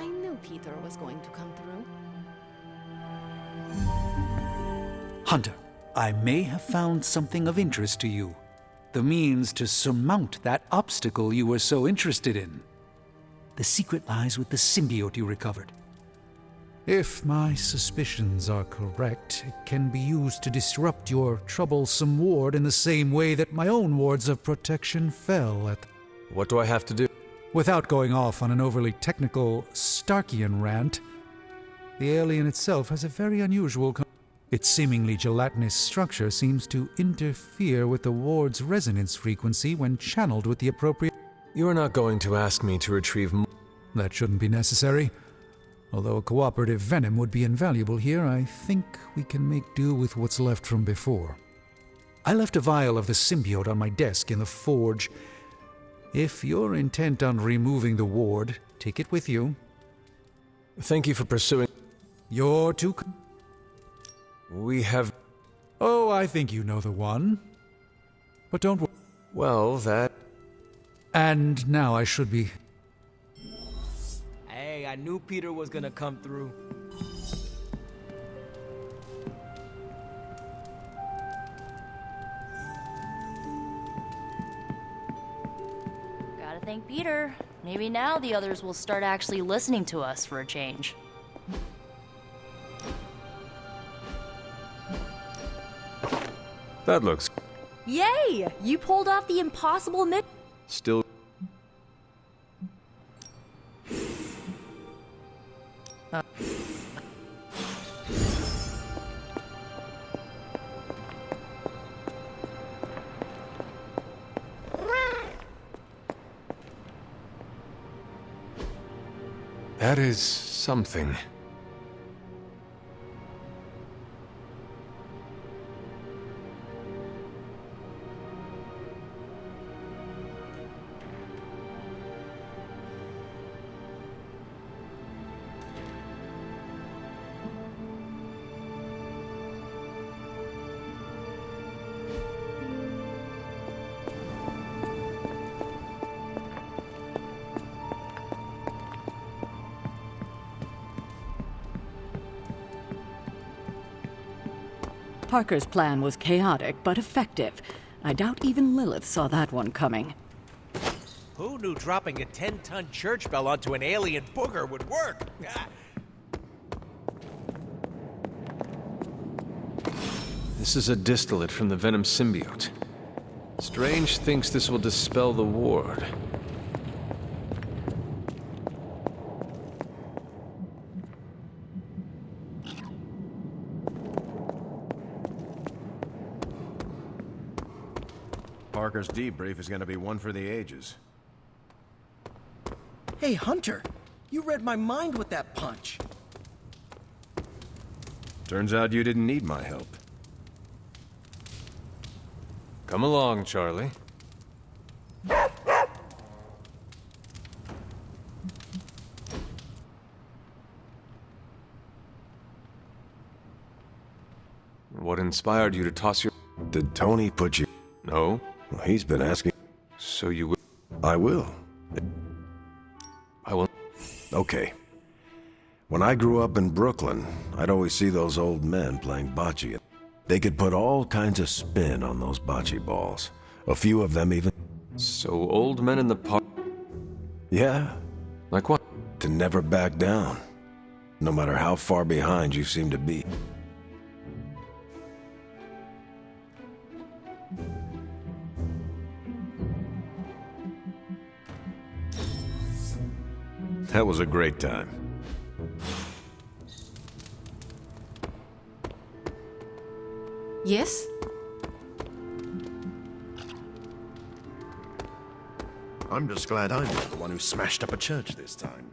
I knew Peter was going to come through. Hunter, I may have found something of interest to you. The means to surmount that obstacle you were so interested in. The secret lies with the symbiote you recovered. If my suspicions are correct, it can be used to disrupt your troublesome ward in the same way that my own wards of protection fell at... What do I have to do? Without going off on an overly technical Starkian rant, the alien itself has a very unusual... Its seemingly gelatinous structure seems to interfere with the ward's resonance frequency when channeled with the appropriate... You are not going to ask me to retrieve... That shouldn't be necessary. Although a cooperative venom would be invaluable here, I think we can make do with what's left from before. I left a vial of the symbiote on my desk in the forge. If you're intent on removing the ward, take it with you. Thank you for pursuing... You're too... We have... Oh, I think you know the one. But don't worry. Well, that... And now I should be... Hey, I knew Peter was gonna come through. Gotta thank Peter. Maybe now the others will start actually listening to us for a change. That looks... Yay! You pulled off the impossible Still... That is something. Parker's plan was chaotic, but effective. I doubt even Lilith saw that one coming. Who knew dropping a 10-ton church bell onto an alien booger would work? This is a distillate from the Venom symbiote. Strange thinks this will dispel the ward. Parker's debrief is gonna be one for the ages. Hey, Hunter! You read my mind with that punch! Turns out you didn't need my help. Come along, Charlie. What inspired you to toss your... Did Tony put you... No? Well, he's been asking... So you will... I will. I will... Okay. When I grew up in Brooklyn, I'd always see those old men playing bocce. They could put all kinds of spin on those bocce balls. A few of them even... So old men in the park... Yeah. Like what? To never back down. No matter how far behind you seem to be. That was a great time. Yes? I'm just glad I'm not the one who smashed up a church this time.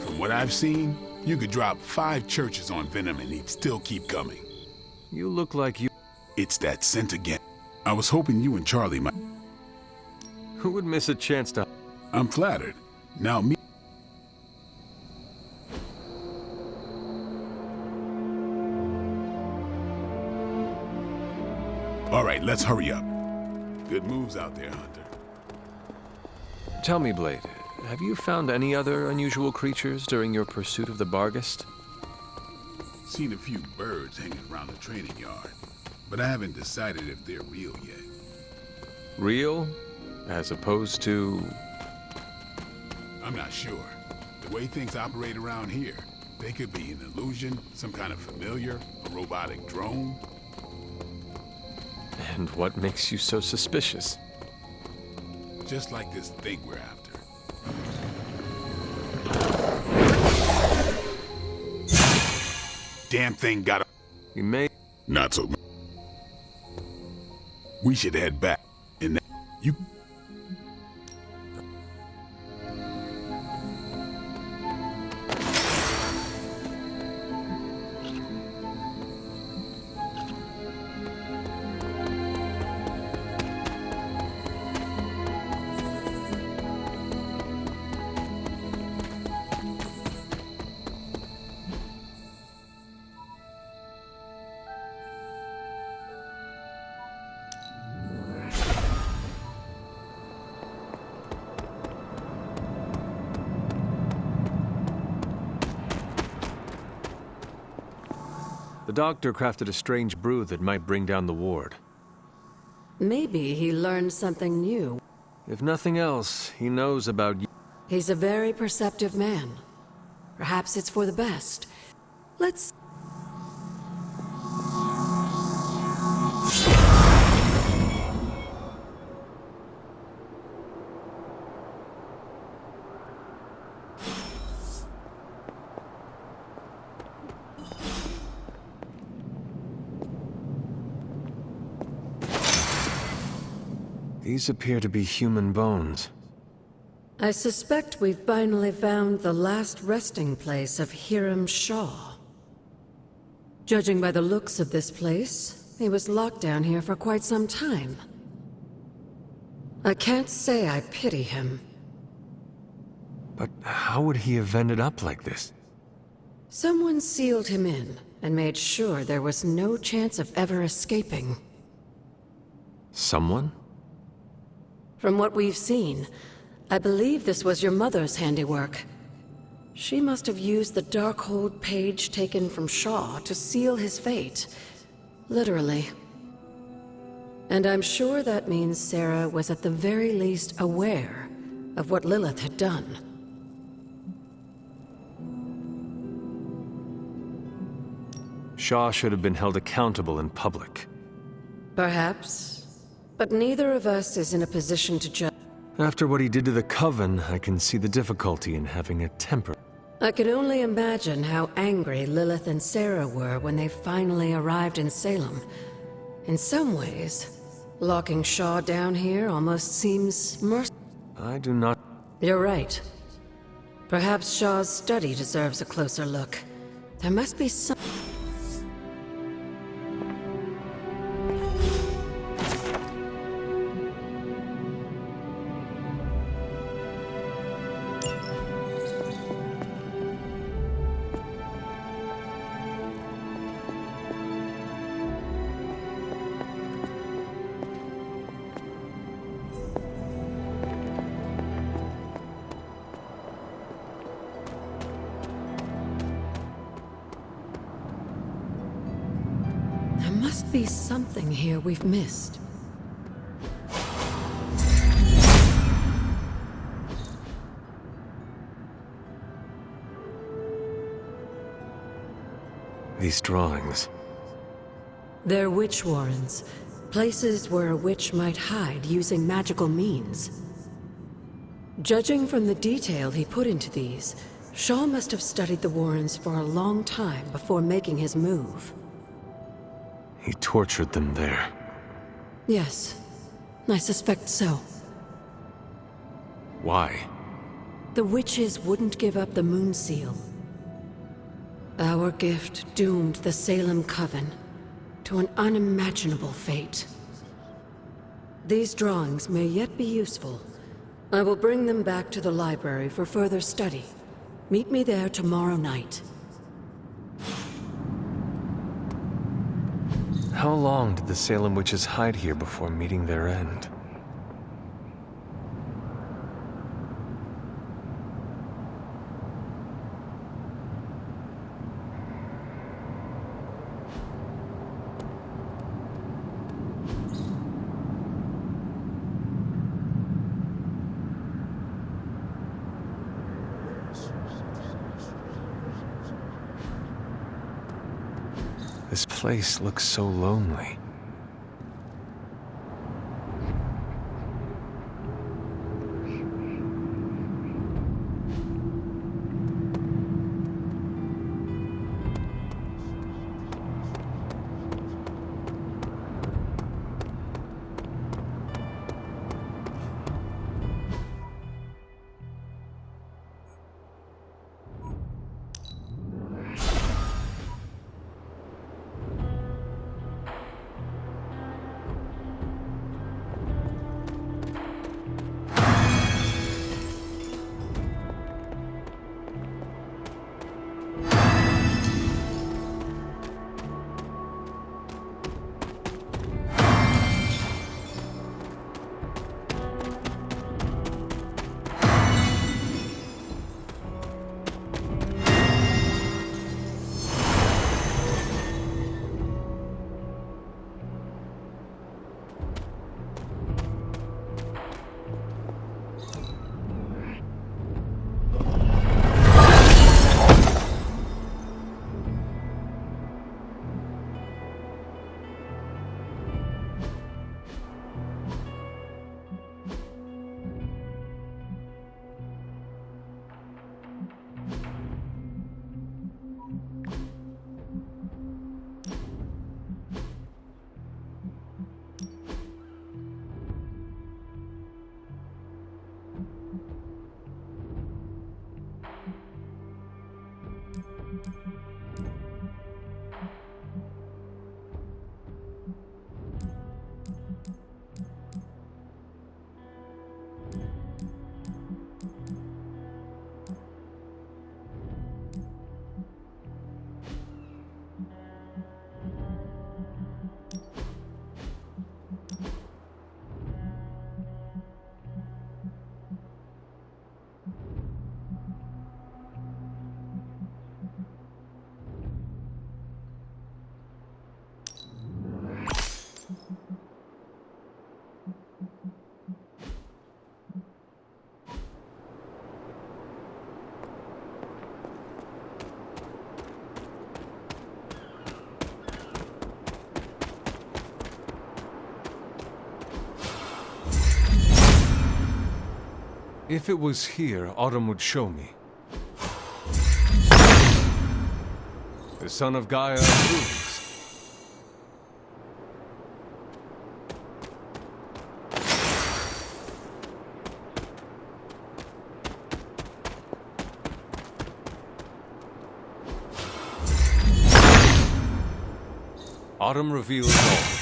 From what I've seen, you could drop 5 churches on Venom and he'd still keep coming. You look like you... It's that scent again. I was hoping you and Charlie might... Who would miss a chance to... I'm flattered. Now me... All right, let's hurry up. good moves out there, Hunter. Tell me, Blade, have you found any other unusual creatures during your pursuit of the Barghest? Seen a few birds hanging around the training yard, but I haven't decided if they're real yet. Real? As opposed to... I'm not sure. The way things operate around here, they could be an illusion, some kind of familiar, a robotic drone. And what makes you so suspicious? Just like this thing we're after. Damn thing got a... You may... Not so... We should head back. And you... The doctor crafted a strange brew that might bring down the ward. Maybe he learned something new. If nothing else, he knows about you. He's a very perceptive man. Perhaps it's for the best. Let's... These appear to be human bones. I suspect we've finally found the last resting place of Hiram Shaw. Judging by the looks of this place, he was locked down here for quite some time. I can't say I pity him. But how would he have ended up like this? Someone sealed him in and made sure there was no chance of ever escaping. Someone? From what we've seen, I believe this was your mother's handiwork. She must have used the Darkhold page taken from Shaw to seal his fate. Literally. And I'm sure that means Sarah was at the very least aware of what Lilith had done. Shaw should have been held accountable in public. Perhaps. But neither of us is in a position to judge. After what he did to the Coven, I can see the difficulty in having a temper. I can only imagine how angry Lilith and Sarah were when they finally arrived in Salem. In some ways, locking Shaw down here almost seems merciful. I do not... You're right. Perhaps Shaw's study deserves a closer look. There must be some... must be something here we've missed. These drawings. They're witch warrens. Places where a witch might hide using magical means. Judging from the detail he put into these, Shaw must have studied the warrens for a long time before making his move. He tortured them there. Yes, I suspect so. Why? The witches wouldn't give up the Moon Seal. Our gift doomed the Salem Coven to an unimaginable fate. These drawings may yet be useful. I will bring them back to the library for further study. Meet me there tomorrow night. How long did the Salem witches hide here before meeting their end? This place looks so lonely. If it was here, Autumn would show me. The son of Gaia approves. Autumn reveals all.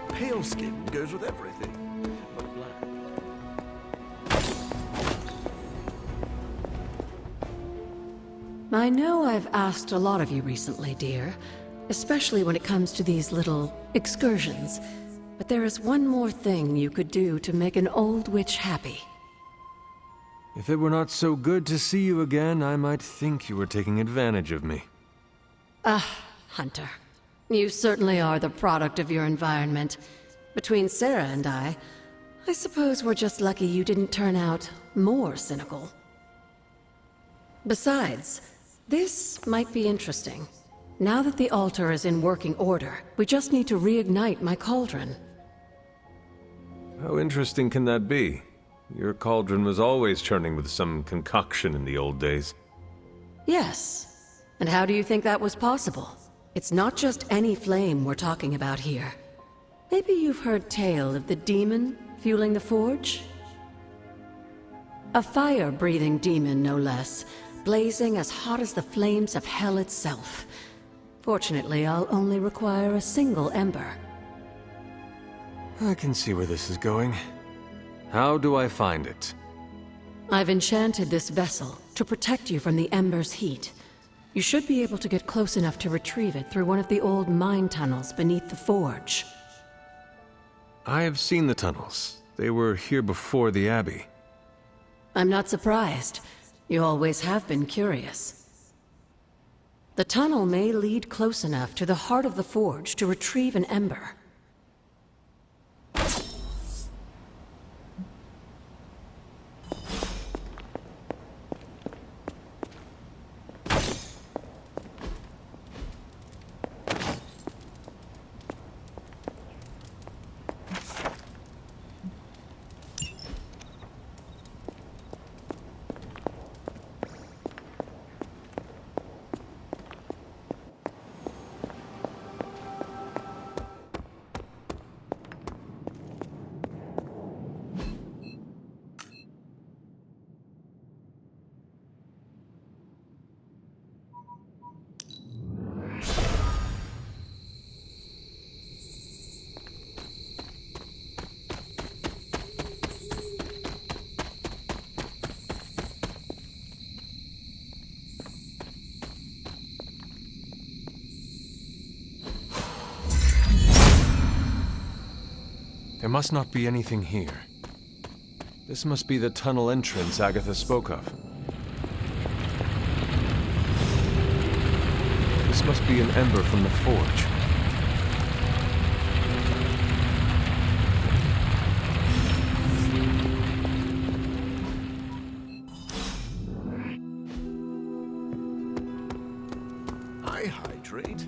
Pale skin goes with everything. But black. I know I've asked a lot of you recently, dear, especially when it comes to these little excursions. But there is one more thing you could do to make an old witch happy. If it were not so good to see you again, I might think you were taking advantage of me. Hunter. You certainly are the product of your environment. Between Sarah and I suppose we're just lucky you didn't turn out more cynical. Besides, this might be interesting. Now that the altar is in working order, we just need to reignite my cauldron. How interesting can that be? Your cauldron was always churning with some concoction in the old days. Yes. And how do you think that was possible? It's not just any flame we're talking about here. Maybe you've heard tale of the demon fueling the forge? A fire-breathing demon, no less, blazing as hot as the flames of hell itself. Fortunately, I'll only require a single ember. I can see where this is going. How do I find it? I've enchanted this vessel to protect you from the ember's heat. You should be able to get close enough to retrieve it through one of the old mine tunnels beneath the forge. I have seen the tunnels. They were here before the Abbey. I'm not surprised. You always have been curious. The tunnel may lead close enough to the heart of the forge to retrieve an ember. There must not be anything here. This must be the tunnel entrance Agatha spoke of. This must be an ember from the forge. I hydrate.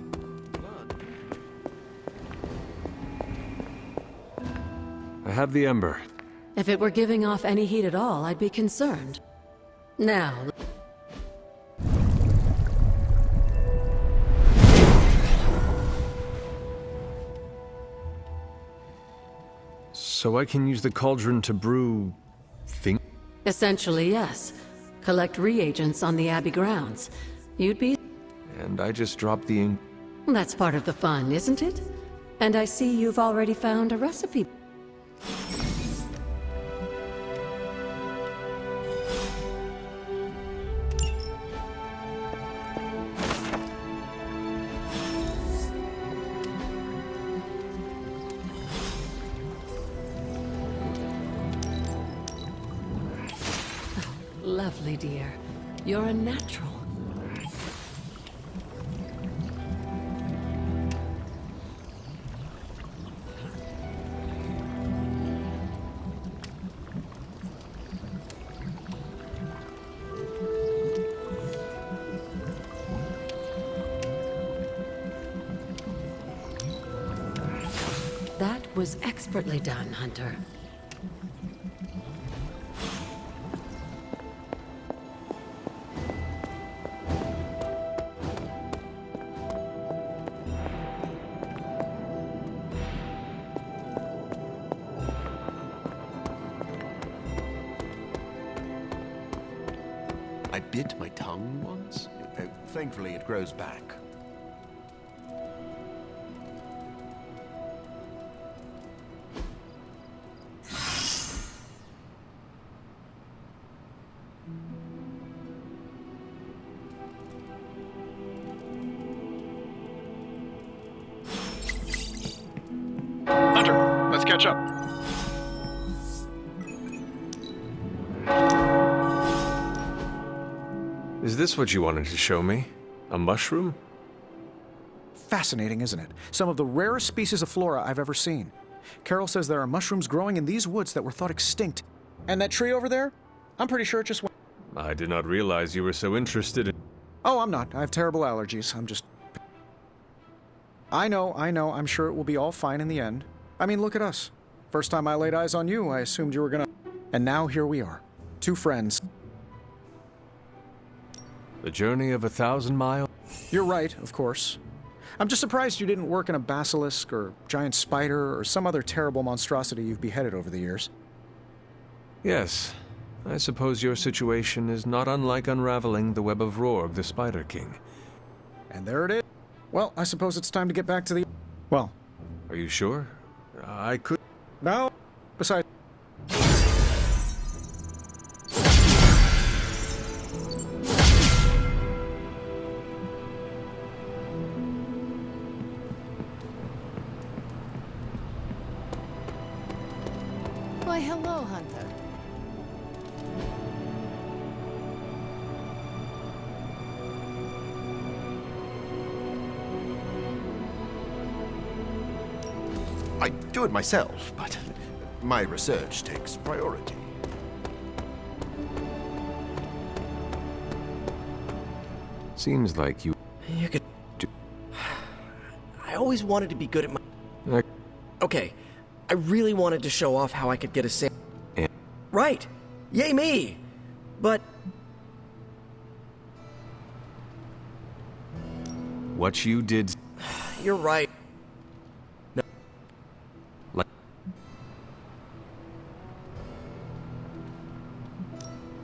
I have the ember. If it were giving off any heat at all, I'd be concerned. Now... So I can use the cauldron to brew... things? Essentially, yes. Collect reagents on the Abbey grounds. You'd be... And I just dropped the ink. That's part of the fun, isn't it? And I see you've already found a recipe. Lovely, dear. You're a natural. That was expertly done, Hunter. I bit my tongue once. Thankfully, it grows back. Hunter, let's catch up. Is this what you wanted to show me? A mushroom? Fascinating, isn't it? Some of the rarest species of flora I've ever seen. Carol says there are mushrooms growing in these woods that were thought extinct. And that tree over there? I'm pretty sure it just went... I did not realize you were so interested in... Oh, I'm not. I have terrible allergies. I'm just... I know. I'm sure it will be all fine in the end. I mean, look at us. First time I laid eyes on you, I assumed you were gonna... And now here we are. Two friends. The journey of 1,000 miles? You're right, of course. I'm just surprised you didn't work in a basilisk or giant spider or some other terrible monstrosity you've beheaded over the years. Yes. I suppose your situation is not unlike unraveling the web of Rorg, the Spider King. And there it is. Well, I suppose it's time to get back to the... Well... Are you sure? I could... No. Besides... Why, hello, Hunter. I do it myself, but my research takes priority. Seems like you... You could do... I always wanted to be good at my... Okay, I really wanted to show off how I could get a sale. Right! Yay me! But... What you did... You're right. No.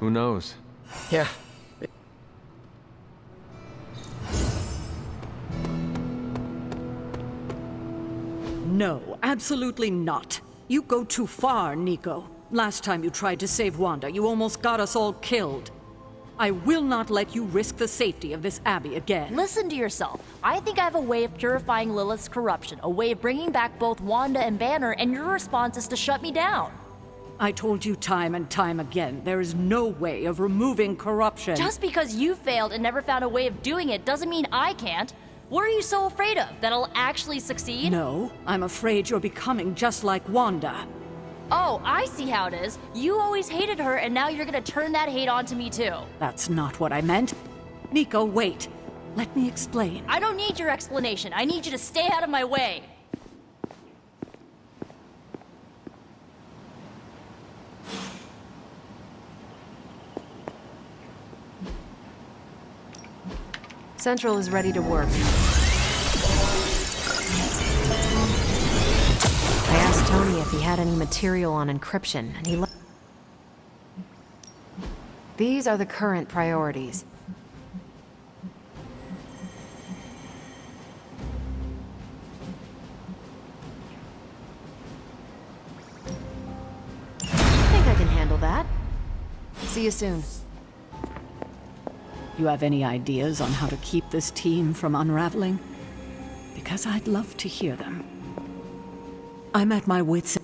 Who knows? Yeah. No, absolutely not. You go too far, Nico. Last time you tried to save Wanda, you almost got us all killed. I will not let you risk the safety of this Abbey again. Listen to yourself. I think I have a way of purifying Lilith's corruption, a way of bringing back both Wanda and Banner, and your response is to shut me down. I told you time and time again, there is no way of removing corruption. Just because you failed and never found a way of doing it doesn't mean I can't. What are you so afraid of? That I'll actually succeed? No, I'm afraid you're becoming just like Wanda. Oh, I see how it is. You always hated her, and now you're gonna turn that hate onto me too. That's not what I meant. Nico, wait. Let me explain. I don't need your explanation. I need you to stay out of my way. Central is ready to work. I asked Tony if he had any material on encryption, and he These are the current priorities. I think I can handle that. See you soon. You have any ideas on how to keep this team from unraveling? Because I'd love to hear them. I'm at my wits' end.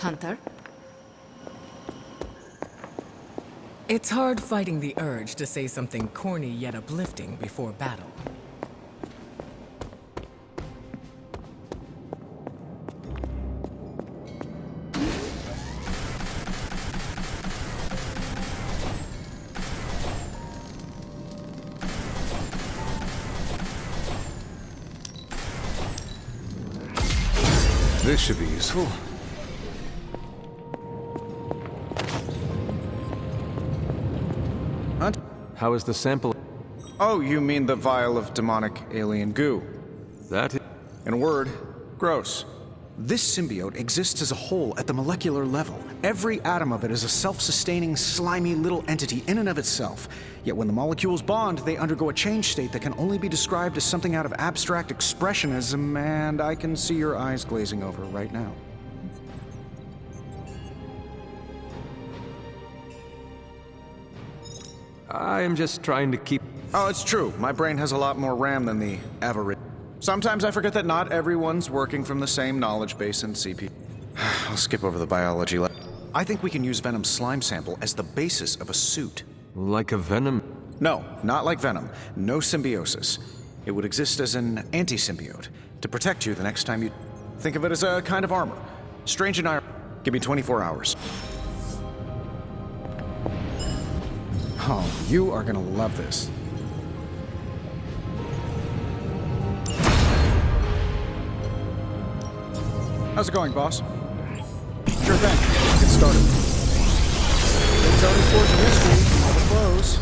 Hunter? It's hard fighting the urge to say something corny yet uplifting before battle. This should be useful. Hunt? How is the sample? Oh, you mean the vial of demonic alien goo. That is... In a word, gross. This symbiote exists as a whole at the molecular level. Every atom of it is a self-sustaining, slimy little entity in and of itself. Yet when the molecules bond, they undergo a change state that can only be described as something out of abstract expressionism, and I can see your eyes glazing over right now. I am just trying to keep... Oh, it's true. My brain has a lot more RAM than the average. Sometimes I forget that not everyone's working from the same knowledge base in CP. I'll skip over the biology lab. I think we can use Venom's slime sample as the basis of a suit. Like a venom? No, not like Venom. No symbiosis. It would exist as an anti-symbiote to protect you the next time you... Think of it as a kind of armor. Strange and I... Give me 24 hours. Oh, you are gonna love this. How's it going, boss? Sure thing. Let's get started. It's already forged history. All the clothes.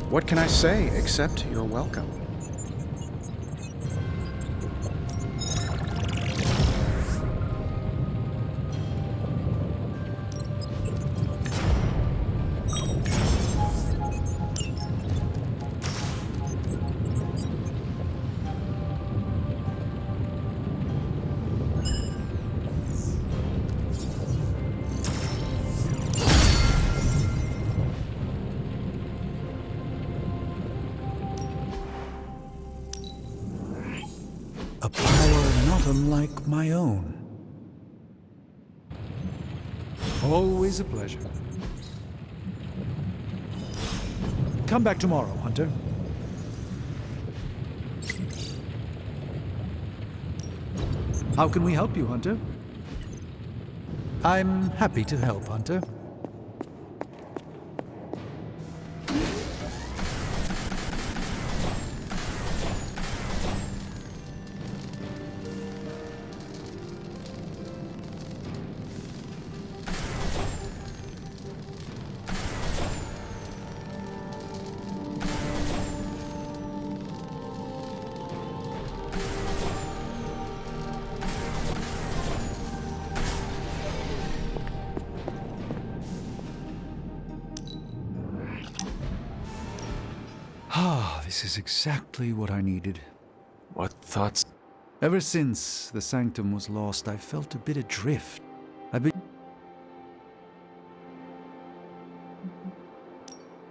What can I say except you're welcome? A power not unlike my own. Always a pleasure. Come back tomorrow, Hunter. How can we help you, Hunter? I'm happy to help, Hunter. Ah, this is exactly what I needed. What thoughts? Ever since the Sanctum was lost, I felt a bit adrift. I've been...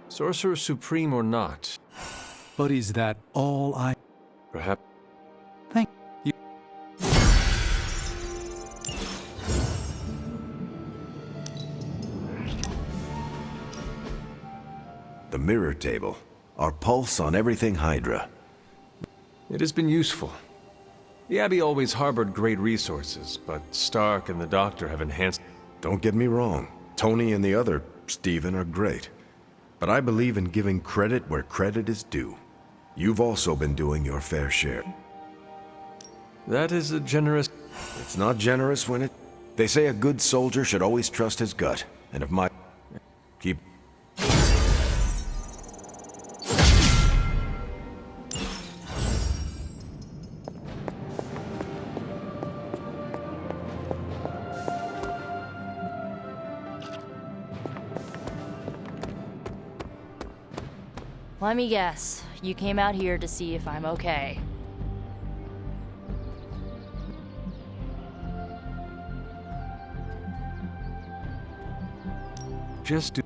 Sorcerer Supreme or not? But is that all I... Perhaps... Thank you. The mirror table. Our pulse on everything Hydra. It has been useful. The Abbey always harbored great resources, but Stark and the Doctor have enhanced... Don't get me wrong. Tony and the other Stephen are great. But I believe in giving credit where credit is due. You've also been doing your fair share. That is a generous... It's not generous when it... They say a good soldier should always trust his gut. And if my... Keep... Let me guess. You came out here to see if I'm okay. Just do...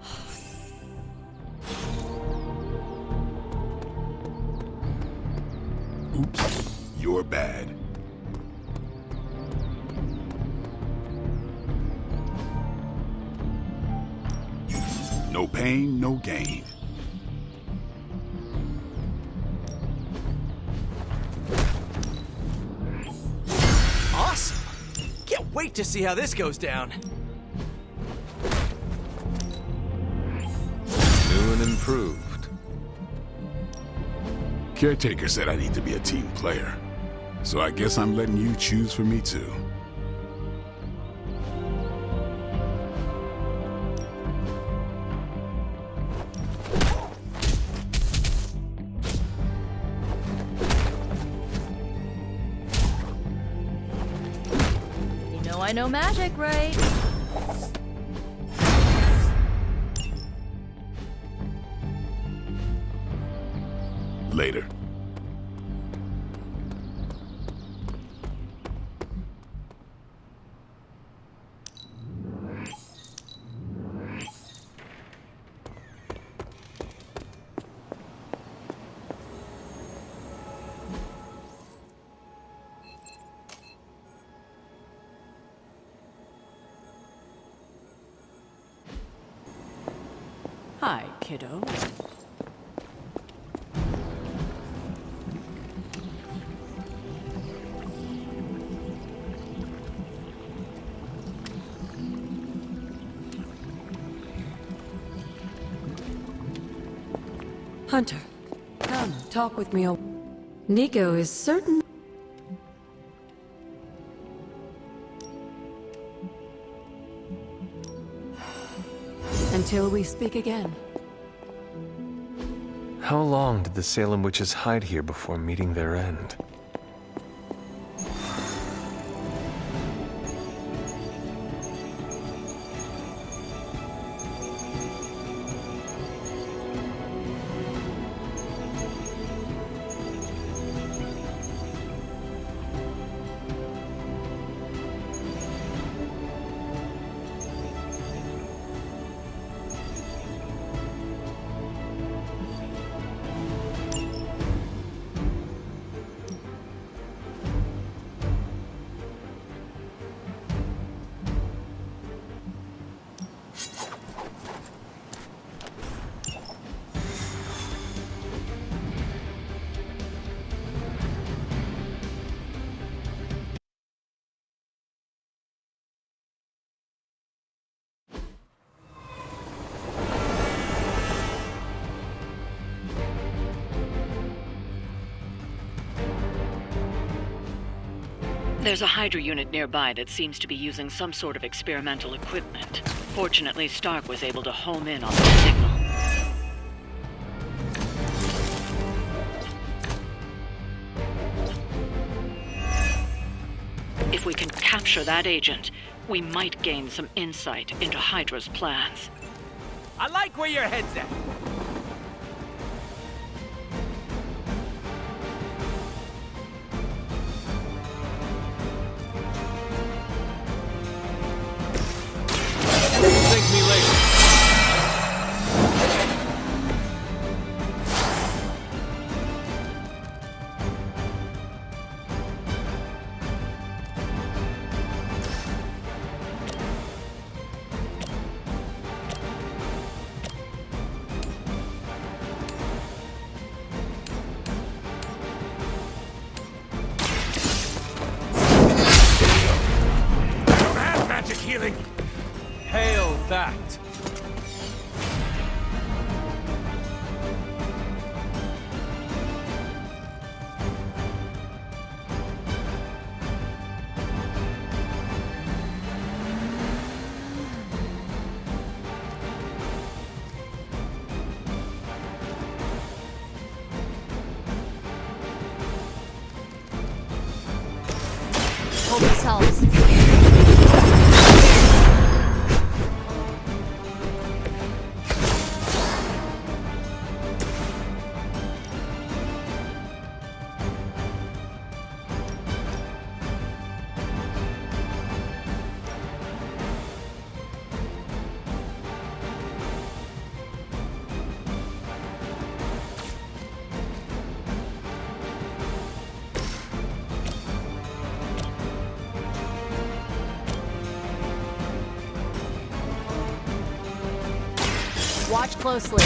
Oops. You're bad. No pain, no gain. Awesome! Can't wait to see how this goes down. New and improved. Caretaker said I need to be a team player. So I guess I'm letting you choose for me too. You know I know magic, right? Later. Hi, kiddo. Hunter, come, talk with me. Nico is certain... Until we speak again. How long did the Salem witches hide here before meeting their end? There's a Hydra unit nearby that seems to be using some sort of experimental equipment. Fortunately, Stark was able to home in on the signal. If we can capture that agent, we might gain some insight into Hydra's plans. I like where your head's at. Thank me later. Don't have magic healing. Hail that! Hope this helps. Watch closely.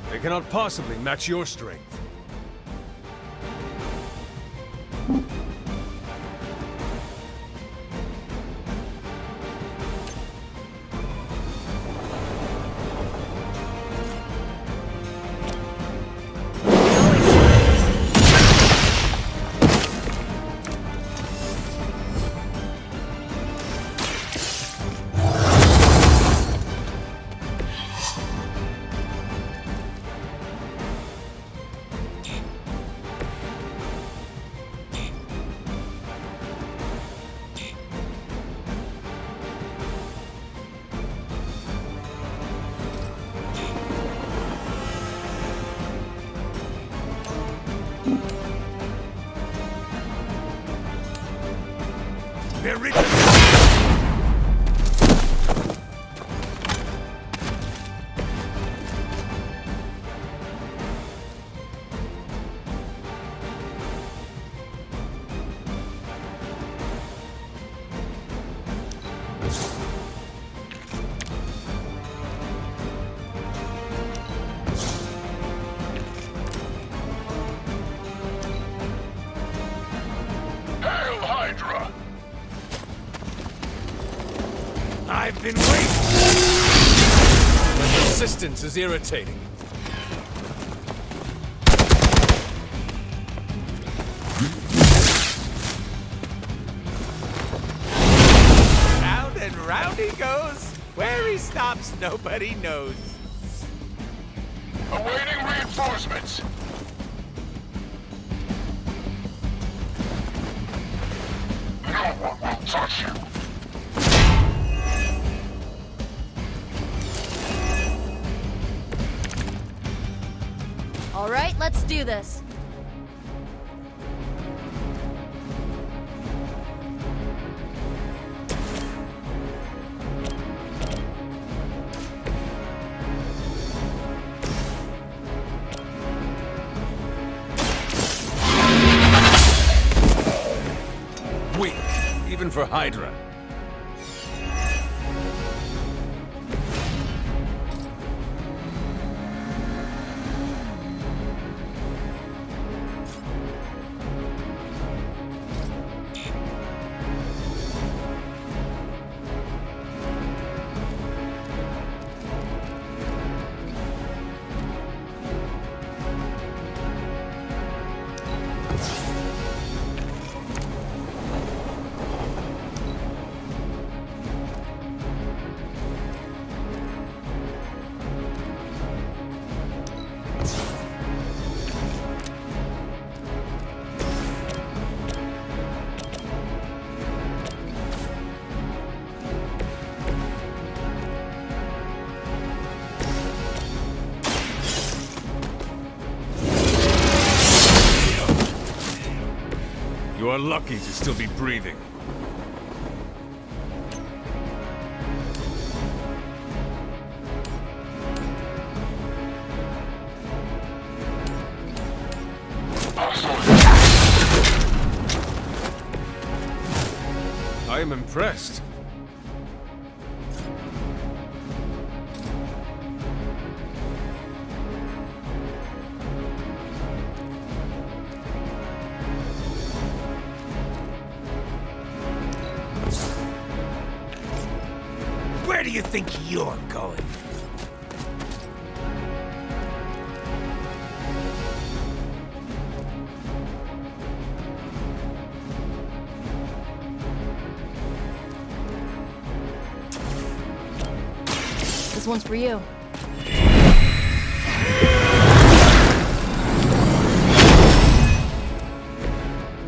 They cannot possibly match your strength. I've been waiting! The persistence is irritating. Round and round he goes. Where he stops, nobody knows. Awaiting reinforcements. No one will touch you. All right, let's do this. Weak, even for Hydra. You are lucky to still be breathing. I am impressed. Where do you think you're going? This one's for you.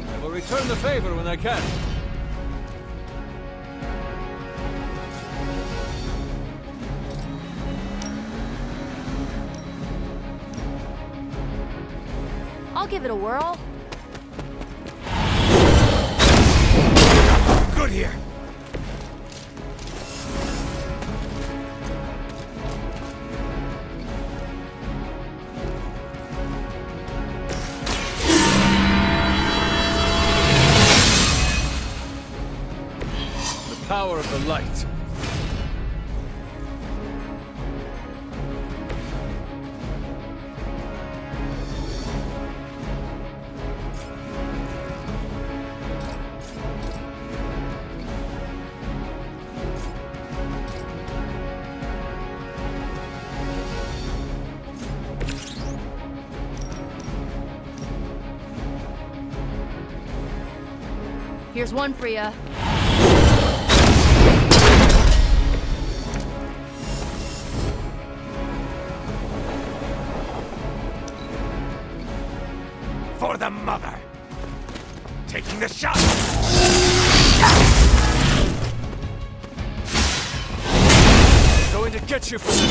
I will return the favor when I can. I'll give it a whirl. Good here. power of the light. Here's one for ya. For the mother! Taking the shot! Going to get you for this.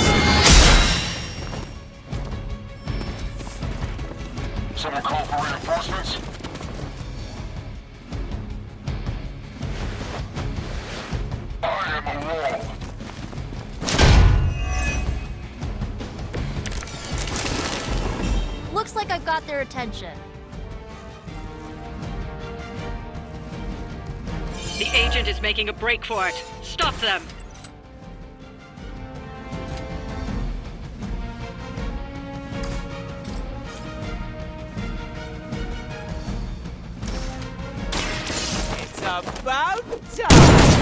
Someone call for reinforcements? I am a wall. Looks like I've got their attention. The agent is making a break for it. Stop them! It's about time!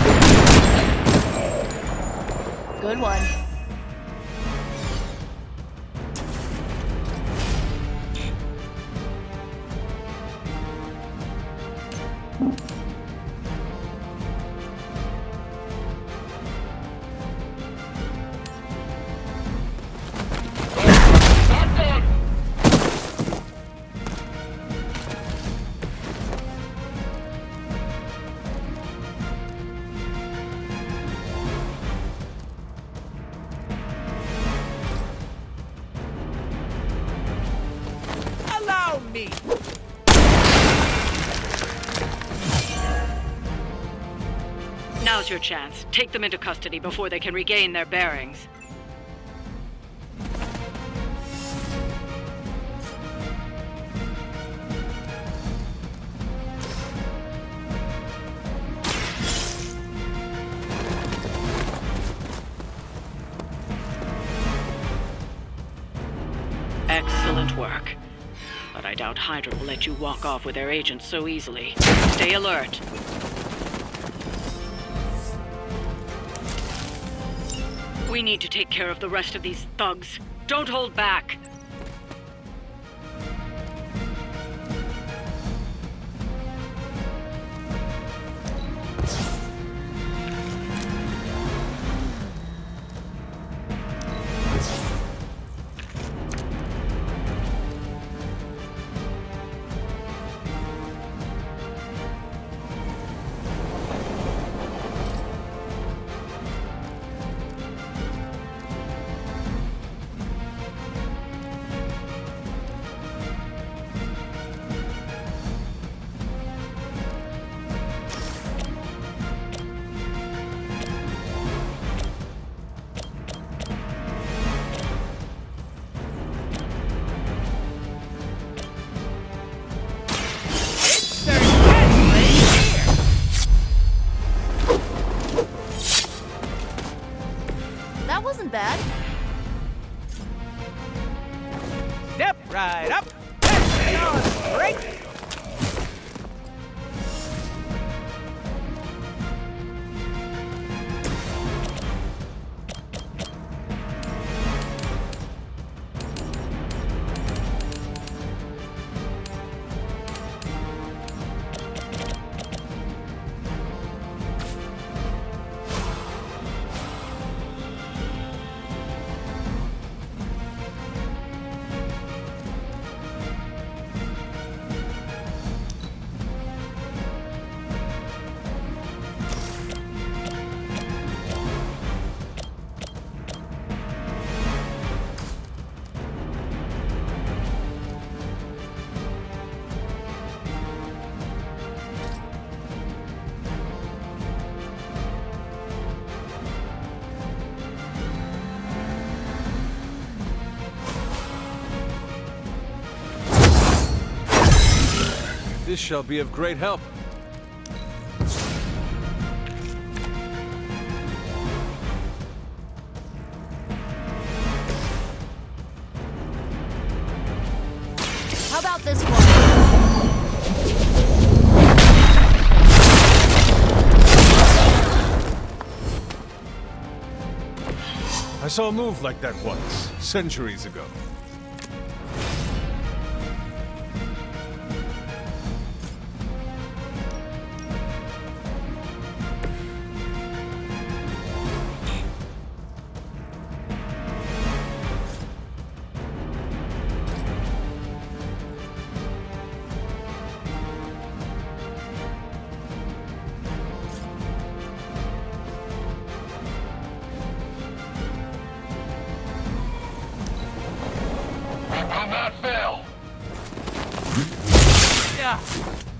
Good one. Allow me! Now's your chance. Take them into custody before they can regain their bearings. Excellent work. But I doubt Hydra will let you walk off with their agents so easily. Stay alert. We need to take care of the rest of these thugs. Don't hold back. That wasn't bad. Step right up! Let's break! This shall be of great help. saw a move like that once, centuries ago.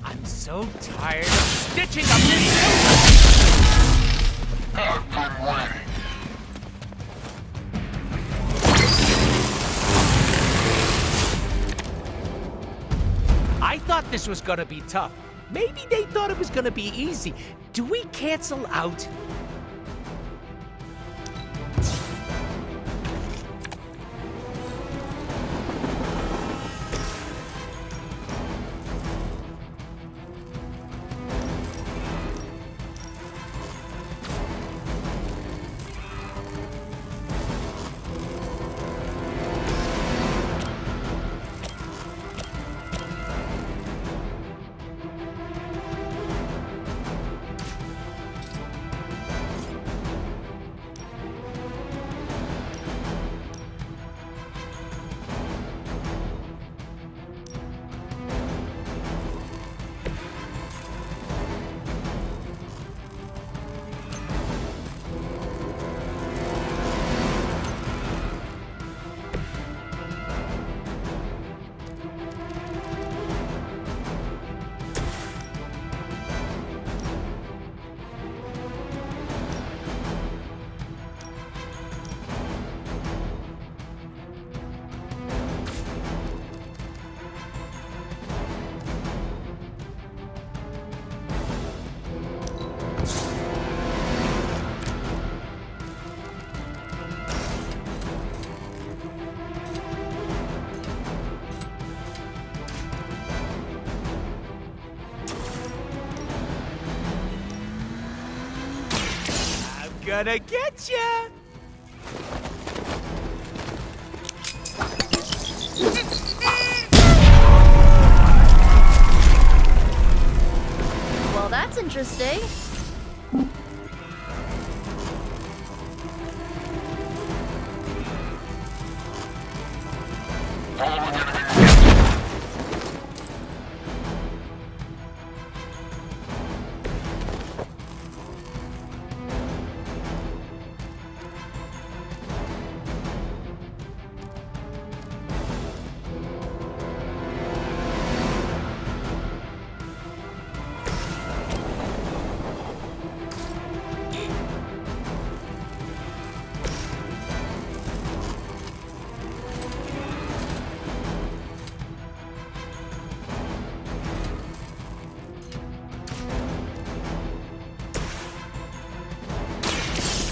I'm so tired of stitching up this. I've been waiting. I thought this was gonna be tough. Maybe they thought it was gonna be easy. Do we cancel out? Gonna get ya! Well, that's interesting.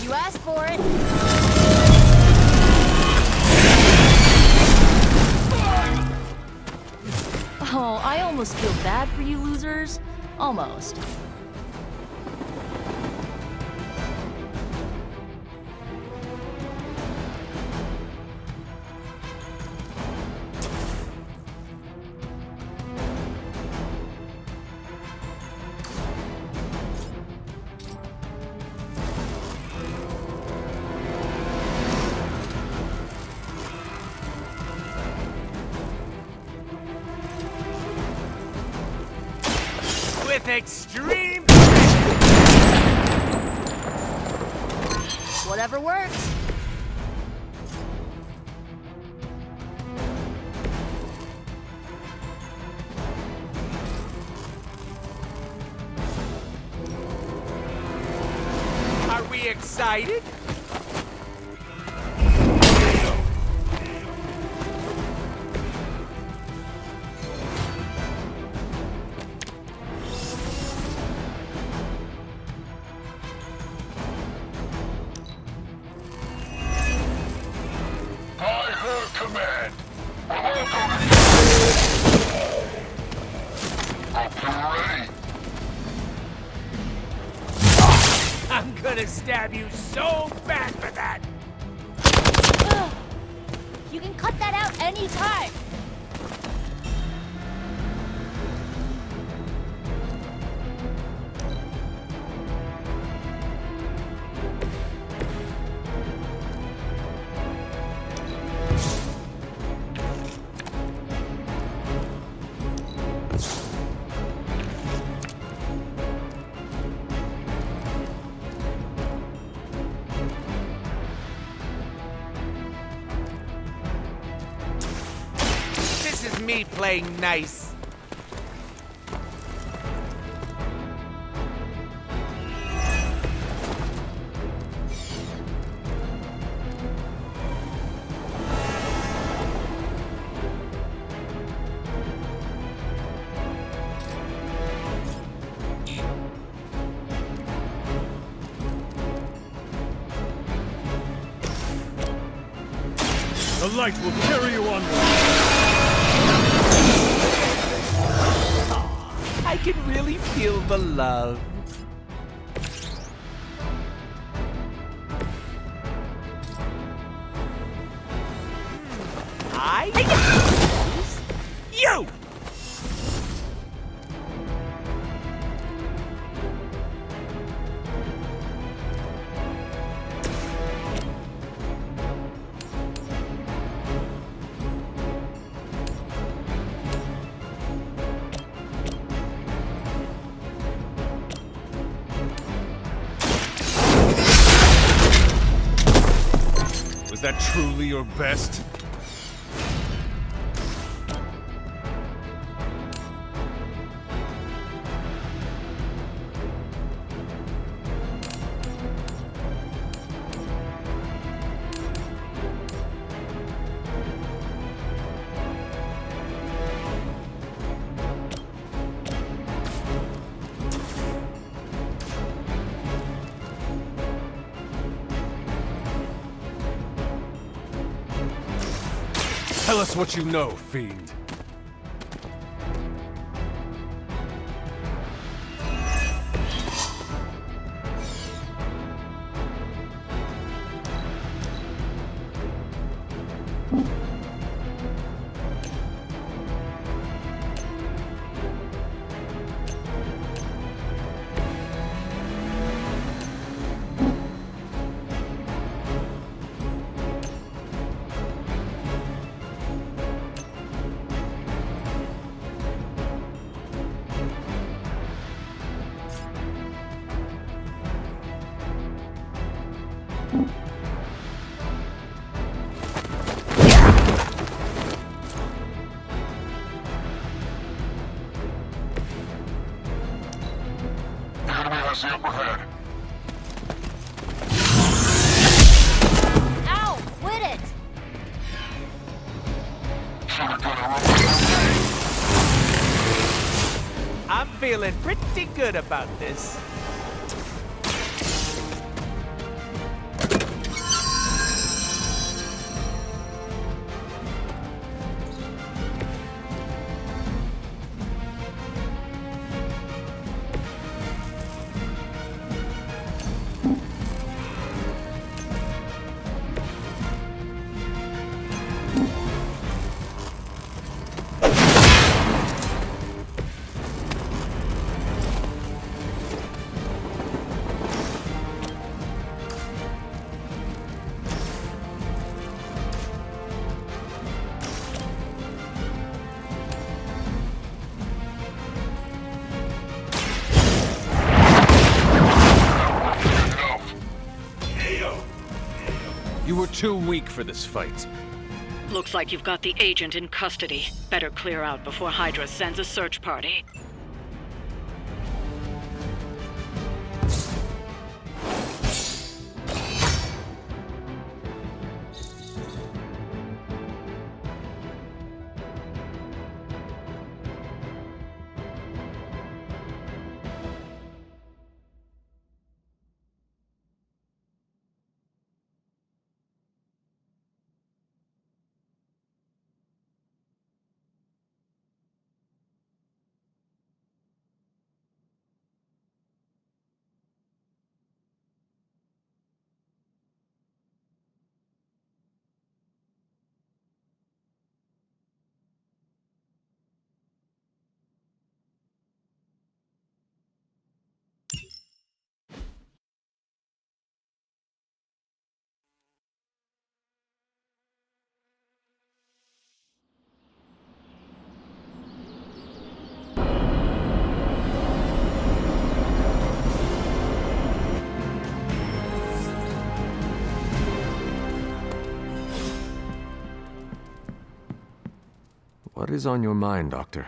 You asked for it. Oh, I almost feel bad for you losers. Almost. With extreme Whatever works. Are we excited? Command. Ready. I'm gonna stab you so bad for that! You can cut that out anytime. This is me playing nice. The light will carry you onward. I can really feel the love. I you. Was that truly your best? Tell us what you know, fiend. The enemy has the upper hand. Ow! Quit it! Should have done a I'm feeling pretty good about this. You were too weak for this fight. Looks like you've got the agent in custody. Better clear out before Hydra sends a search party. What is on your mind, Doctor?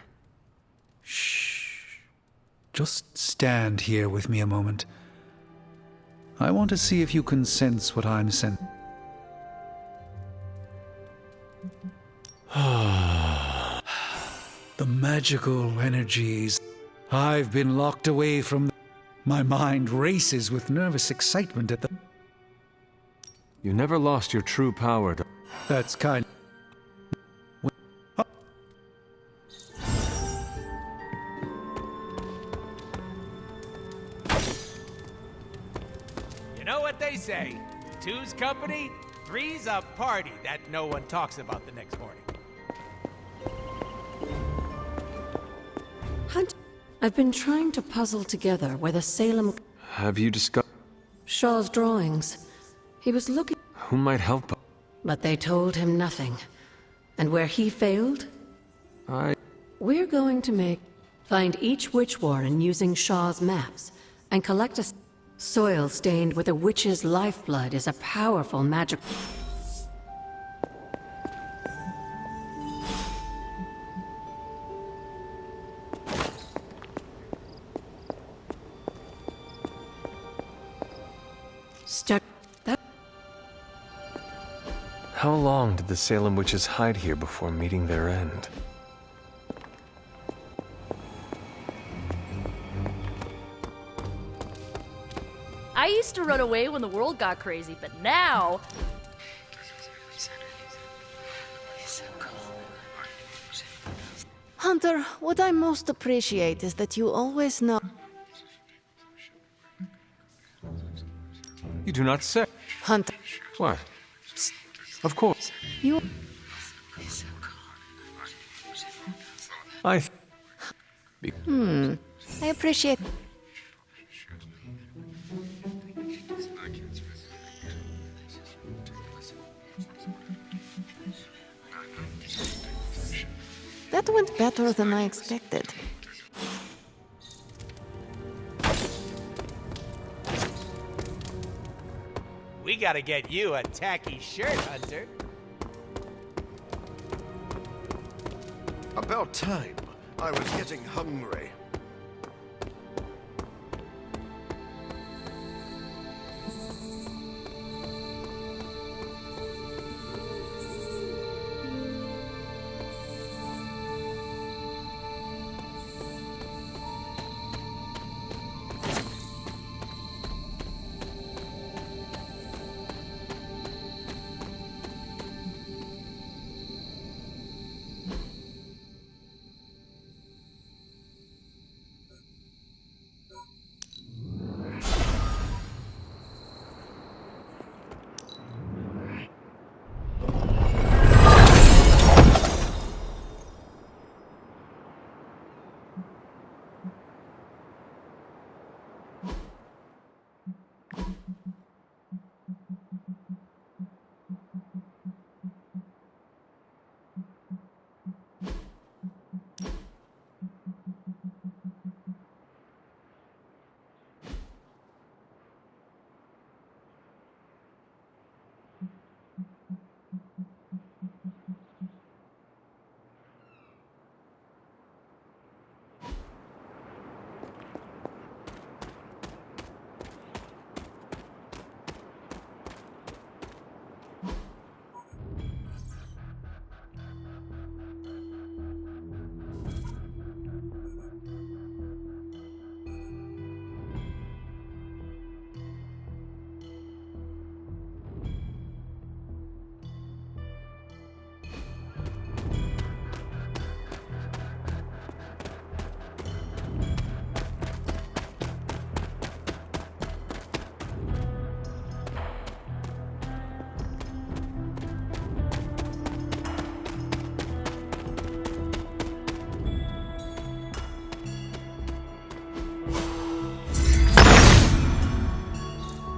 Just stand here with me a moment. I want to see if you can sense what I'm sensing. The magical energies. I've been locked away from. My mind races with nervous excitement at the. You never lost your true power, That's kind. You know what they say? Two's company, three's a party that no one talks about the next morning. Hunt, I've been trying to puzzle together where the Salem... Have you discovered Shaw's drawings. He was looking... who might help? But they told him nothing. And where he failed? We're going to find each witch warren using Shaw's maps, and collect a... Soil stained with a witch's lifeblood is a powerful magic... How long did the Salem witches hide here before meeting their end? I used to run away when the world got crazy, but now... Hunter, what I most appreciate is that you always know... You do not say. Hunter. What? Of course. You... I appreciate... That went better than I expected. We gotta get you a tacky shirt, Hunter. About time. I was getting hungry.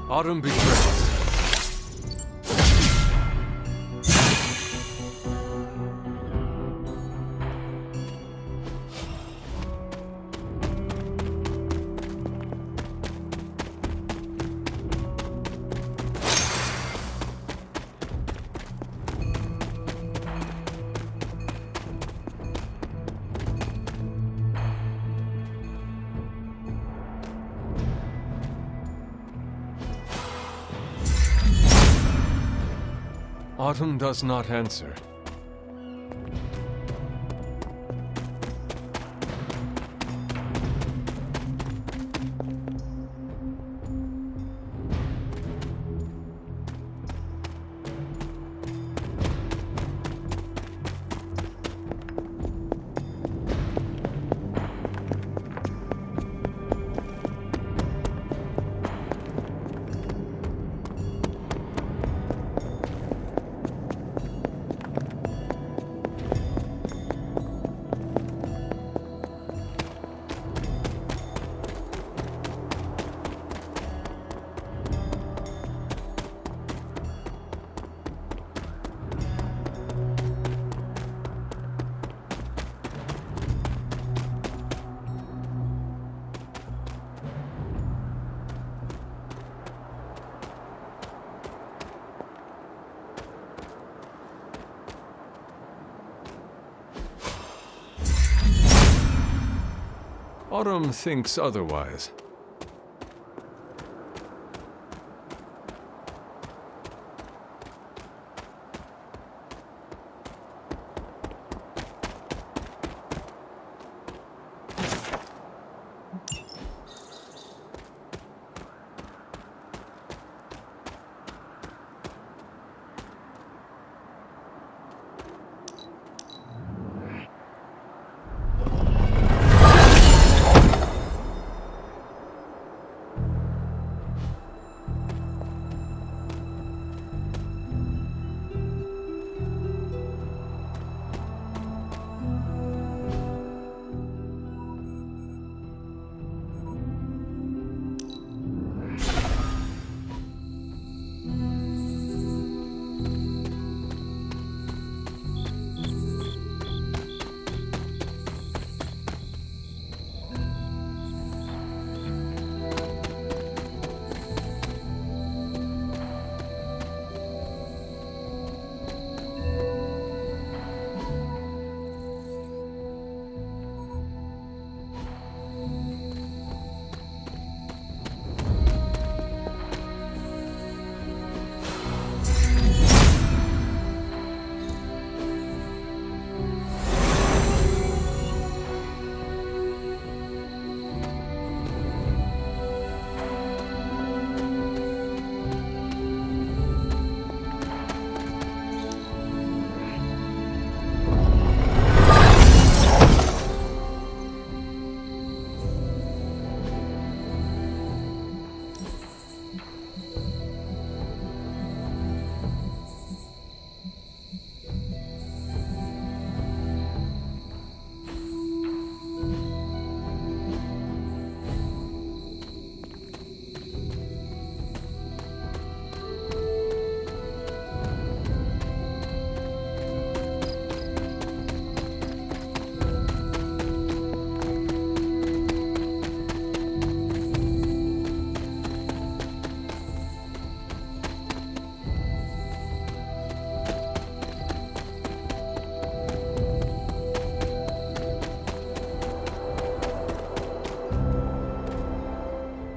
Autumn betrays. Autumn does not answer. Autumn thinks otherwise.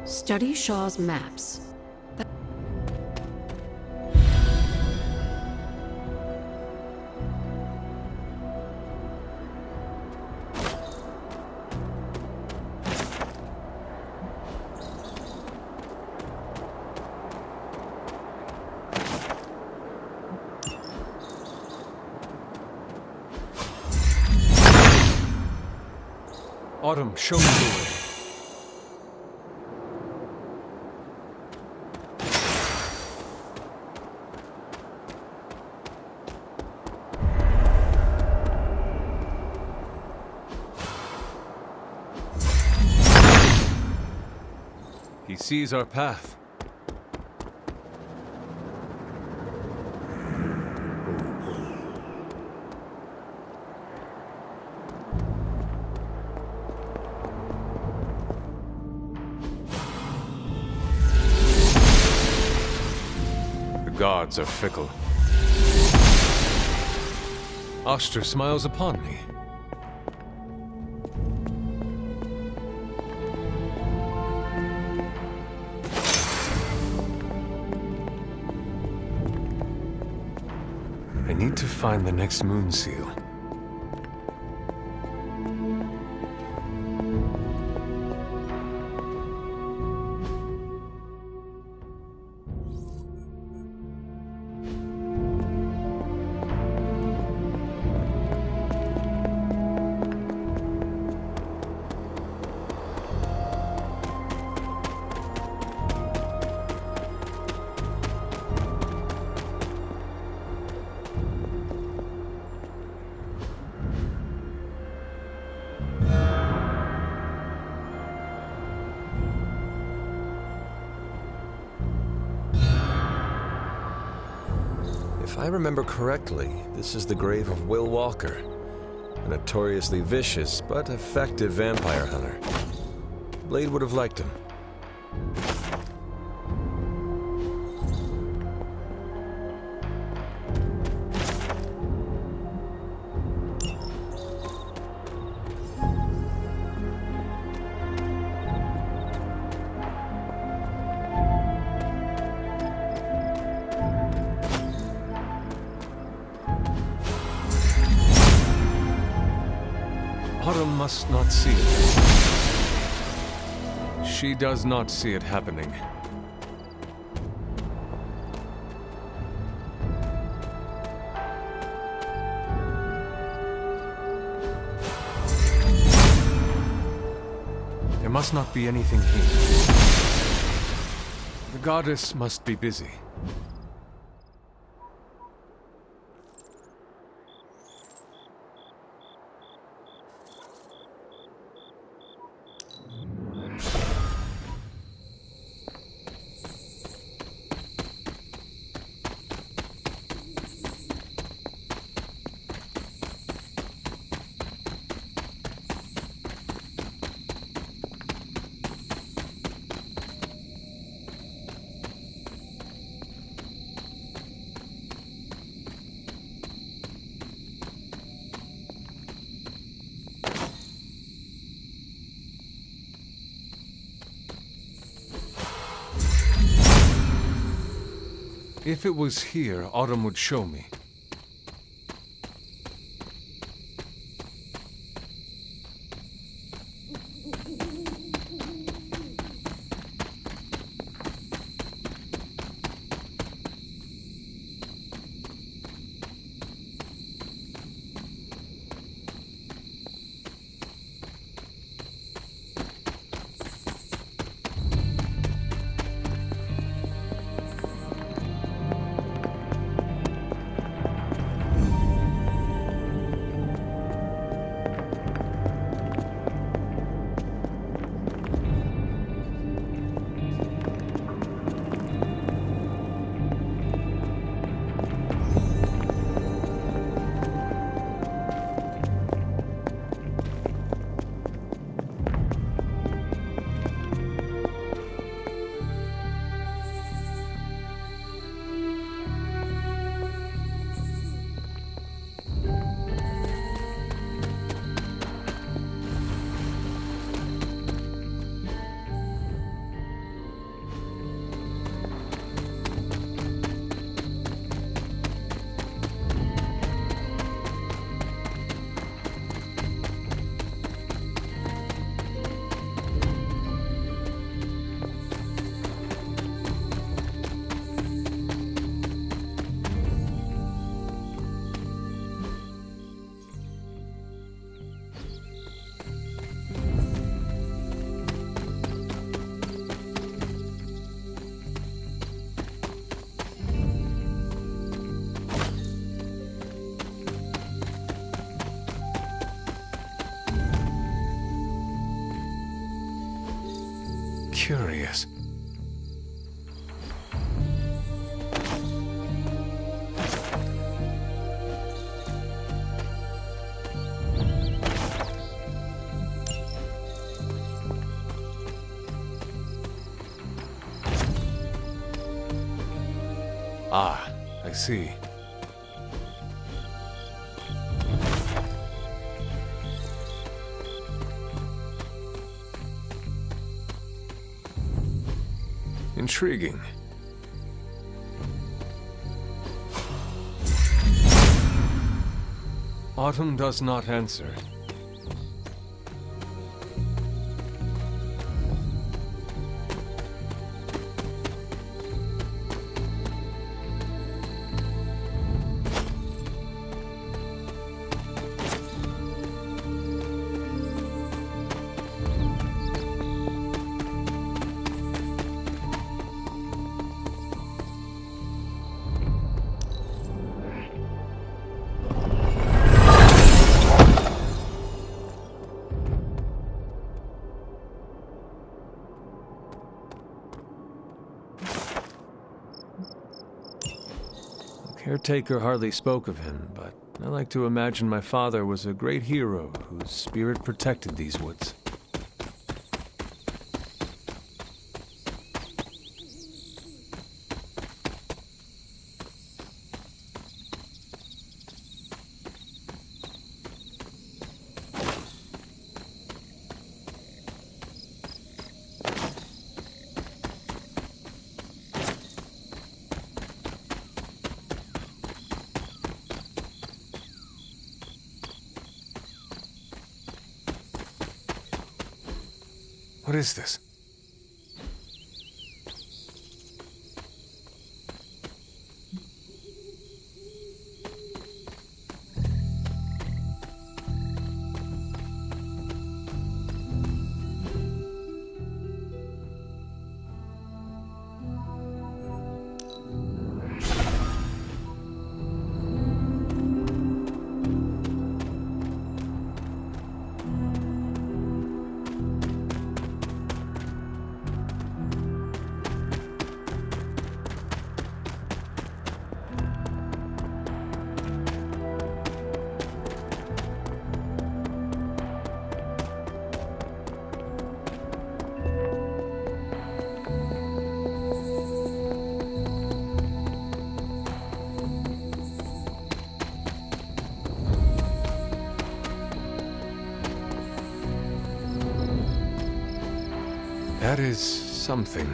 Study Shaw's maps. Autumn, show me the way. He sees our path. The gods are fickle. Oster smiles upon me. need to find the next moon seal. If I remember correctly, this is the grave of Will Walker, a notoriously vicious but effective vampire hunter. Blade would have liked him. Autumn must not see it. She does not see it happening. There must not be anything here. The goddess must be busy. If it was here, Autumn would show me. Curious. Ah, I see. Intriguing. Autumn does not answer. Caretaker hardly spoke of him, but I like to imagine my father was a great hero whose spirit protected these woods. What is this? That is something.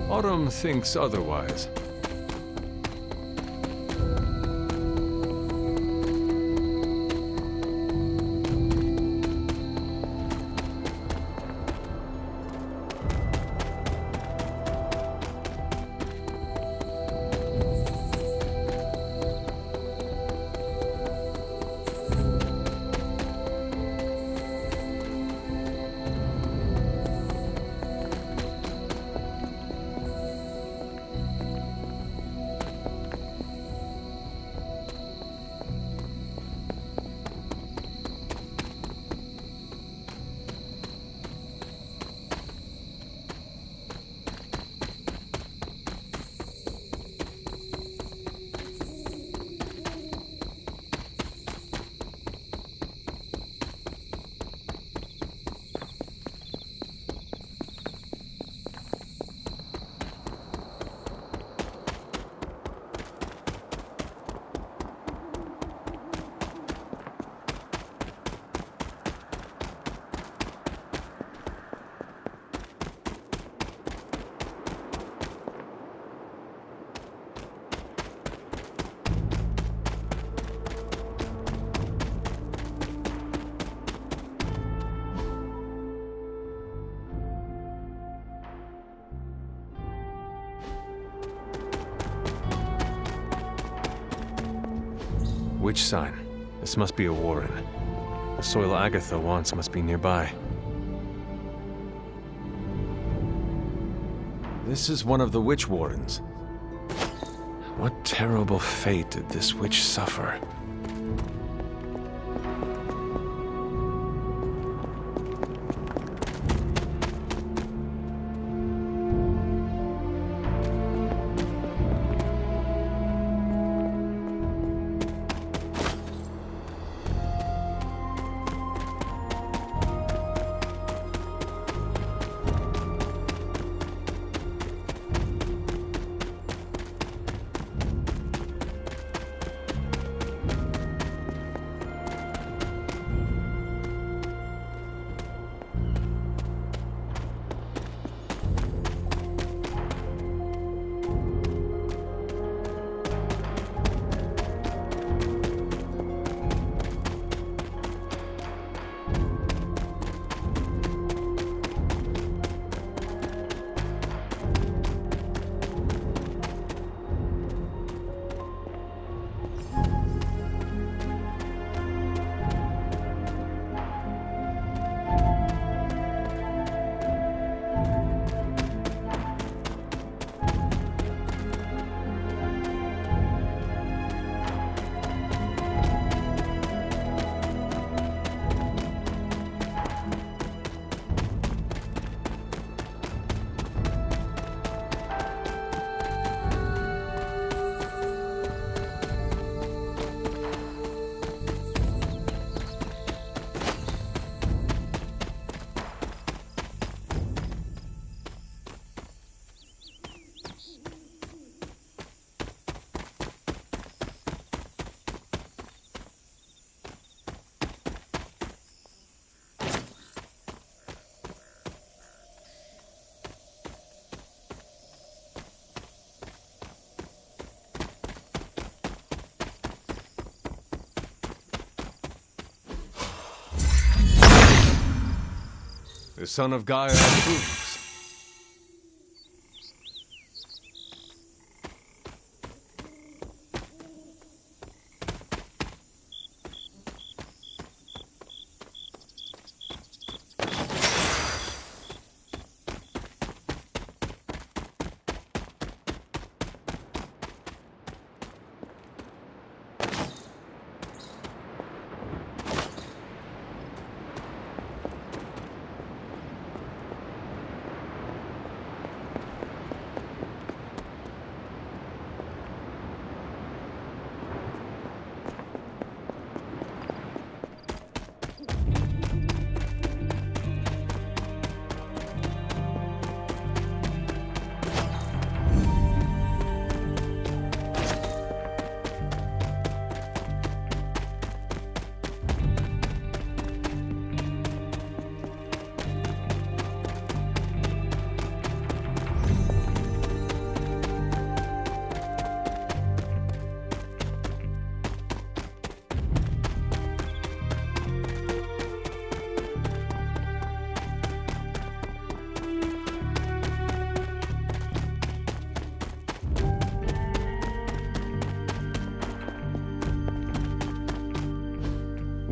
Autumn thinks otherwise. Witch sign. This must be a warren. The soil Agatha wants must be nearby. This is one of the witch warrens. What terrible fate did this witch suffer? The son of Gaia approves.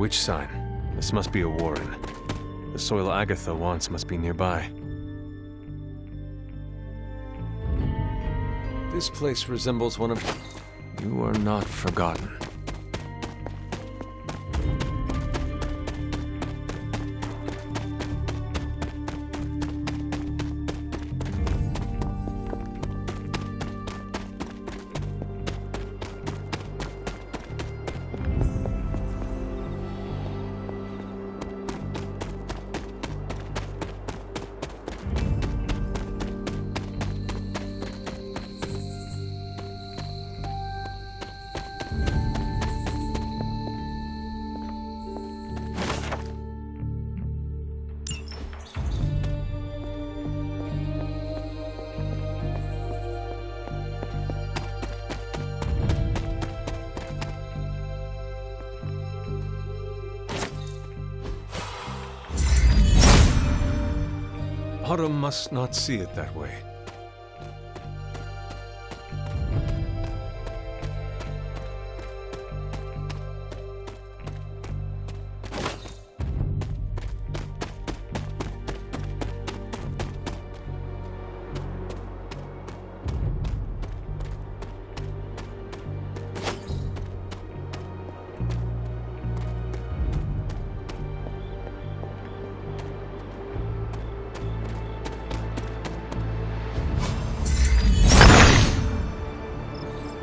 Witch sign. This must be a warren. The soil Agatha wants must be nearby. This place resembles one of... You are not forgotten. Autumn must not see it that way.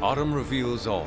Autumn reveals all.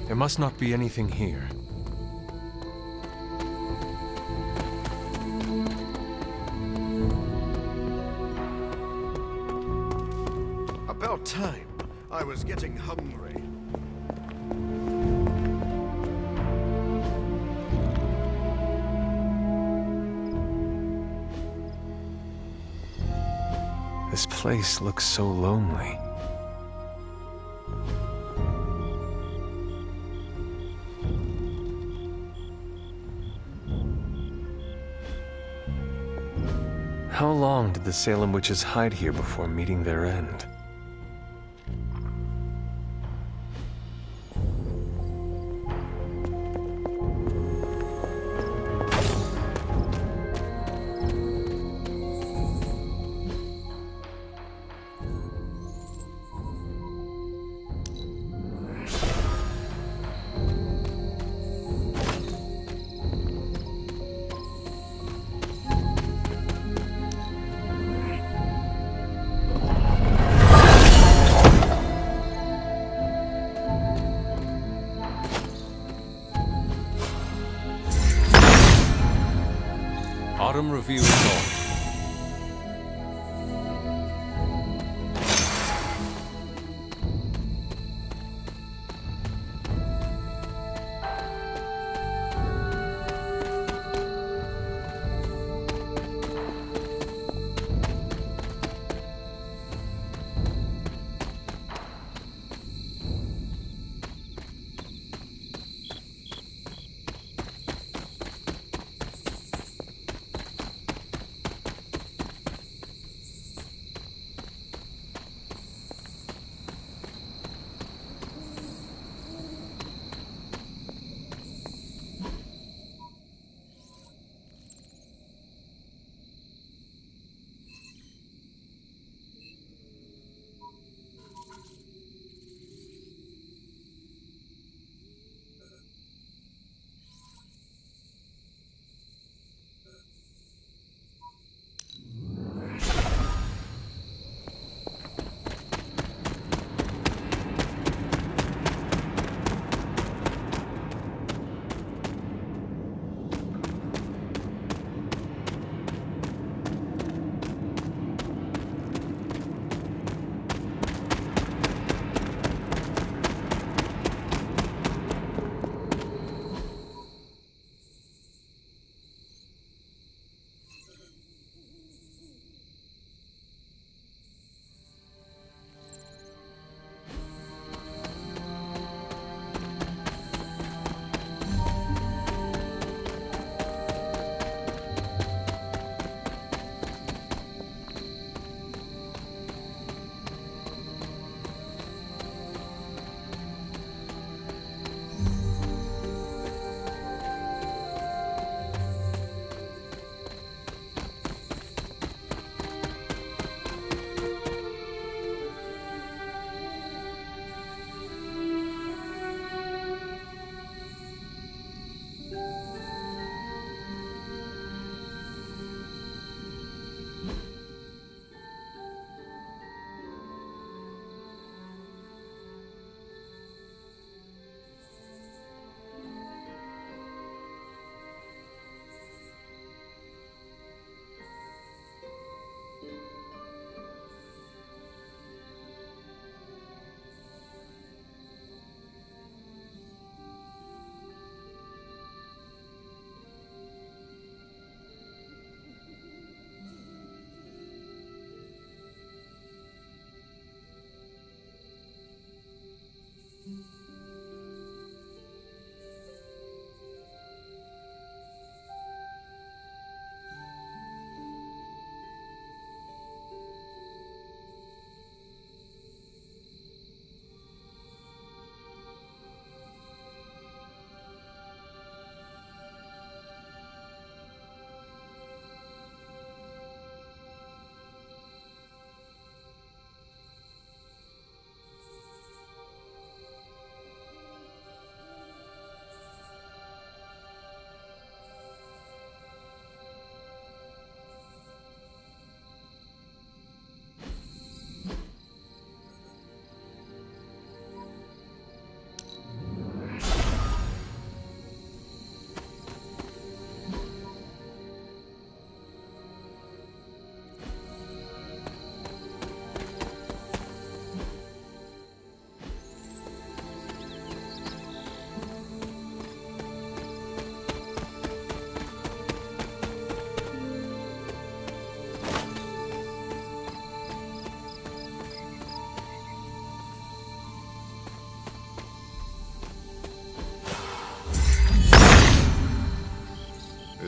There must not be anything here. About time. I was getting hungry. This place looks so lonely. How long did the Salem witches hide here before meeting their end? Autumn reveals all.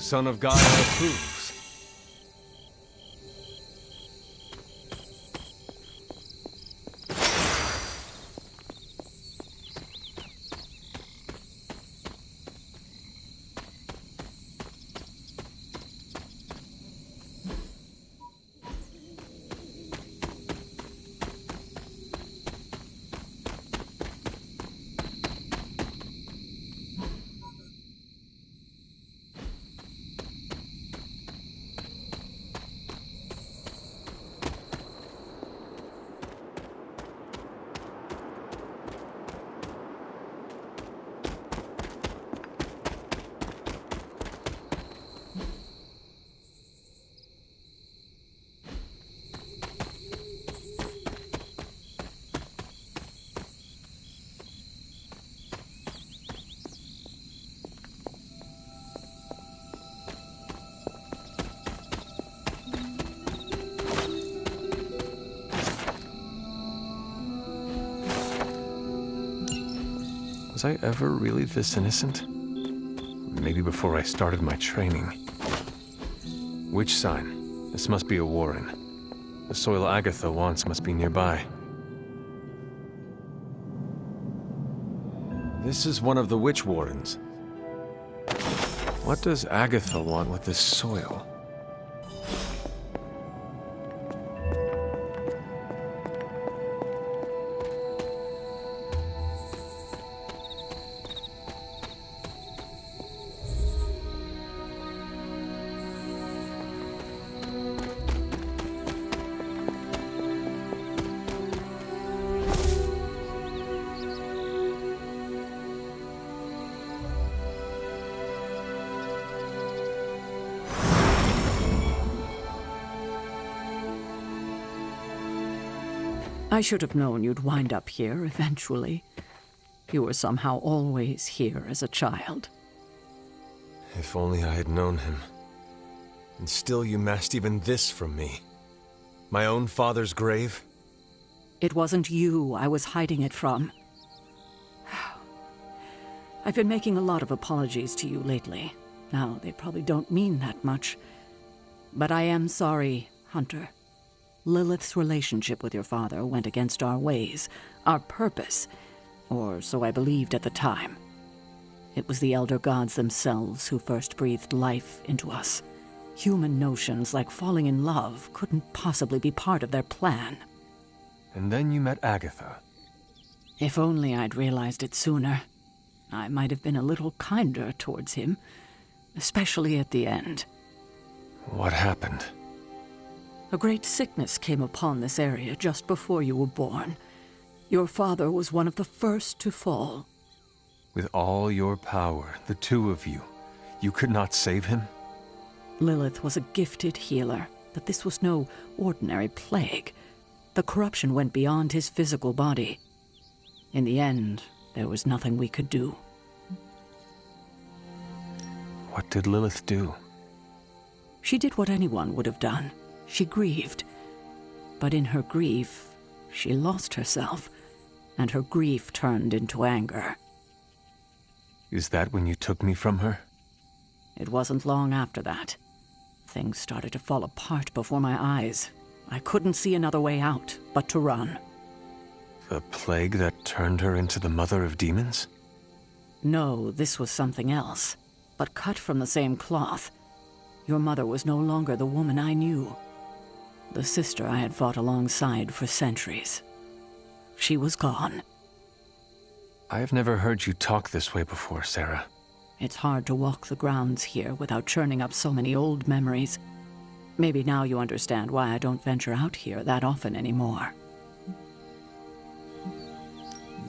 the Son of God approves. Was I ever really this innocent? Maybe before I started my training. Witch sign. This must be a warren. The soil Agatha wants must be nearby. This is one of the witch wardens. What does Agatha want with this soil? I should have known you'd wind up here eventually. You were somehow always here as a child. If only I had known him. And still you masked even this from me. My own father's grave? It wasn't you I was hiding it from. I've been making a lot of apologies to you lately. Now, they probably don't mean that much. But I am sorry, Hunter. Lilith's relationship with your father went against our ways, our purpose, or so I believed at the time. It was the Elder Gods themselves who first breathed life into us. Human notions like falling in love couldn't possibly be part of their plan. And then you met Agatha. If only I'd realized it sooner. I might have been a little kinder towards him, especially at the end. What happened? A great sickness came upon this area just before you were born. Your father was one of the first to fall. With all your power, the two of you, you could not save him? Lilith was a gifted healer, but this was no ordinary plague. The corruption went beyond his physical body. In the end, there was nothing we could do. What did Lilith do? She did what anyone would have done. She grieved. But in her grief, she lost herself, and her grief turned into anger. Is that when you took me from her? It wasn't long after that. Things started to fall apart before my eyes. I couldn't see another way out but to run. The plague that turned her into the mother of demons? No, this was something else, but cut from the same cloth. Your mother was no longer the woman I knew. The sister I had fought alongside for centuries. She was gone. I have never heard you talk this way before, Sarah. It's hard to walk the grounds here without churning up so many old memories. Maybe now you understand why I don't venture out here that often anymore.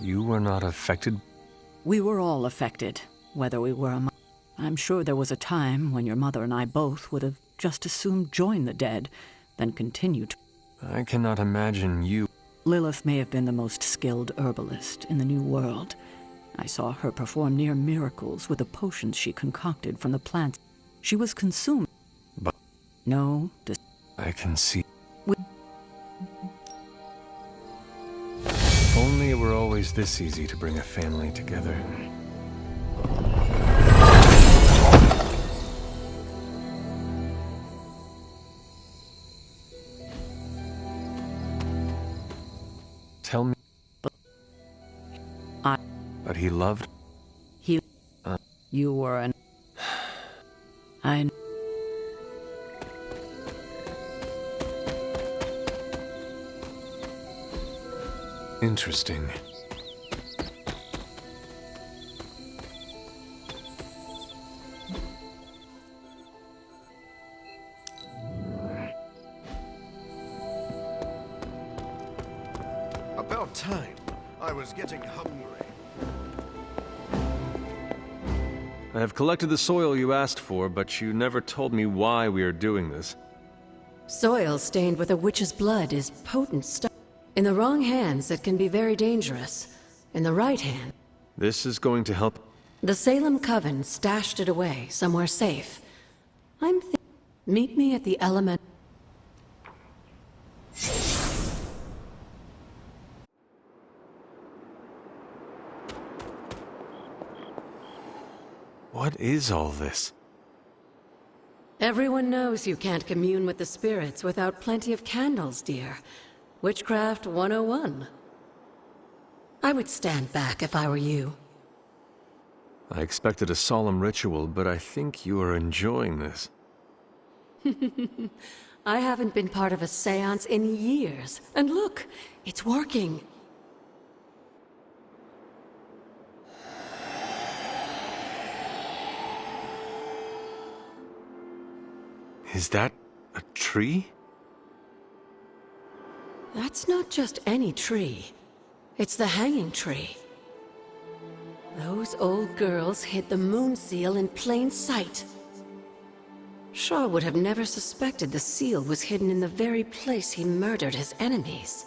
You were not affected? We were all affected, whether we were among... I'm sure there was a time when your mother and I both would have just as soon joined the dead than continued. I cannot imagine you... Lilith may have been the most skilled herbalist in the New World. I saw her perform near miracles with the potions she concocted from the plants. She was consumed. But... No, I can see... If only it were always this easy to bring a family together. But he loved... You were an... I... Interesting. About time. I was getting hungry. I have collected the soil you asked for, but you never told me why we are doing this. Soil stained with a witch's blood is potent stuff. In the wrong hands, it can be very dangerous. In the right hand... This is going to help... The Salem Coven stashed it away, somewhere safe. Meet me at the element... What is all this? Everyone knows you can't commune with the spirits without plenty of candles, dear. Witchcraft 101. I would stand back if I were you. I expected a solemn ritual, but I think you are enjoying this. I haven't been part of a seance in years. And look, it's working. Is that a tree? That's not just any tree. It's the hanging tree. Those old girls hid the moon seal in plain sight. Shaw would have never suspected the seal was hidden in the very place he murdered his enemies.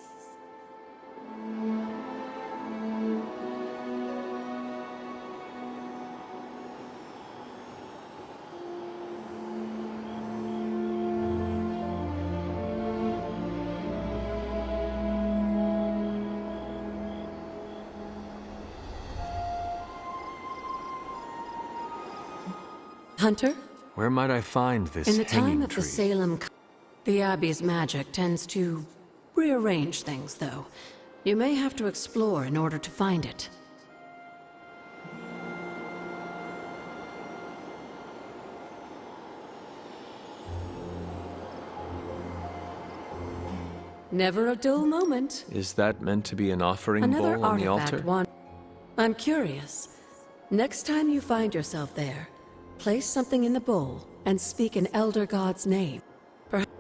Hunter? Where might I find this In the hanging time of tree? the Salem... The Abbey's magic tends to rearrange things, though. You may have to explore in order to find it. Never a dull moment. Is that meant to be an offering Another bowl on the artifact altar? one. I'm curious. Next time you find yourself there, place something in the bowl and speak an elder god's name. Perhaps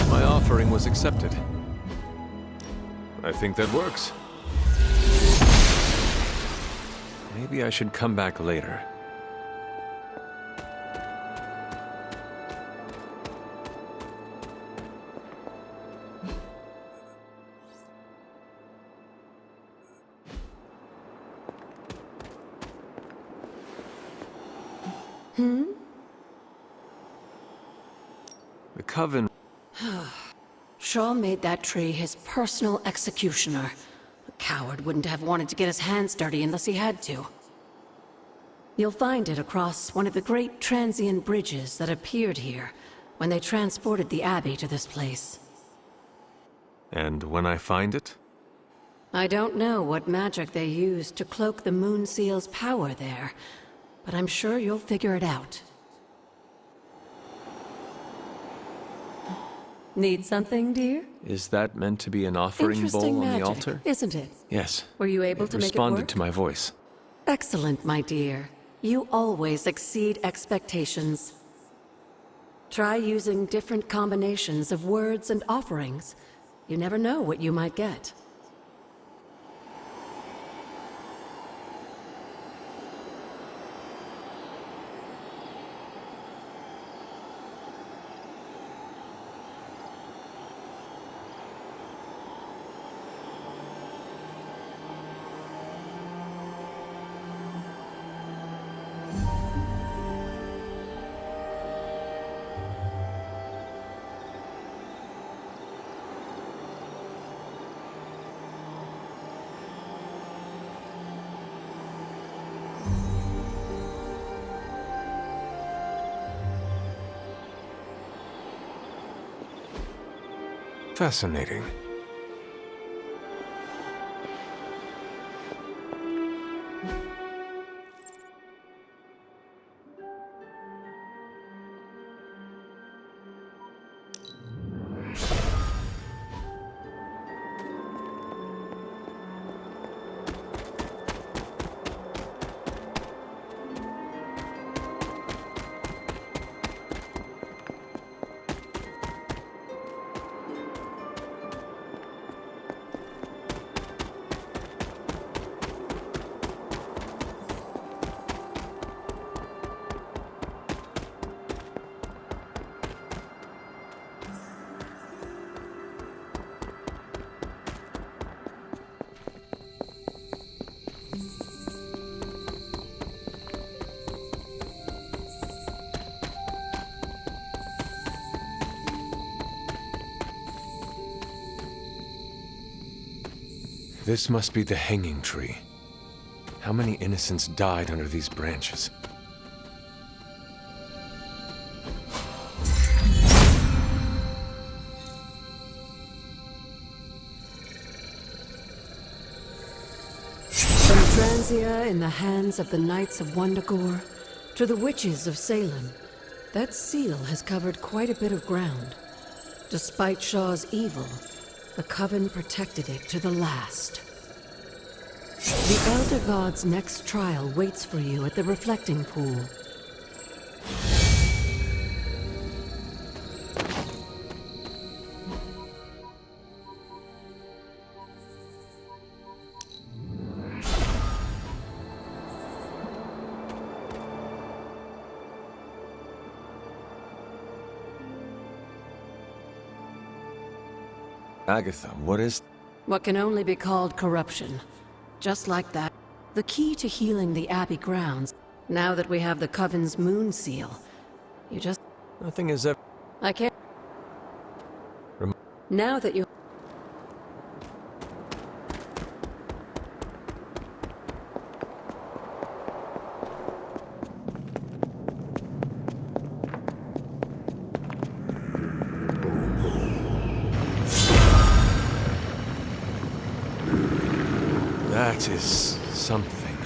My offering was accepted. I think that works. Maybe I should come back later. The Coven... Shaw made that tree his personal executioner. A coward wouldn't have wanted to get his hands dirty unless he had to. You'll find it across one of the great transient bridges that appeared here when they transported the Abbey to this place. And when I find it? I don't know what magic they used to cloak the Moon Seal's power there, but I'm sure you'll figure it out. Need something, dear? Is that meant to be an offering Interesting bowl on magic, the altar? isn't it? Yes. Were you able to make it responded work? to my voice. Excellent, my dear. You always exceed expectations. Try using different combinations of words and offerings. You never know what you might get. Fascinating. This must be the hanging tree. How many innocents died under these branches? From Transia in the hands of the Knights of Wundagore to the witches of Salem, that seal has covered quite a bit of ground. Despite Shaw's evil, the Coven protected it to the last. The Elder God's next trial waits for you at the Reflecting Pool. Agatha, what is... What can only be called corruption. Just like that. The key to healing the Abbey grounds, now that we have the Coven's moon seal. You just... Nothing is ever... I can't... Now that you... That is something.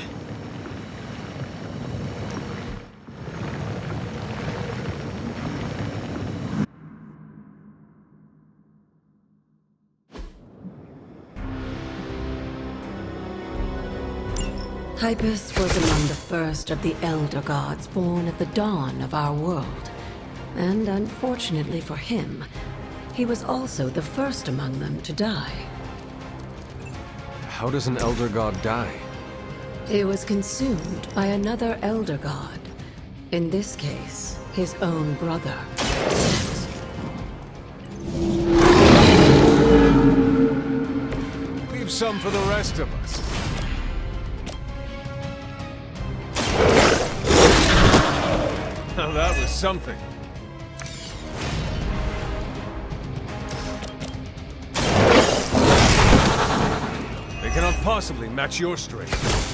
Hypus was among the first of the Elder Gods born at the dawn of our world. And unfortunately for him, he was also the first among them to die. How does an Elder God die? He was consumed by another Elder God. In this case, his own brother. Leave some for the rest of us. Now that was something. They cannot possibly match your strength.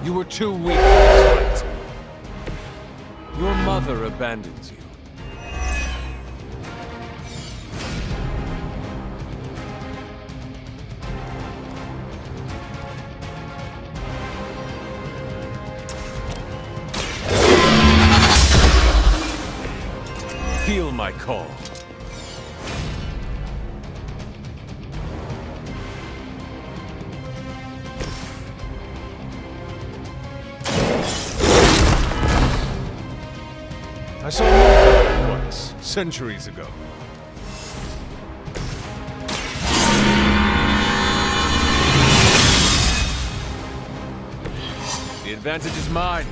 You were too weak for this fight. Your mother abandons you. Feel my call. I saw Morphle once, centuries ago. The advantage is mine.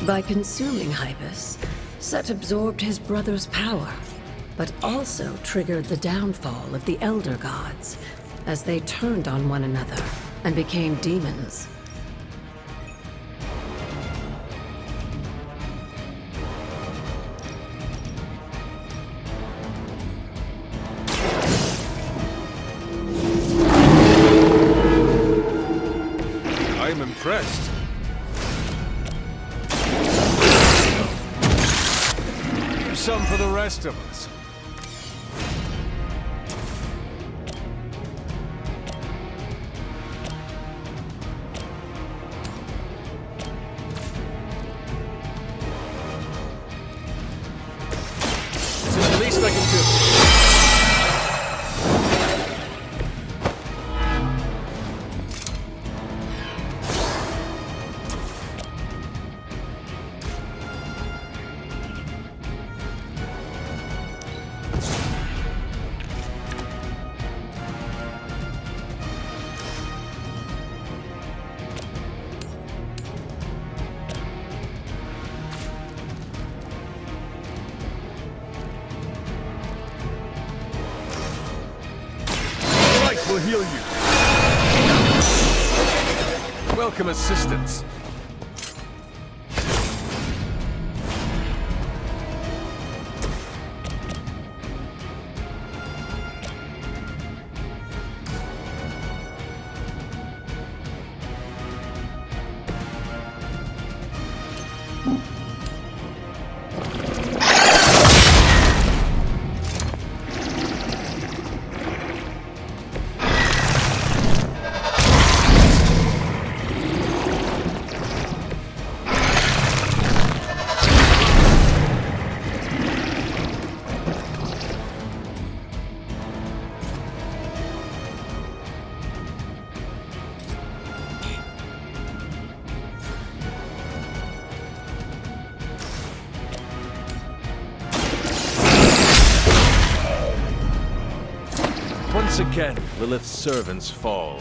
By consuming Hypus, Set absorbed his brother's power, but also triggered the downfall of the Elder Gods as they turned on one another and became demons. I'm impressed. Leave some for the rest of us. This is the least I can do. Will heal you. Welcome assistance. Once again, Lilith's servants fall.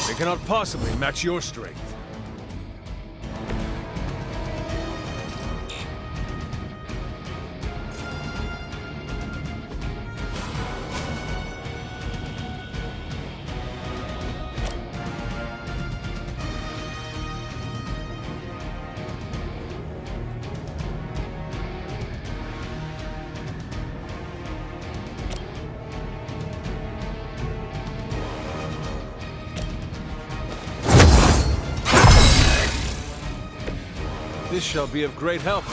They cannot possibly match your strength. This shall be of great help.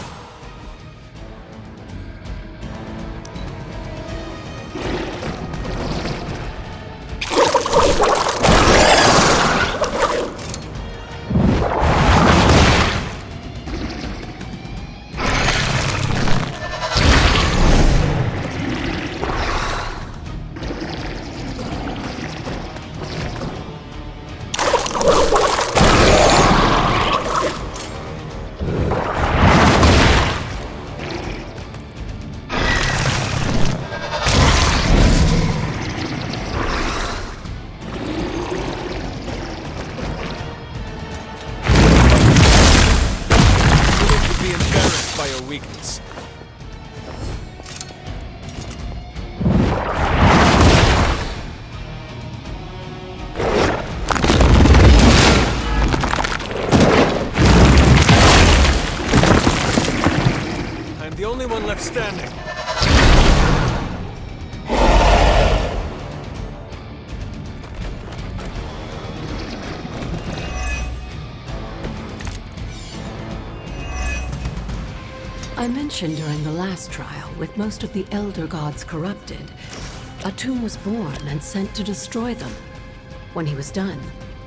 awakens. I'm the only one left standing. I mentioned during the last trial, with most of the Elder Gods corrupted, Atum was born and sent to destroy them. When he was done,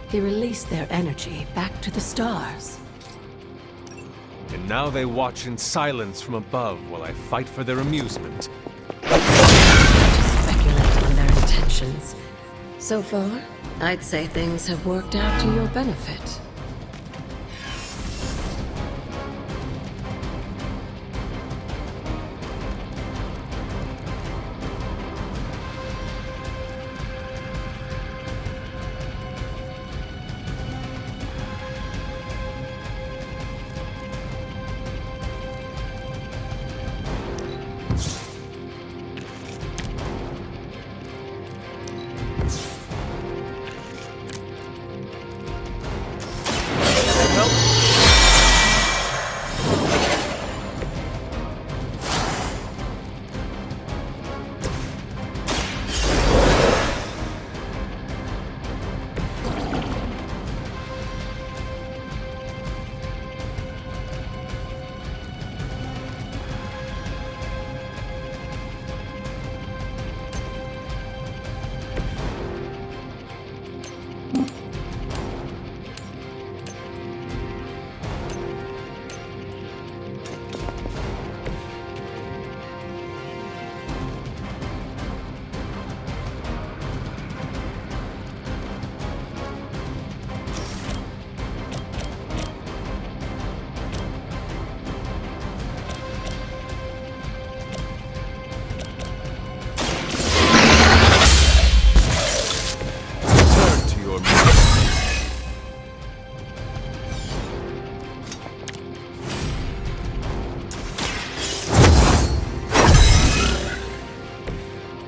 he released their energy back to the stars. And now they watch in silence from above while I fight for their amusement. To speculate on their intentions. So far, I'd say things have worked out to your benefit.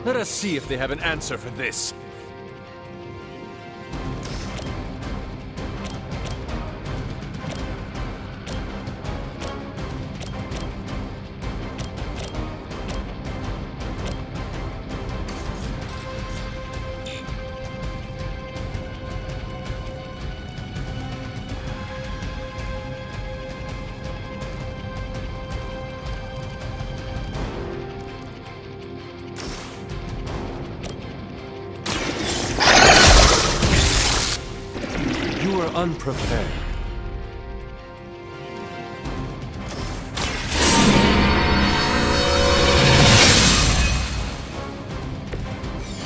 Let us see if they have an answer for this. You were unprepared.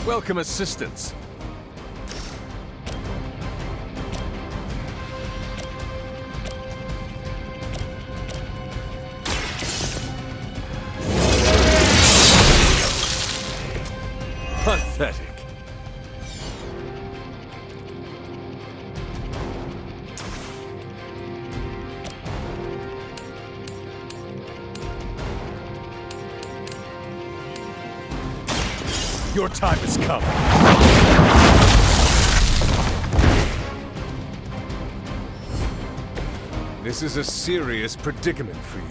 Welcome assistance. Pathetic. Your time has come. This is a serious predicament for you.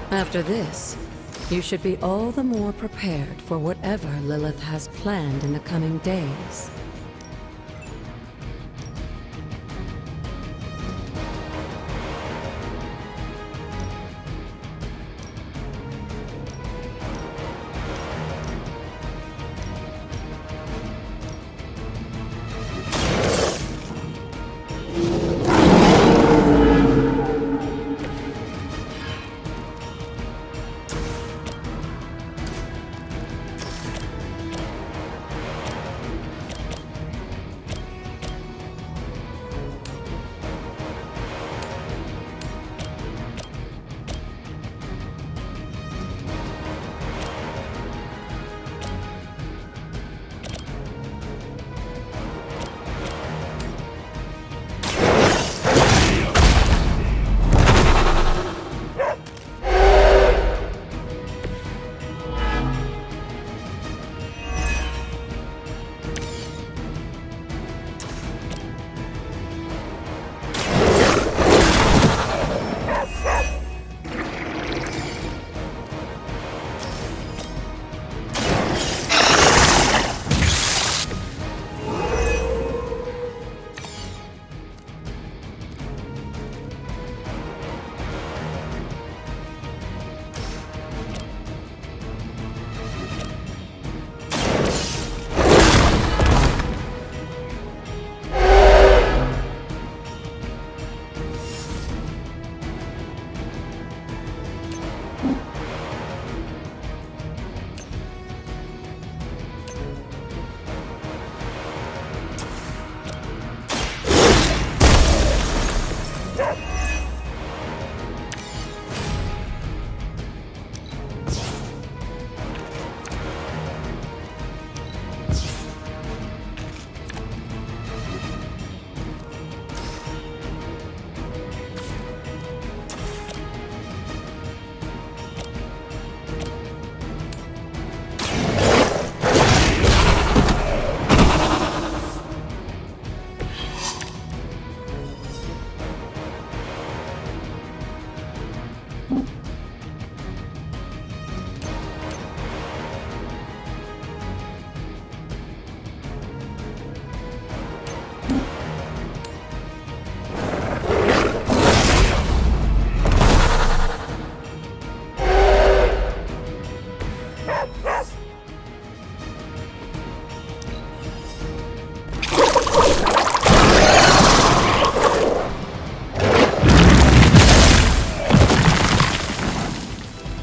After this, you should be all the more prepared for whatever Lilith has planned in the coming days.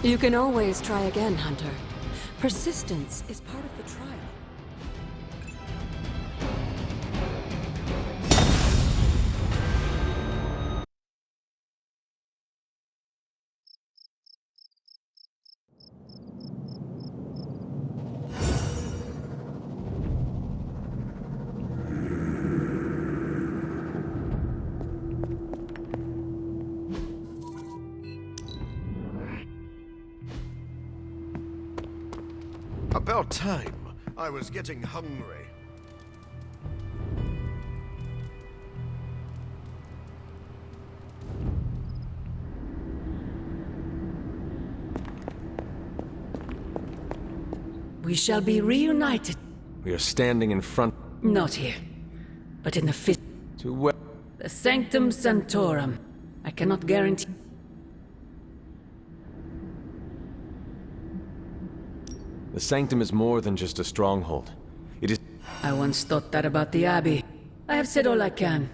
You can always try again, Hunter. Persistence is part of the trial. About time. I was getting hungry. We shall be reunited. We are standing in front... Not here, but in the fifth. To where? The Sanctum Sanctorum. I cannot guarantee. The Sanctum is more than just a stronghold. It is... I once thought that about the Abbey. I have said all I can.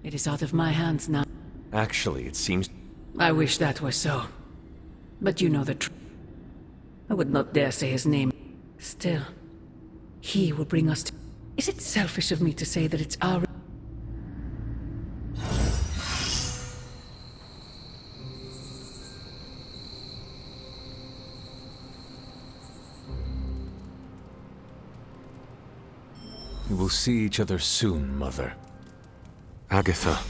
It is out of my hands now. Actually, it seems... I wish that were so. But you know the truth. I would not dare say his name. Still, he will bring us to... Is it selfish of me to say that it's our... We will see each other soon, Mother. Agatha.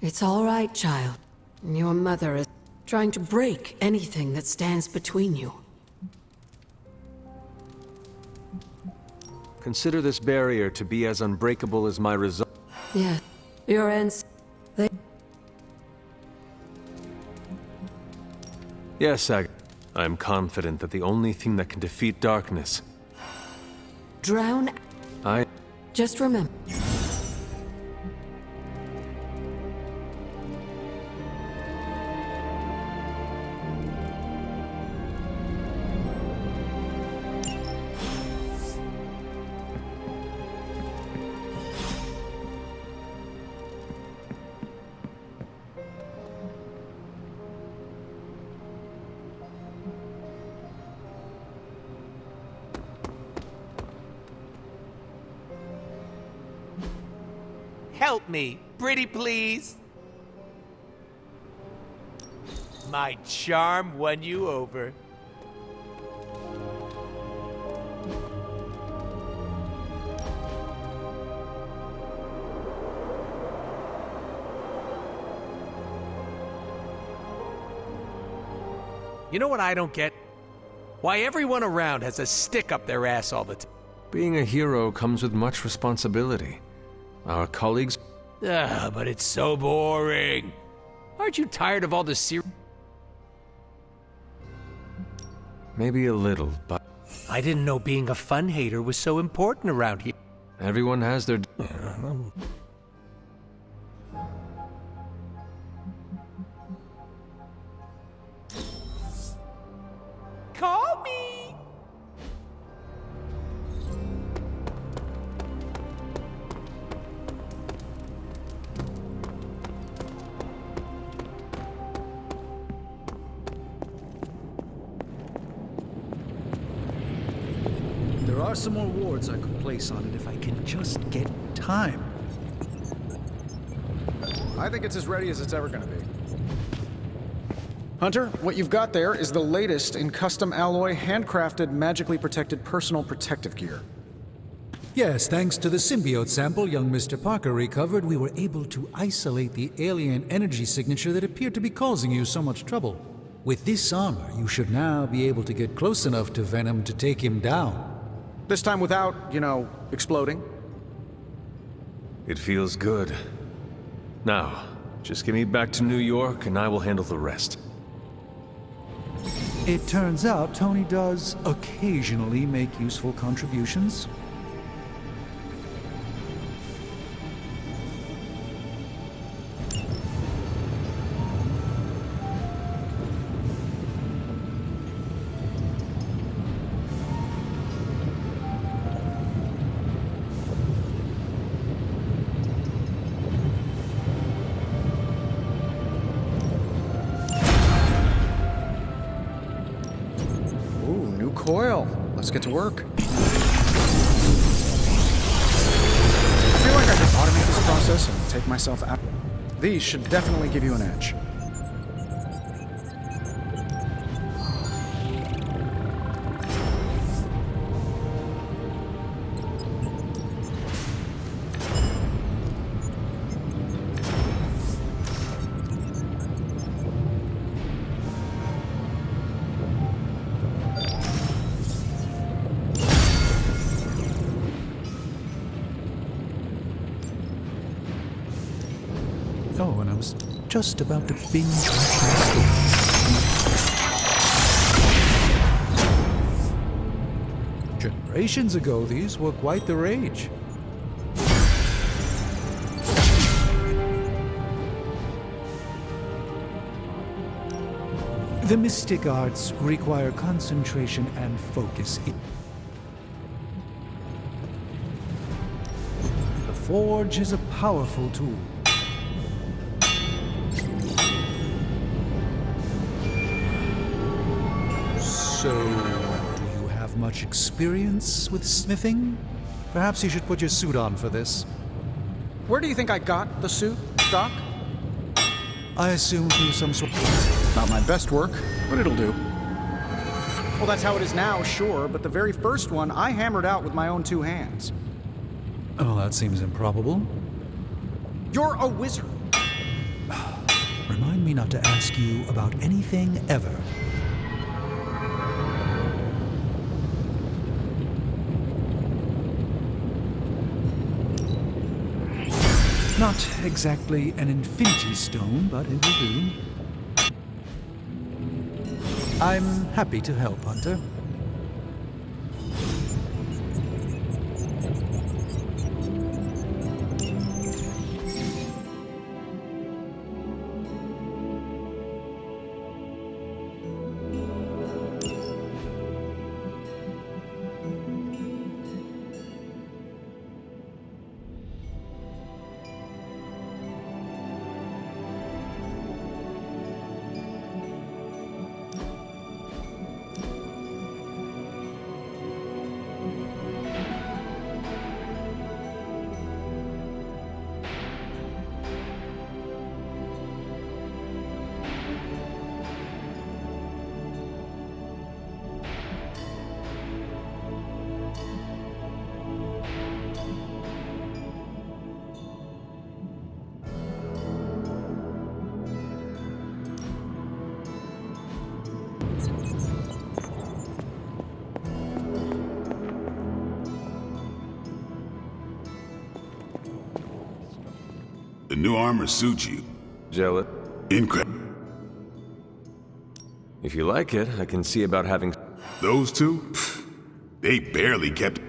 It's all right, child. Your mother is trying to break anything that stands between you. Consider this barrier to be as unbreakable as my resolve. Yeah, your ends... They... Yes, Agatha. I am confident that the only thing that can defeat darkness... Drown... Just remember... Help me, pretty please. My charm won you over. You know what I don't get? Why everyone around has a stick up their ass all the time. Being a hero comes with much responsibility. Our colleagues... But it's so boring. Aren't you tired of all the Maybe a little, but... I didn't know being a fun hater was so important around here. Everyone has their... Call me! There are some more wards I could place on it if I can just get time. I think it's as ready as it's ever gonna be. Hunter, what you've got there is the latest in custom alloy, handcrafted, magically protected personal protective gear. Yes, thanks to the symbiote sample young Mr. Parker recovered, we were able to isolate the alien energy signature that appeared to be causing you so much trouble. With this armor, you should now be able to get close enough to Venom to take him down. This time without, you know, exploding. It feels good. Now, just get me back to New York and I will handle the rest. It turns out Tony does occasionally make useful contributions. toil. Let's get to work. I feel like I could automate this process and take myself out. These should definitely give you an edge. Oh, and I was just about to binge watch my stories. Generations ago, these were quite the rage. The mystic arts require concentration and focus. The forge is a powerful tool. So, do you have much experience with smithing? Perhaps you should put your suit on for this. Where do you think I got the suit, Doc? I assume through some sort. Not my best work, but it'll do. Well, that's how it is now, sure, but the very first one I hammered out with my own 2 hands. Oh, that seems improbable. You're a wizard. Remind me not to ask you about anything ever. Not exactly an infinity stone, but it will do. I'm happy to help, Hunter. The new armor suits you. Gel it. Incredible. If you like it, I can see about having... Those two? Pfft, they barely kept...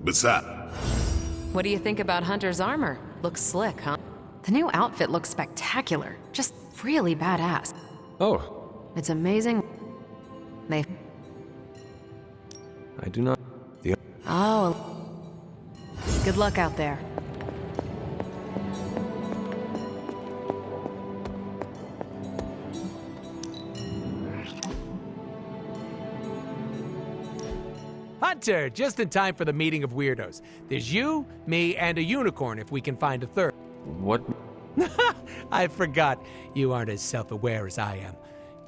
Besides... What do you think about Hunter's armor? Looks slick, huh? The new outfit looks spectacular. Just really badass. Oh. It's amazing. They... I do not... Oh. Good luck out there. Hunter, just in time for the meeting of weirdos. There's you, me, and a unicorn if we can find a third. What? I forgot. You aren't as self-aware as I am.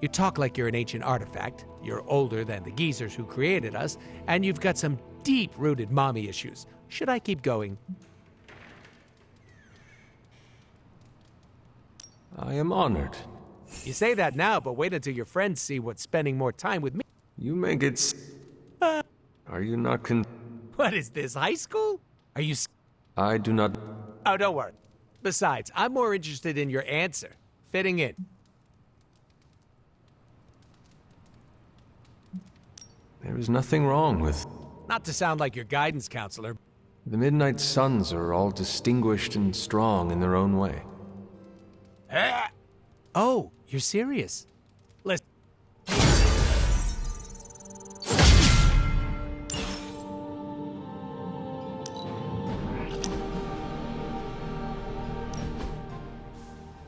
You talk like you're an ancient artifact, you're older than the geezers who created us, and you've got some deep-rooted mommy issues. Should I keep going? I am honored. You say that now, but wait until your friends see what spending more time with me... You make it... Are you not What is this, high school? Are you... I do not... Oh, don't worry. Besides, I'm more interested in your answer. Fitting in. There is nothing wrong with... Not to sound like your guidance counselor. The Midnight Suns are all distinguished and strong in their own way. Oh, you're serious? Listen.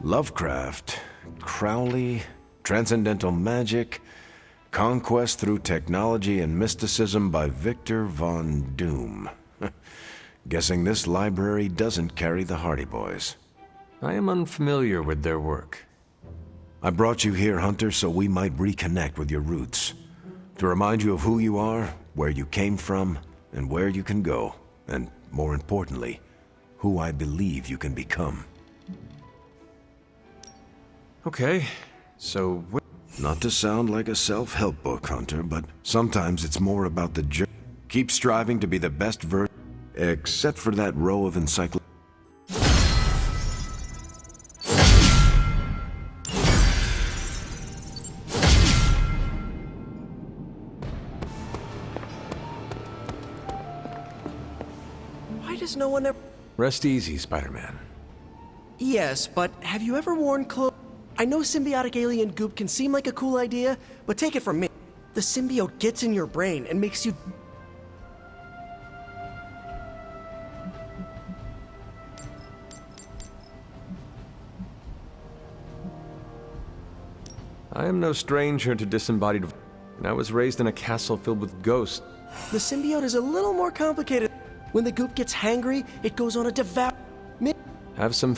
Lovecraft, Crowley, transcendental magic. Conquest Through Technology and Mysticism by Victor Von Doom. Guessing this library doesn't carry the Hardy Boys. I am unfamiliar with their work. I brought you here, Hunter, so we might reconnect with your roots. To remind you of who you are, where you came from, and where you can go. And, more importantly, who I believe you can become. Okay, so... Not to sound like a self-help book, Hunter, but sometimes it's more about the journey. Keep striving to be the best version, except for that row of encyclopedias. Why does no one ever... Rest easy, Spider-Man. Yes, but have you ever worn clothes? I know symbiotic alien goop can seem like a cool idea, but take it from me. The symbiote gets in your brain and makes you... I am no stranger to disembodied... I was raised in a castle filled with ghosts. The symbiote is a little more complicated. When the goop gets hangry, it goes on a devour... Have some...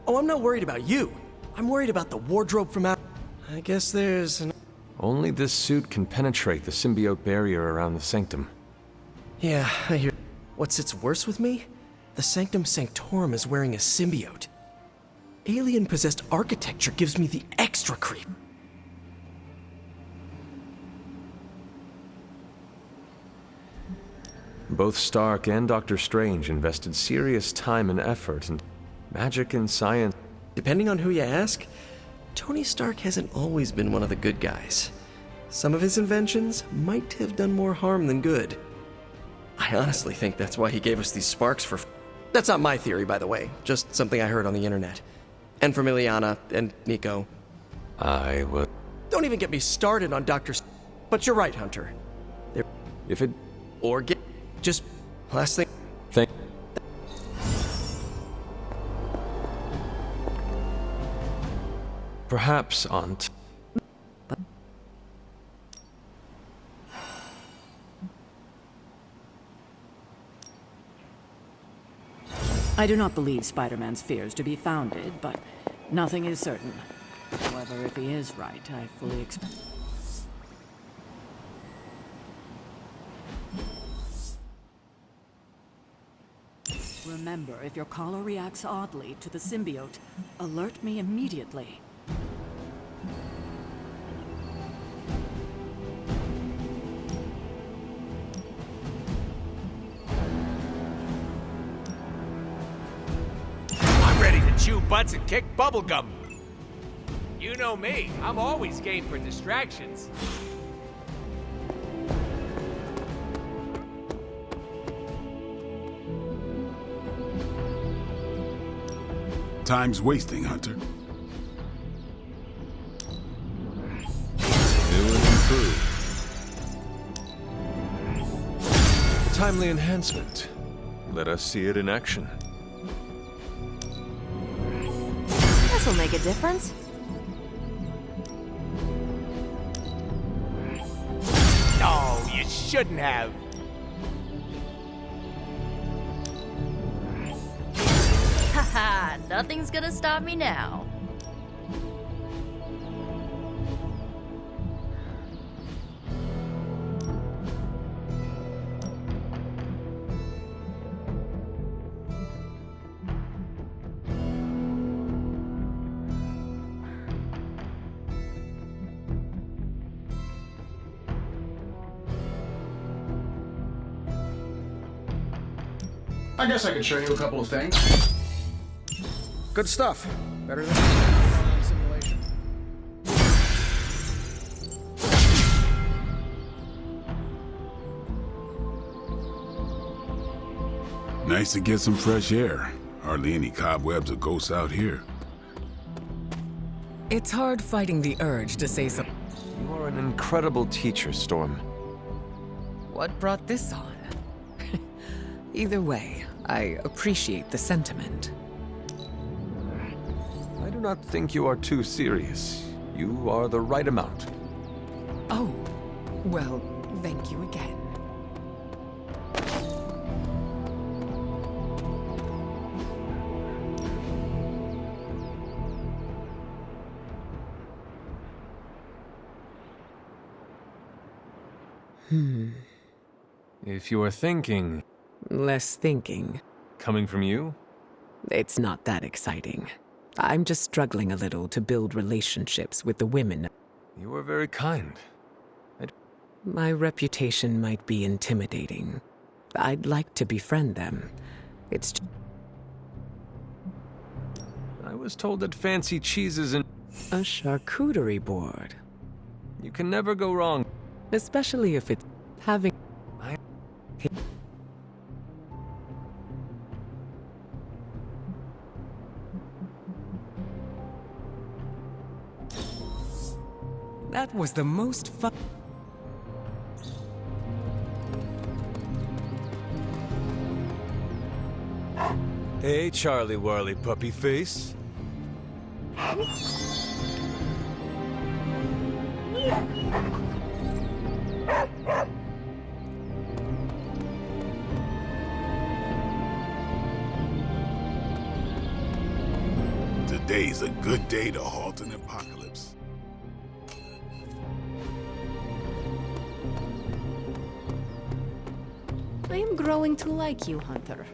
Oh, I'm not worried about you. I'm worried about the wardrobe from out... I guess there's an... Only this suit can penetrate the symbiote barrier around the sanctum. Yeah, I hear... What sits worse with me? The Sanctum Sanctorum is wearing a symbiote. Alien-possessed architecture gives me the extra creep. Both Stark and Dr. Strange invested serious time and effort in magic and science. Depending on who you ask, Tony Stark hasn't always been one of the good guys. Some of his inventions might have done more harm than good. I honestly think that's why he gave us these sparks for... That's not my theory, by the way. Just something I heard on the internet. And from Illyana and Nico. I will... Don't even get me started on Dr. But you're right, Hunter. If it... Or get... Just... Last thing... Thank... Perhaps, Aunt. I do not believe Spider-Man's fears to be founded, but nothing is certain. However, if he is right, I fully expect... Remember, if your collar reacts oddly to the symbiote, alert me immediately. I'm ready to chew butts and kick bubblegum. You know me, I'm always game for distractions. Time's wasting, Hunter. New and improved. Timely enhancement. Let us see it in action. This'll make a difference. No, you shouldn't have. Haha, nothing's gonna stop me now. I guess I could show you a couple of things. Good stuff. Better than simulation. Nice to get some fresh air. Hardly any cobwebs or ghosts out here. It's hard fighting the urge to say something. You are an incredible teacher, Storm. What brought this on? Either way, I appreciate the sentiment. I do not think you are too serious. You are the right amount. Oh, Well, thank you again. If you are thinking... Less thinking. Coming from you? It's not that exciting. I'm just struggling a little to build relationships with the women. You are very kind. My reputation might be intimidating. I'd like to befriend them. It's... I was told that fancy cheeses and... A charcuterie board. You can never go wrong. Especially if it's having... That was the most fun... Hey, Charlie Warley puppy face. Today's a good day to halt an apocalypse. I am growing to like you, Hunter.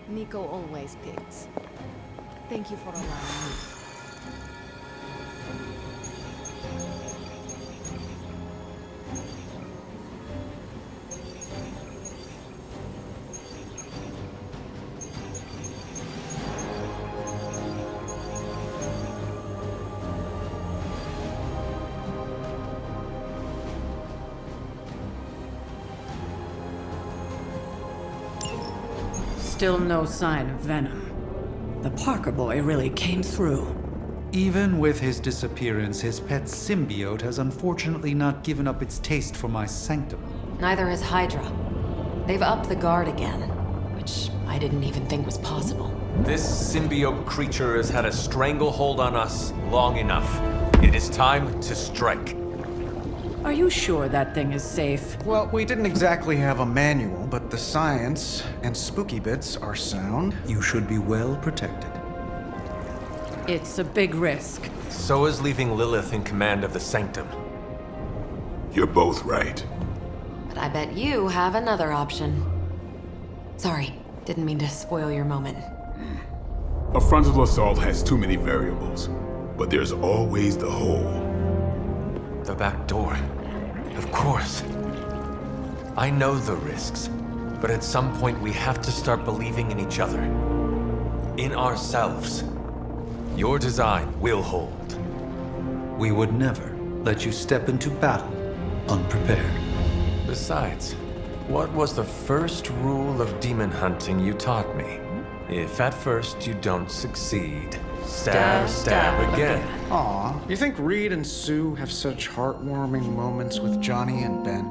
Nico always picks. Thank you for allowing me. Still no sign of Venom. The Parker boy really came through. Even with his disappearance, his pet symbiote has unfortunately not given up its taste for my sanctum. Neither has Hydra. They've upped the guard again, which I didn't even think was possible. This symbiote creature has had a stranglehold on us long enough. It is time to strike. Are you sure that thing is safe? Well, we didn't exactly have a manual, but the science and spooky bits are sound. You should be well protected. It's a big risk. So is leaving Lilith in command of the Sanctum. You're both right. But I bet you have another option. Sorry, didn't mean to spoil your moment. A frontal assault has too many variables, but there's always the hole. The back door. Of course. I know the risks, but at some point we have to start believing in each other. In ourselves. Your design will hold. We would never let you step into battle unprepared. Besides, what was the first rule of demon hunting you taught me? If at first you don't succeed, stab again. Aw, you think Reed and Sue have such heartwarming moments with Johnny and Ben?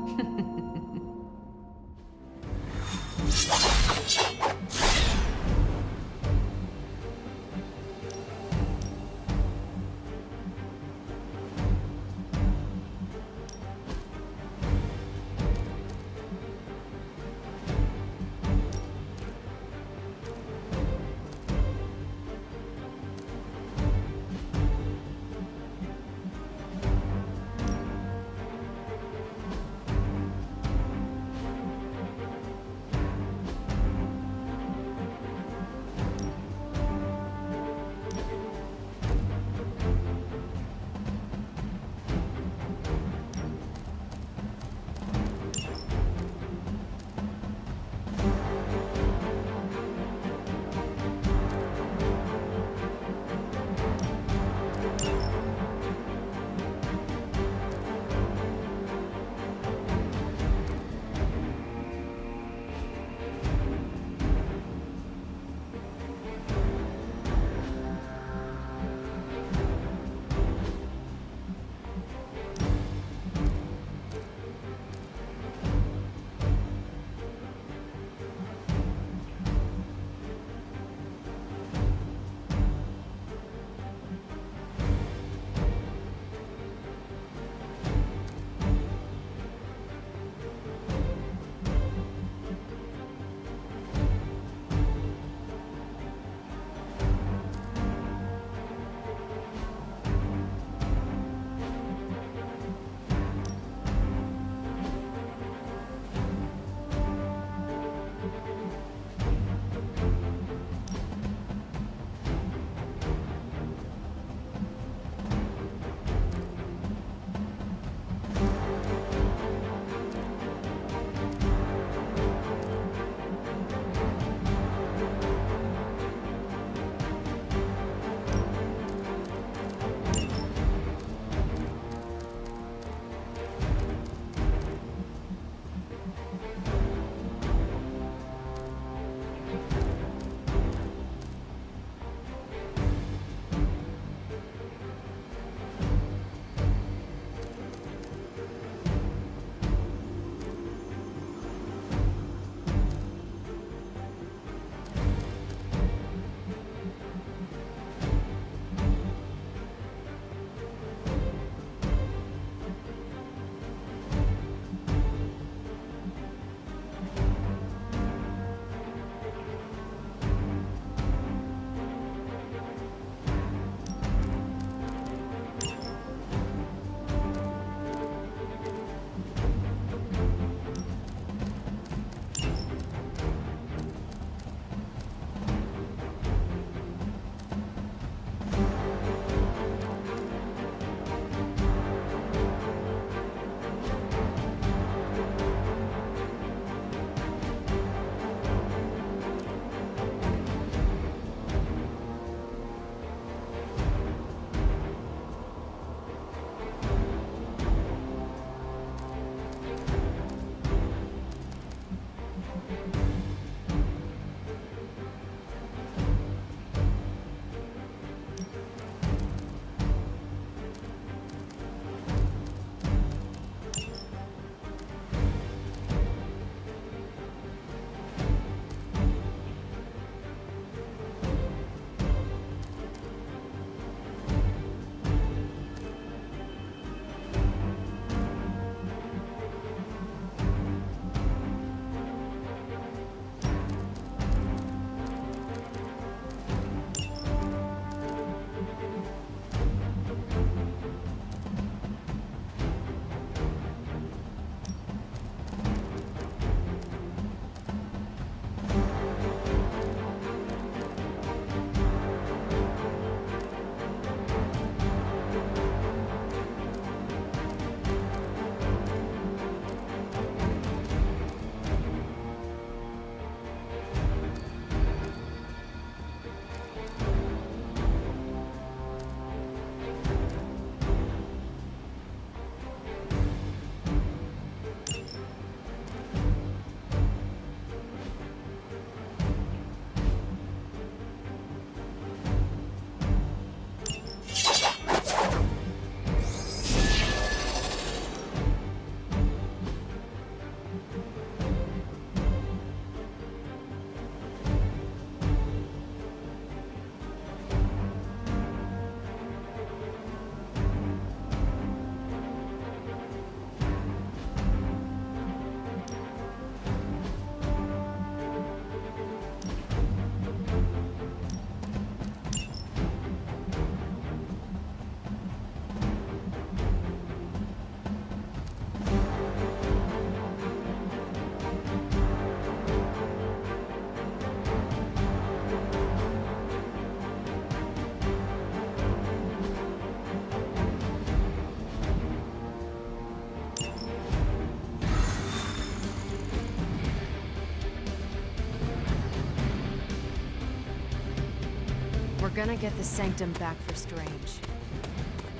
gonna get the Sanctum back for Strange.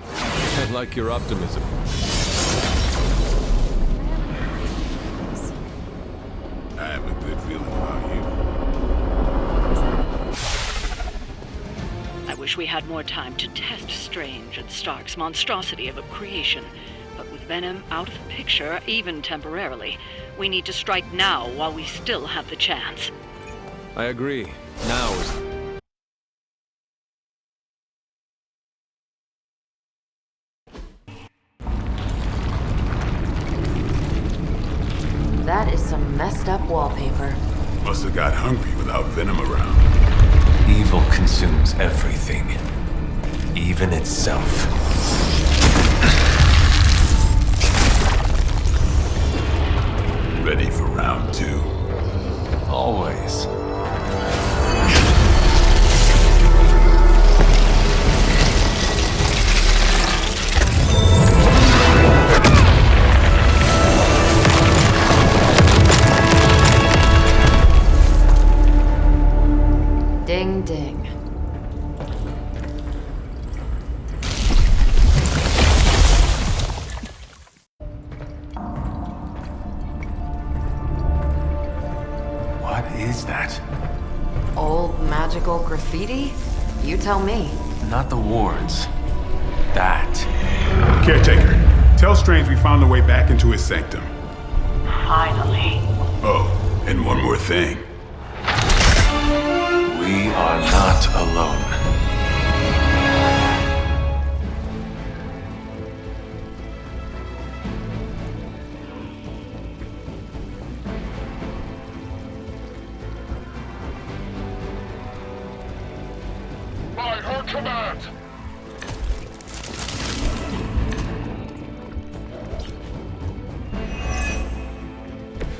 I like your optimism. I have a good feeling about you. I wish we had more time to test Strange and Stark's monstrosity of a creation. But with Venom out of the picture, even temporarily, we need to strike now while we still have the chance. I agree. Now is... That is some messed up wallpaper. Must have got hungry without Venom around. Evil consumes everything. Even itself. Ready for round 2? Always. Ding ding. What is that? Old magical graffiti? You tell me. Not the wards. That. Caretaker, tell Strange we found a way back into his sanctum. Finally. Oh, and one more thing. We are not alone. By her command!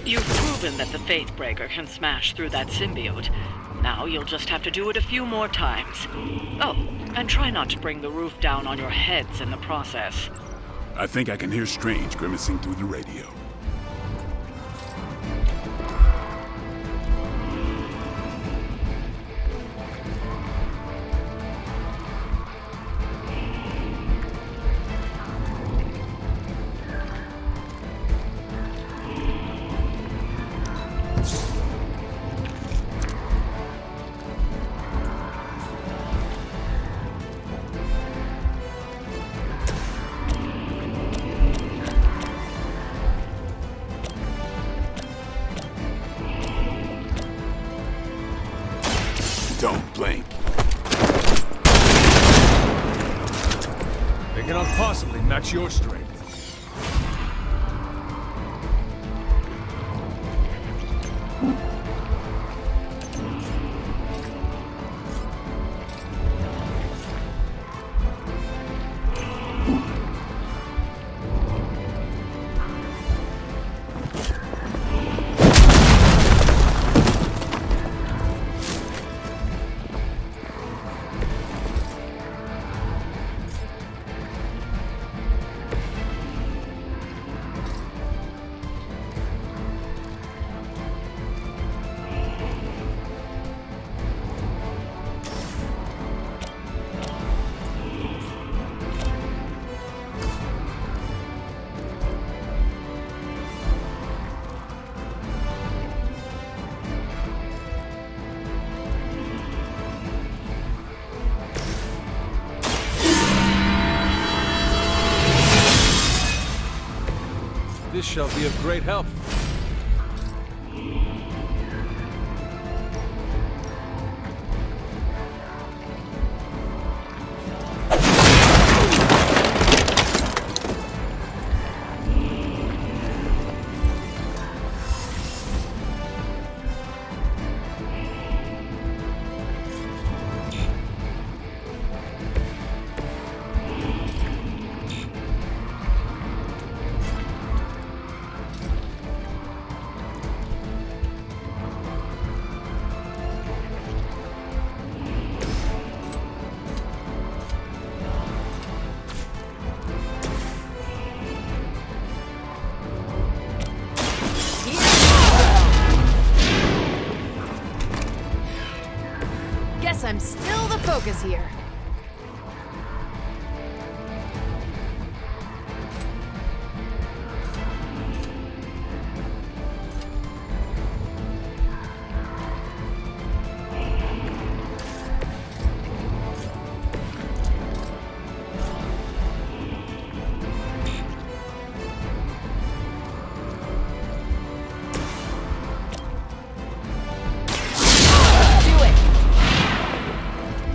You've proven that the Faithbreaker can smash through that symbiote. Now you'll just have to do it a few more times. Oh, and try not to bring the roof down on your heads in the process. I think I can hear Strange grimacing through the radio. Don't blink. They cannot possibly match your strength. This shall be of great help. I'm still the focus here.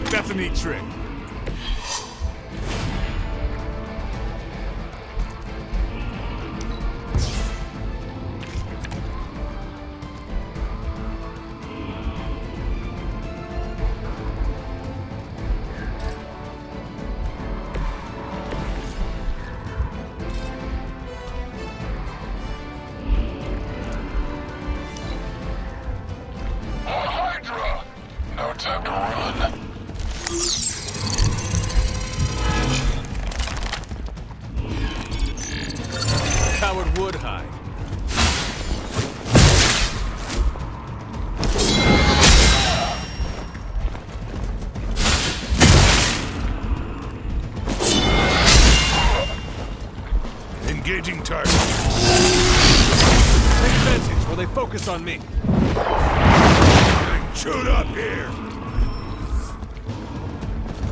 That's a neat trick. Hydra! No time to run. Coward would hide. Engaging target. Take advantage while they focus on me. Getting chewed up here.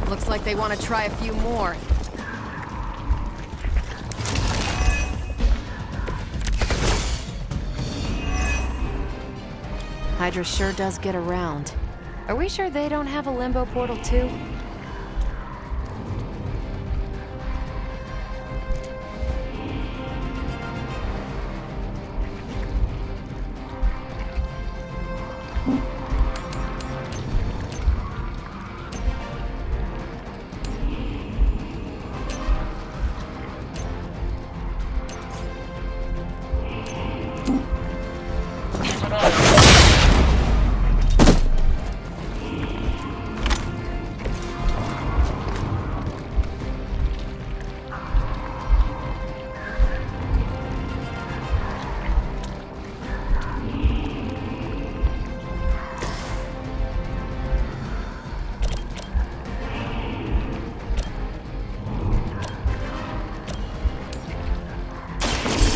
Looks like they want to try a few more. Hydra sure does get around. Are we sure they don't have a limbo portal too?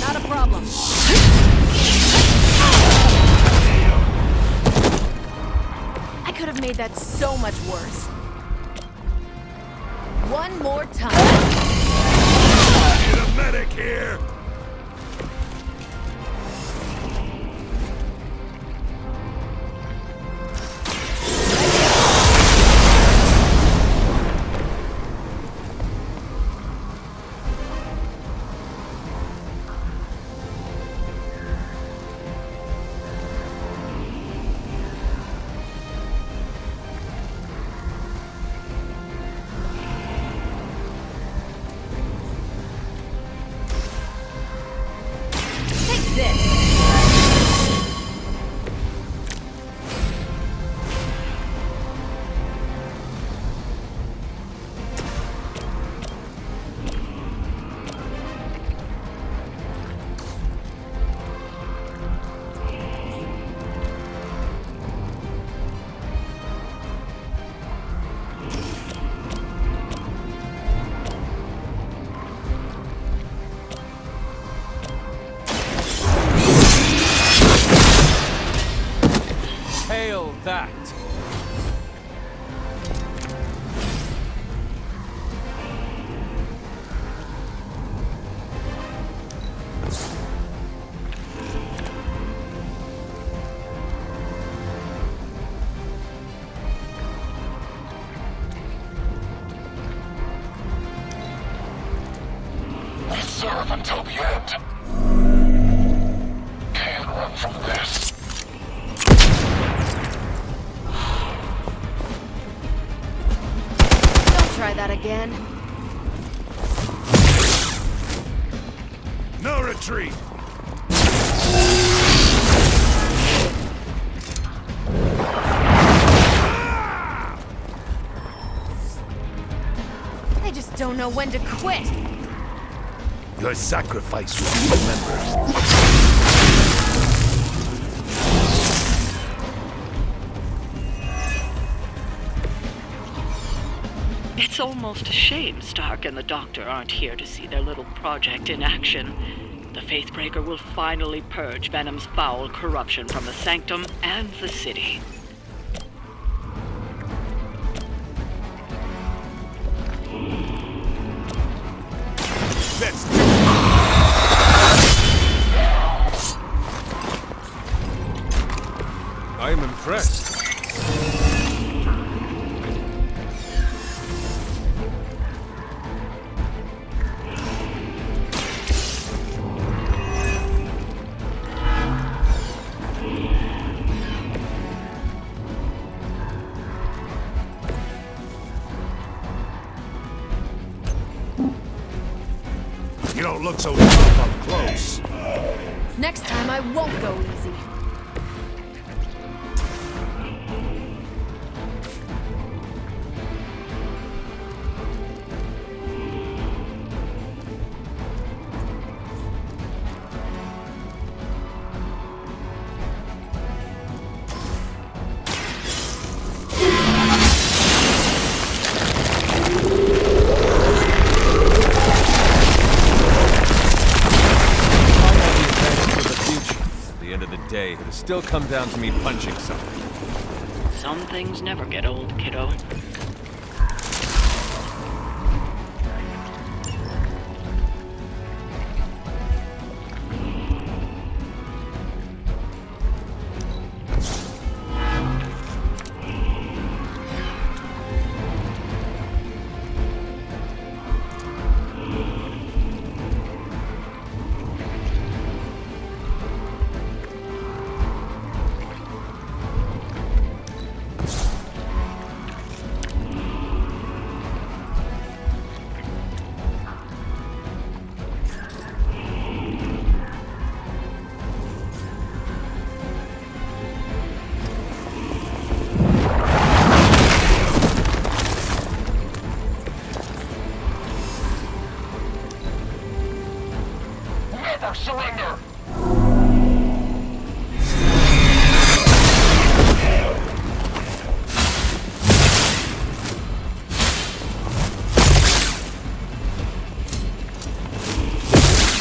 Not a problem. I could have made that so much worse. One more time. Need a medic here. Hail that! We serve until the end. Can't run from this. Don't try that again. No retreat. They just don't know when to quit. Your sacrifice will be remembered. It's almost a shame Stark and the Doctor aren't here to see their little project in action. The Faithbreaker will finally purge Venom's foul corruption from the Sanctum and the city. Let's I am impressed. You don't look so tough up close. Next time I won't go easy. Day, it'll still come down to me punching something. Some things never get old, kiddo. Surrender!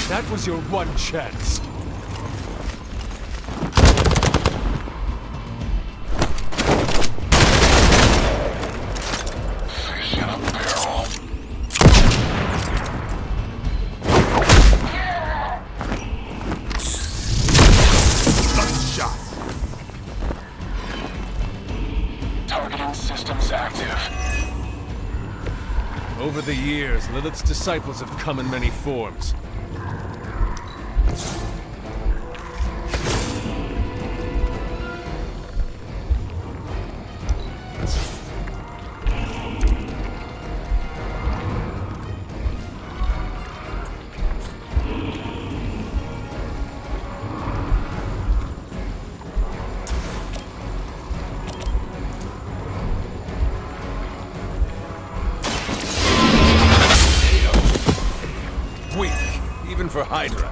That was your one chance. Over the years, Lilith's disciples have come in many forms. Even for Hydra.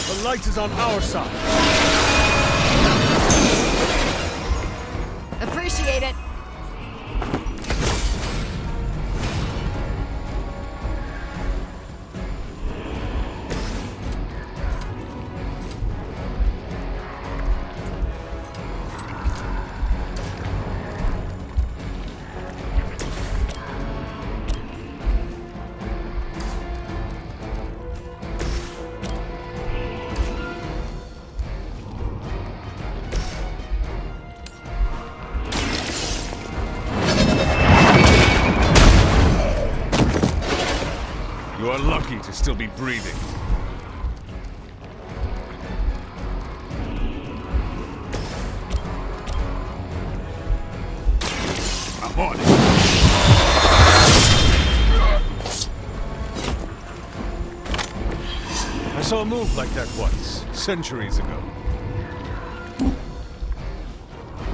The light is on our side. Appreciate it. You are lucky to still be breathing. I'm on it. I saw a move like that once, centuries ago.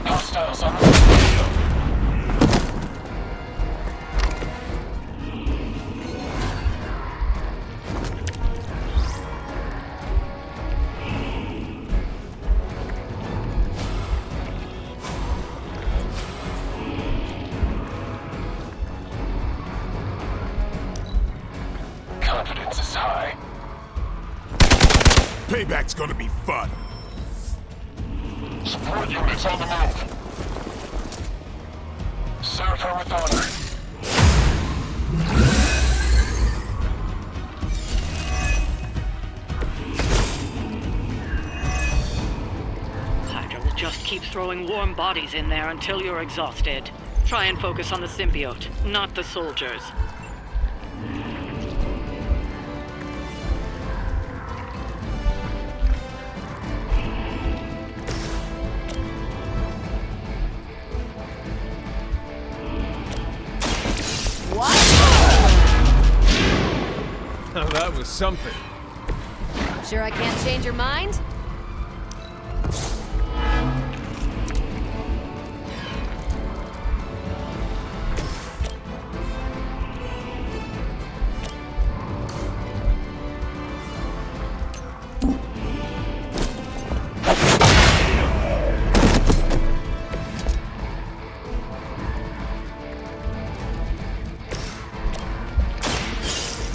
Hostiles on the radio. Confidence is high. Payback's gonna be fun. Support units on the move. Serve her with honor. Hydra will just keep throwing warm bodies in there until you're exhausted. Try and focus on the symbiote, not the soldiers. Now that was something. Sure I can't change your mind?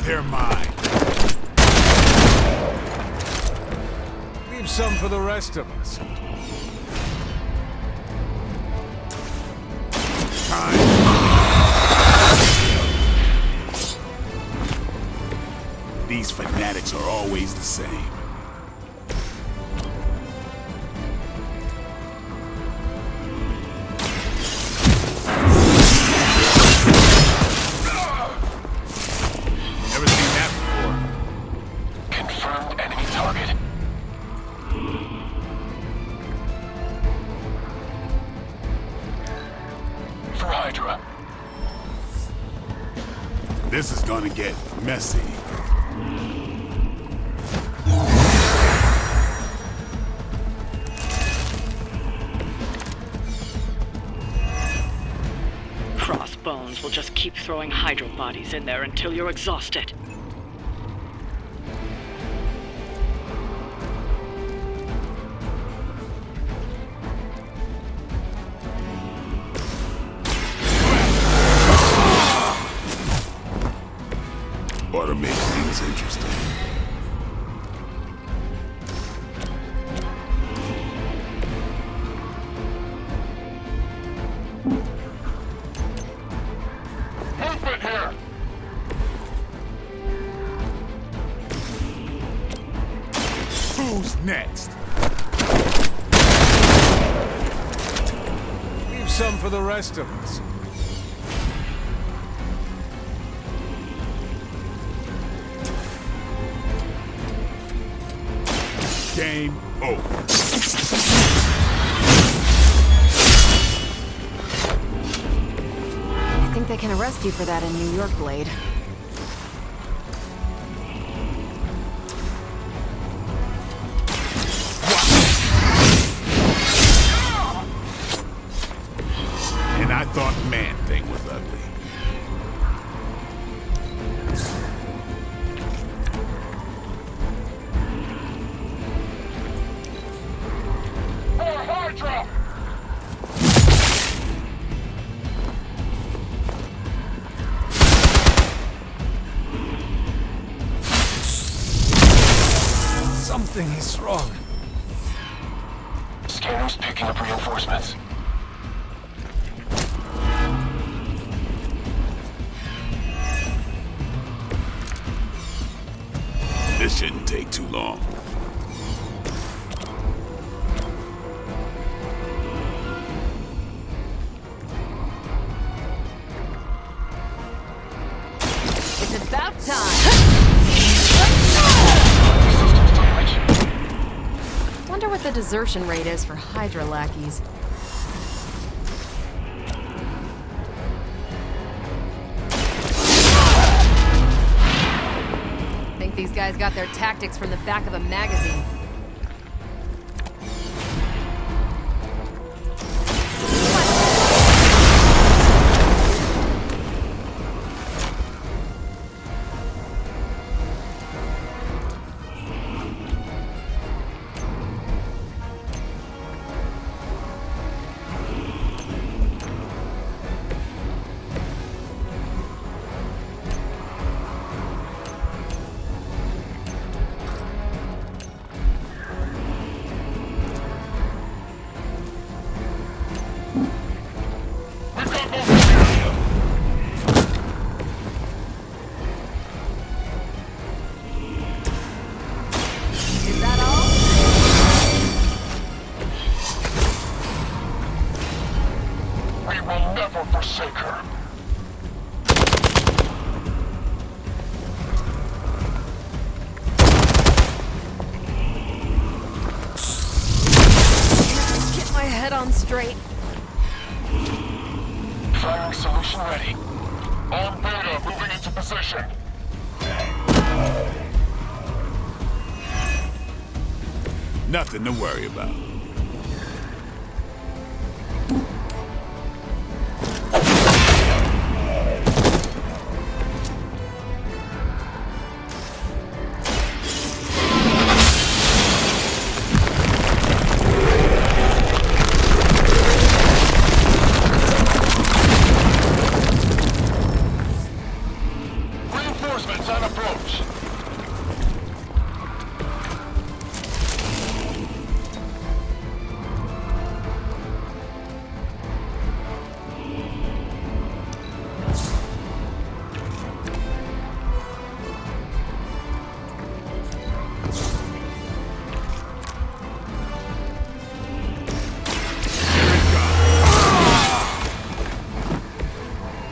They're mine. Leave some for the rest of us. These fanatics are always the same. Never seen that before. Confirmed enemy target. For Hydra. This is gonna get messy. Crossbones will just keep throwing Hydra bodies in there until you're exhausted. Ought to make things interesting. Movement here. Who's next? Leave some for the rest of us. Game over. I think they can arrest you for that in New York, Blade. And I thought Man-Thing was ugly. For Hydra. Something is wrong. Scanners picking up reinforcements. This shouldn't take too long. It's about time! Wonder what the desertion rate is for Hydra lackeys. guys got their tactics from the back of a magazine. Straight. Firing solution ready. On Beta, moving into position. Nothing to worry about.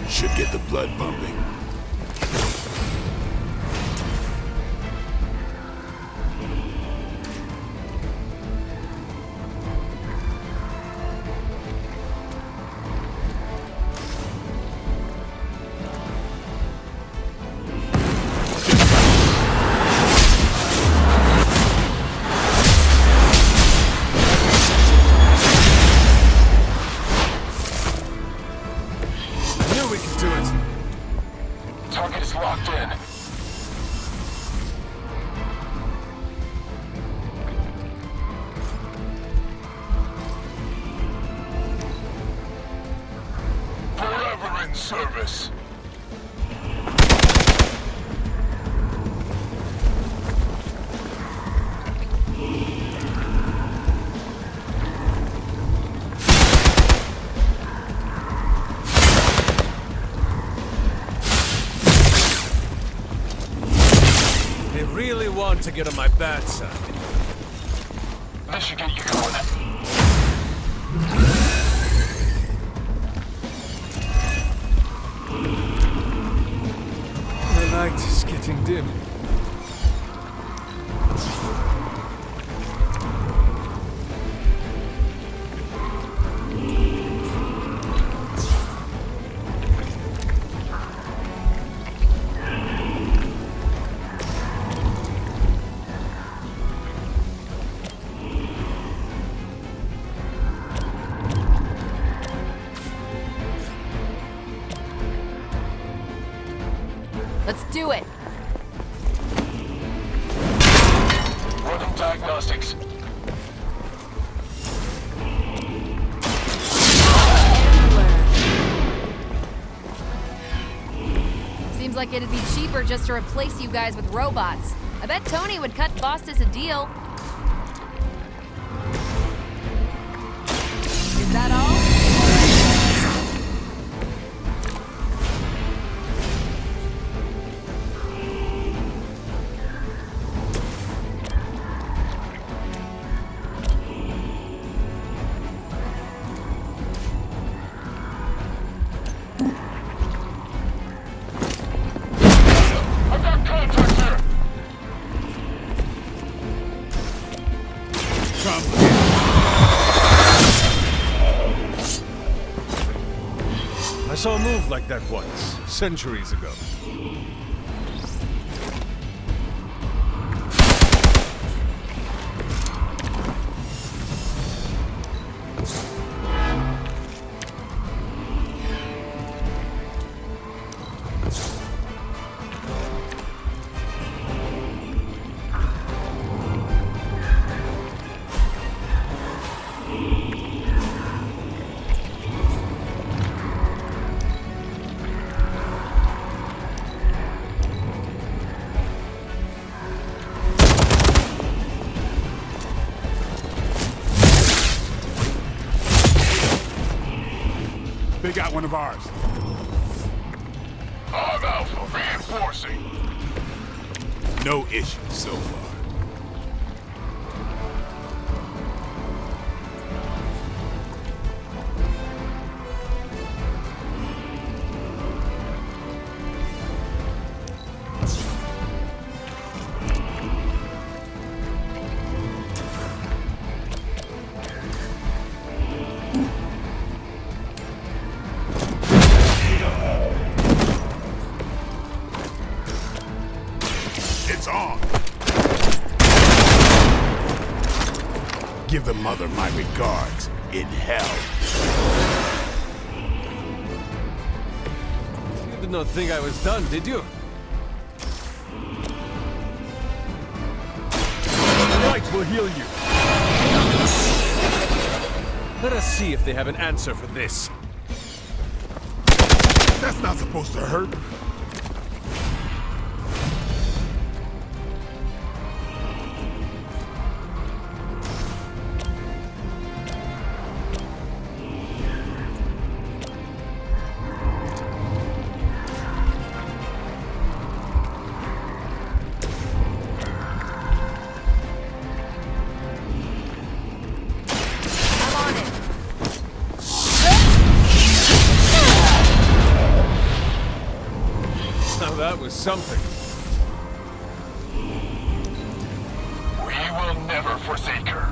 Should get the blood pumping. Target is locked in. Forever in service. Really want to get on my bad side. This should get you going. The light is getting dim. Let's do it! Running diagnostics. Seems like it'd be cheaper just to replace you guys with robots. I bet Tony would cut Faustus a deal. Is that all? I saw a move like that once, centuries ago. They got one of ours. I'm Alpha, reinforcing. No issues so far. It's on. Give the mother my regards in hell. You did not think I was done, did you? The light will heal you. Let us see if they have an answer for this. That's not supposed to hurt. Now that was something. We will never forsake her.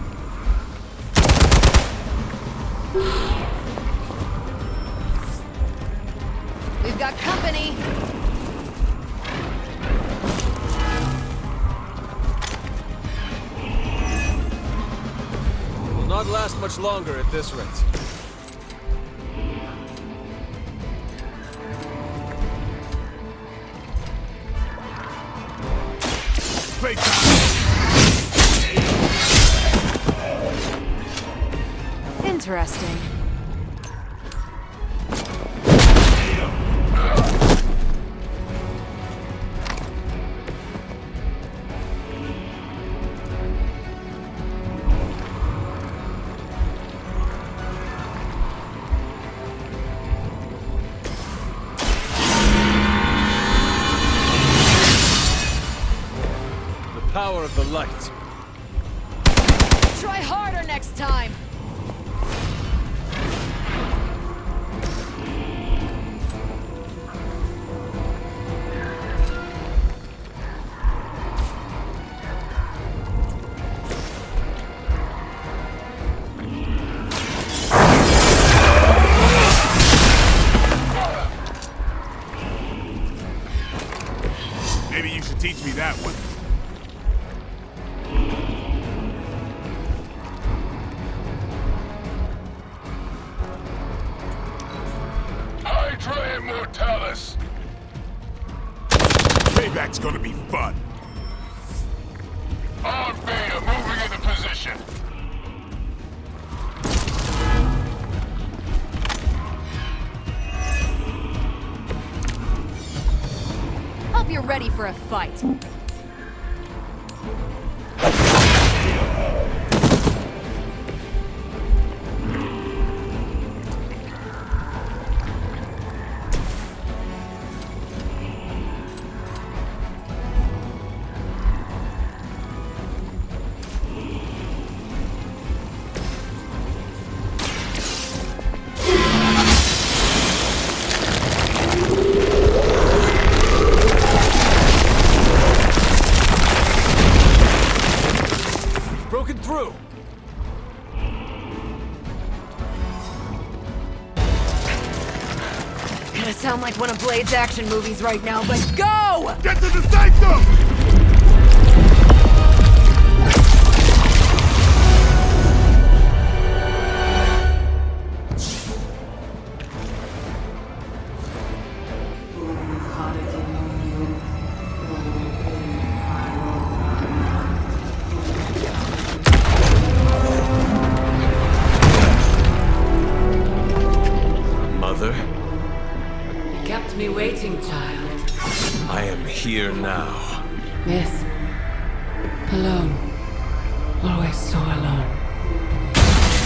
We've got company. Will not last much longer at this rate. Interesting. The power of the light. Try harder next time. Maybe you should teach me that one. Hydra Immortalis! Payback's gonna be fun. On Beta, moving into position. Hope you're ready for a fight. Broken through. Gonna sound like one of Blade's action movies right now, but go! Get to the sanctum! Mother, You kept me waiting, child. I am here now. Yes. Alone. Always so alone.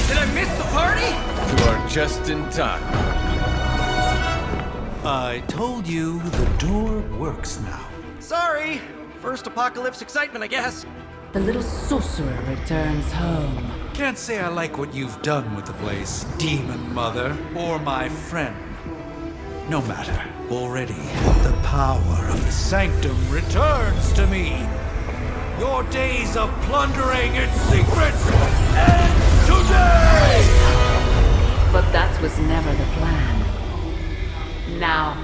Did I miss the party? You are just in time. I told you the door works now. Sorry! First apocalypse excitement, I guess. The little sorcerer returns home. Can't say I like what you've done with the place, Demon Mother, or my friend. No matter. Already, the power of the Sanctum returns to me. Your days of plundering its secrets end today! But that was never the plan. Now.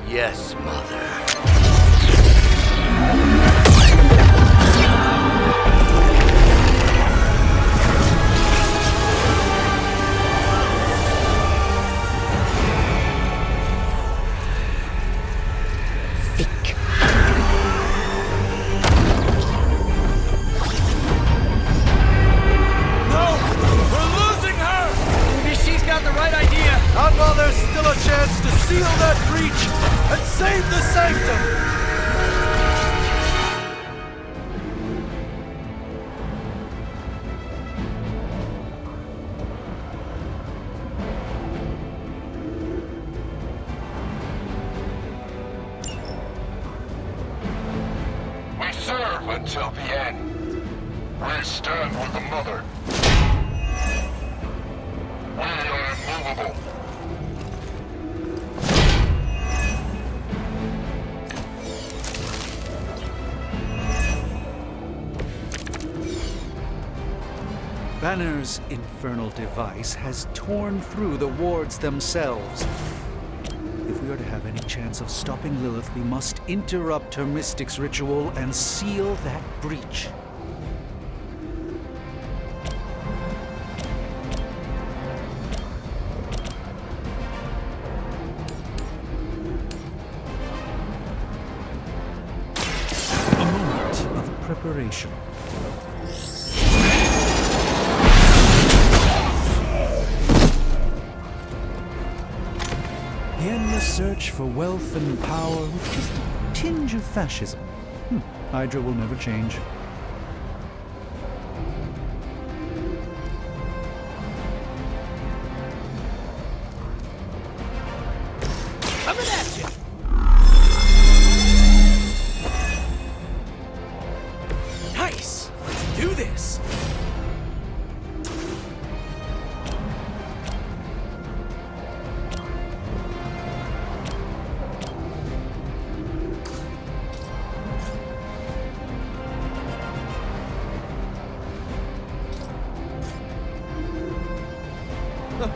Yes, Mother. Not while there's still a chance to seal that breach and save the Sanctum! We serve until the end. We stand with the Mother. We are immovable. Banner's infernal device has torn through the wards themselves. If we are to have any chance of stopping Lilith, we must interrupt her mystic's ritual and seal that breach. A moment of preparation. The endless search for wealth and power with just a tinge of fascism. Hydra will never change. Coming at you! Nice! Let's do this!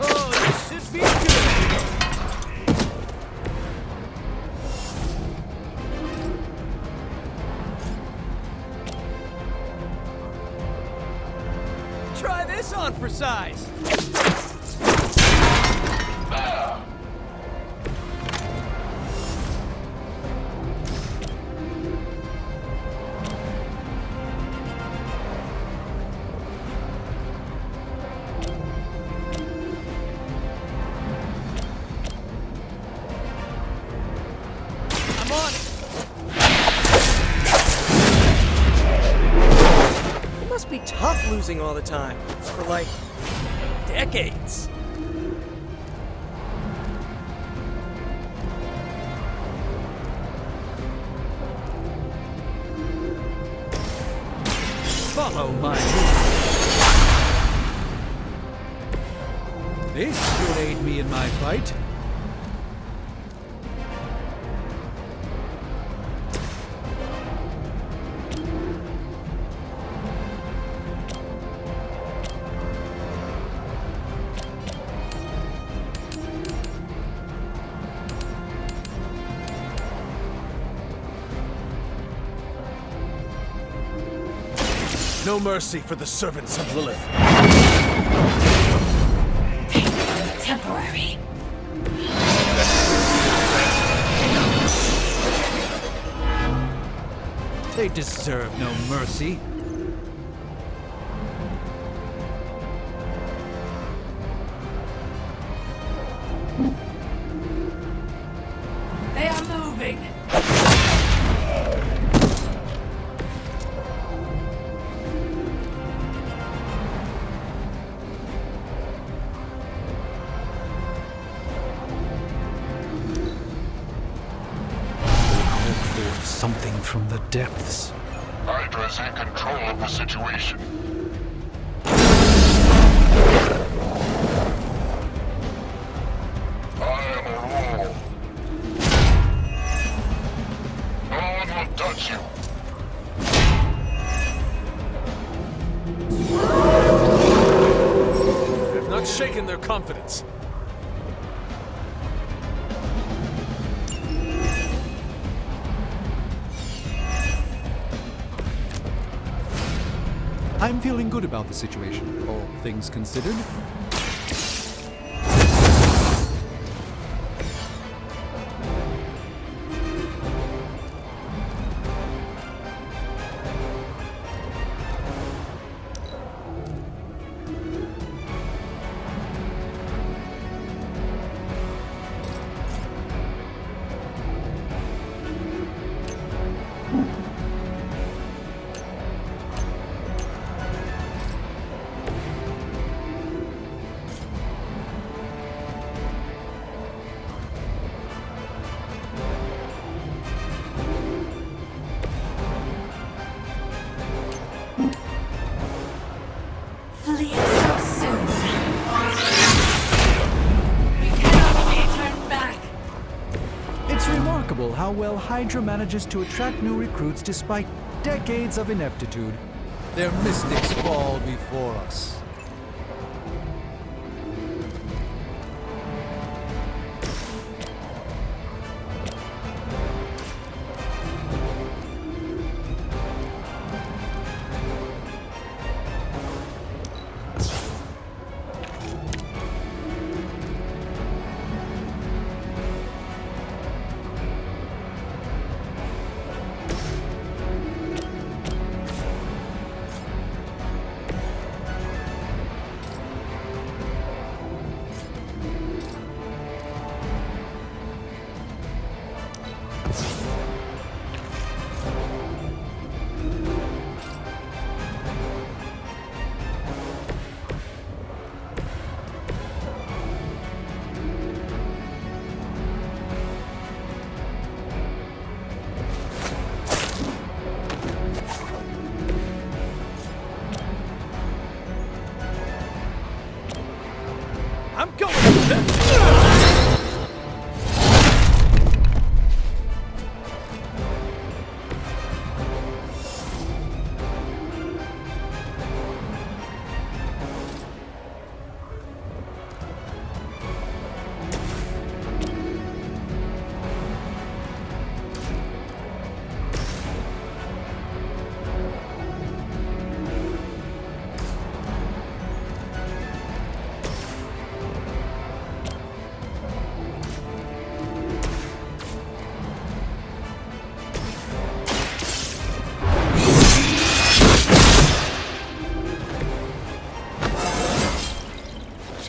Oh, this should be good! Try this on for size! I'm on it! It must be tough losing all the time. For like, decades. Follow my lead. This should aid me in my fight. No mercy for the servants of Lilith. Temporary. They deserve no mercy. They are moving. something from the depths. Hydra's in control of the situation. I am a rule. No one will touch you. I've not shaken their confidence. I'm feeling good about the situation, all things considered. How well Hydra manages to attract new recruits despite decades of ineptitude. Their mystics fall before us. I'm going with them!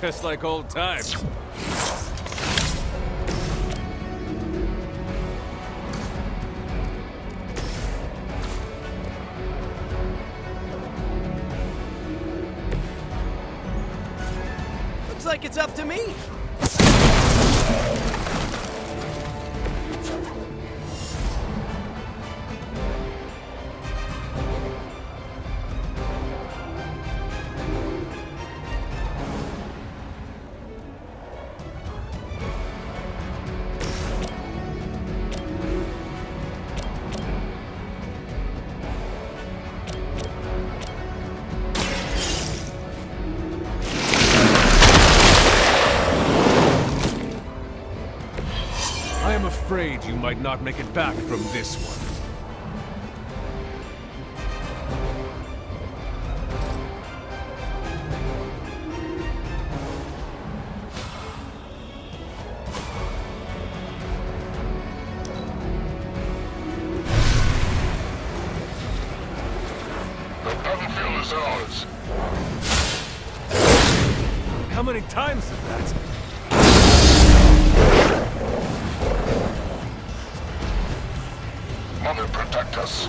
Just like old times. Looks like it's up to me. I am afraid you might not make it back from this one. The battlefield is ours. How many times is that? Mother, protect us.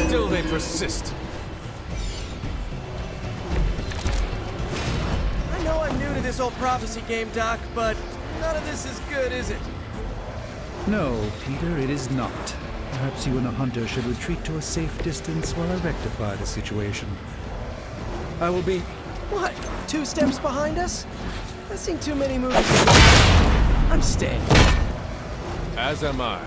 Still they persist. this old prophecy game, Doc, but none of this is good, is it? No, Peter, it is not. Perhaps you and the hunter should retreat to a safe distance while I rectify the situation. I will be... What? 2 steps behind us? I've seen too many movies. I'm staying. As am I.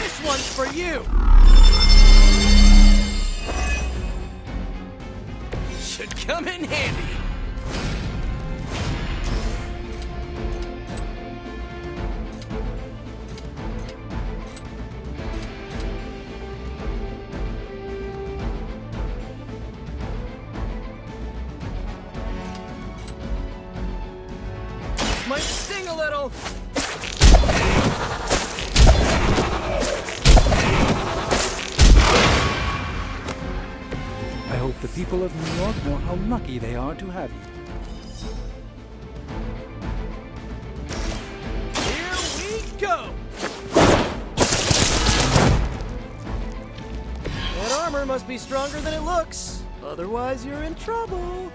This one's for you! Should come in handy. This might sting a little. I hope the people of New York know how lucky they are to have you. Here we go! That armor must be stronger than it looks. Otherwise, you're in trouble.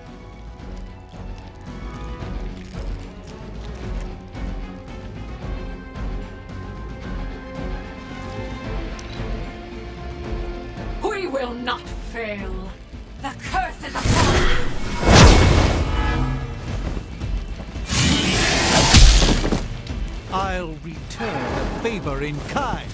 We will not fail. The curse is upon you. I'll return the favor in kind.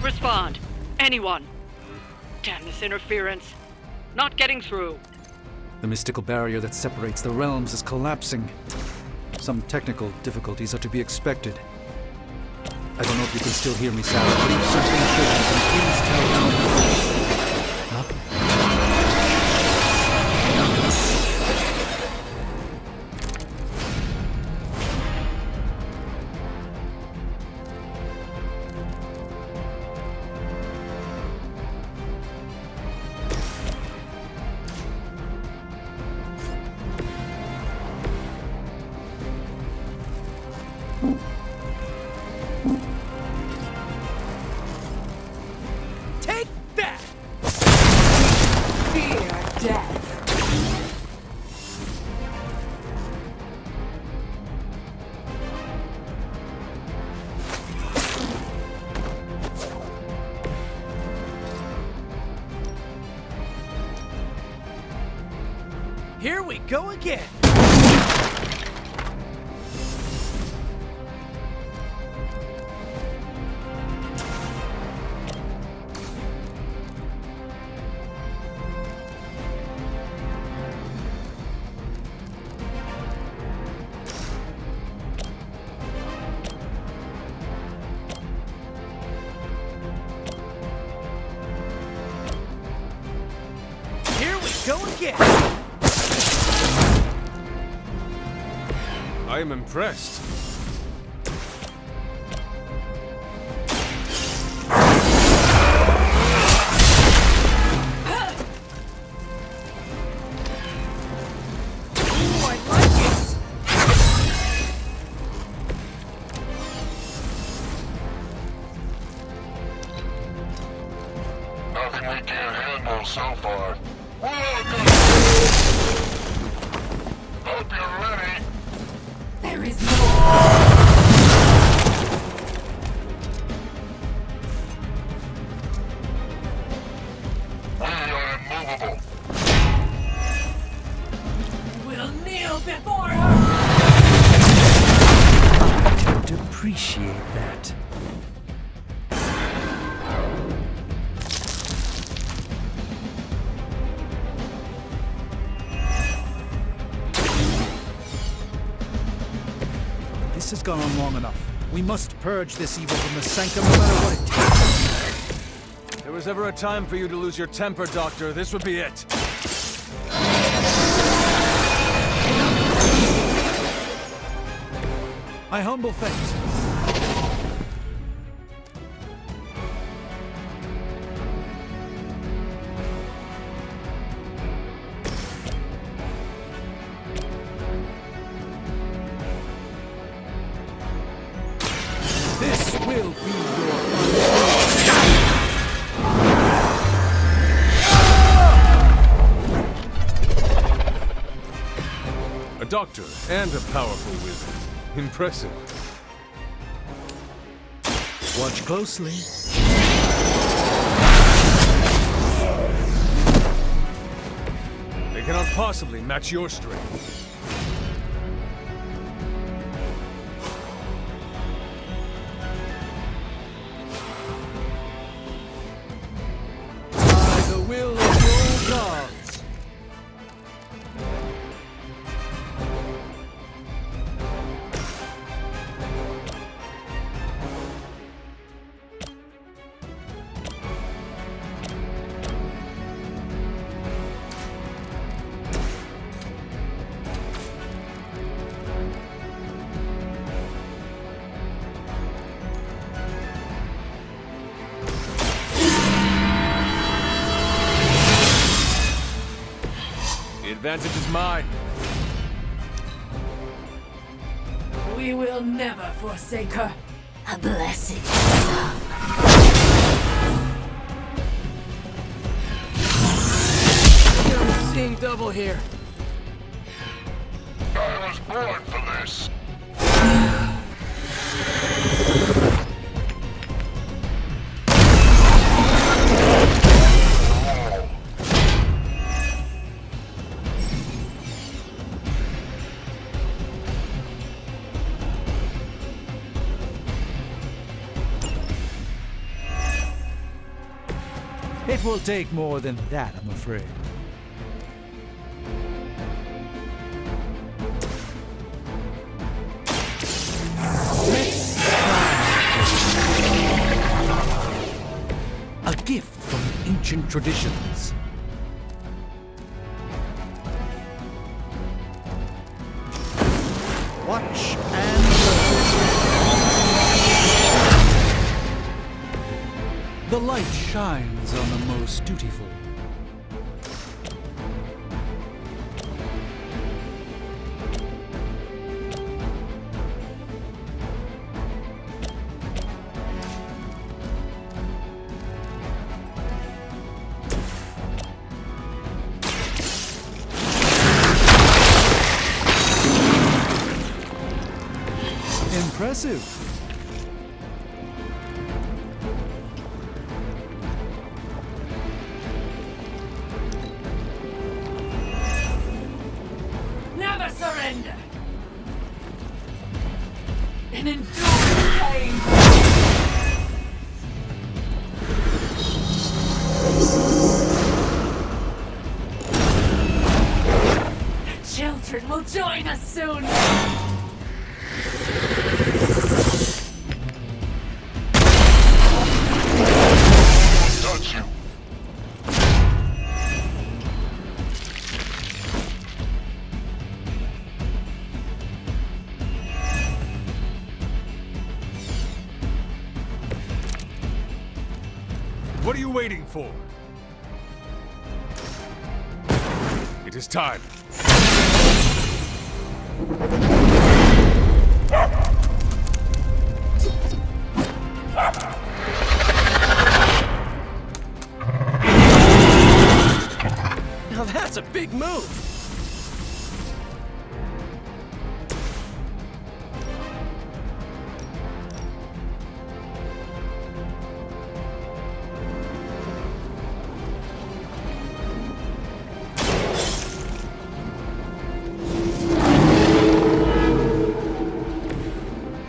Respond. Anyone. Damn this interference. Not getting through. The mystical barrier that separates the realms is collapsing. Some technical difficulties are to be expected. I don't know if you can still hear me, Sally, but if something should, then please tell me. Nothing. Take that! Fear death. Here we go again. Here we go again. I am impressed. Nothing we can't handle so far. Hope you're ready. There is more. We are immovable. We'll kneel before her. Don't appreciate that. This has gone on long enough. We must purge this evil from the sanctum no matter what it takes. If there was ever a time for you to lose your temper, Doctor, this would be it. My humble thanks. This will be A doctor and a powerful wizard. Impressive. Watch closely. They cannot possibly match your strength. By the will of your gods. The advantage is mine. We will never forsake her. A blessing. I'm seeing double here. I was born for this. It will take more than that, I'm afraid. A gift from ancient traditions. Watch and learn. The light shines on the most dutiful. Impressive. Never surrender. And endure pain. The children will join us soon. Touch you. What are you waiting for? It is time. Now that's a big move.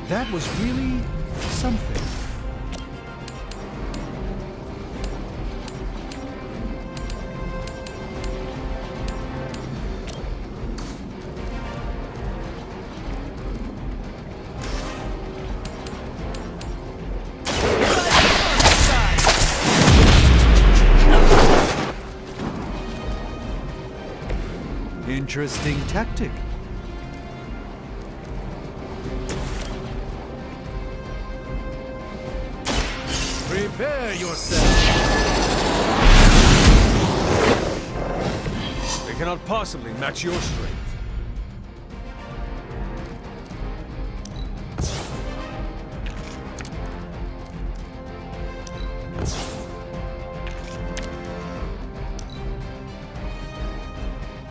That was really something. Interesting tactic. Prepare yourself! They cannot possibly match your strength.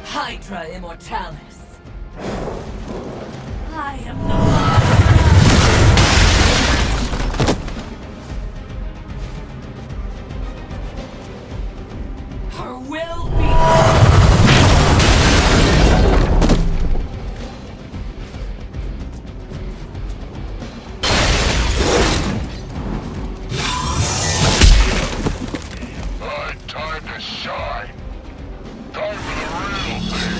Hydra Immortalis. I am the Her will be. Time to shine. Time for the real thing.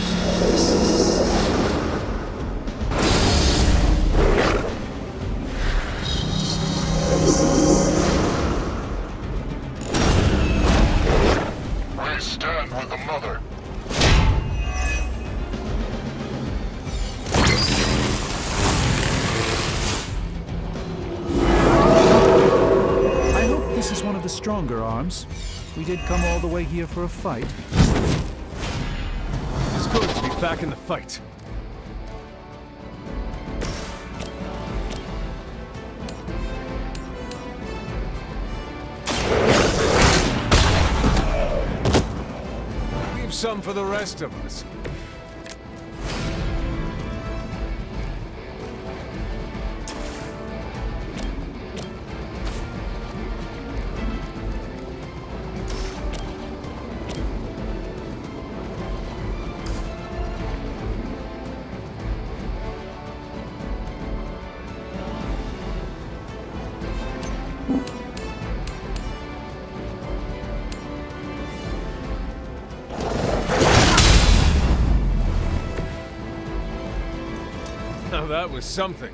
We stand with the mother. I hope this is one of the stronger arms. We did come all the way here for a fight. It's good to be back in the fight. Leave some for the rest of us. Now that was something.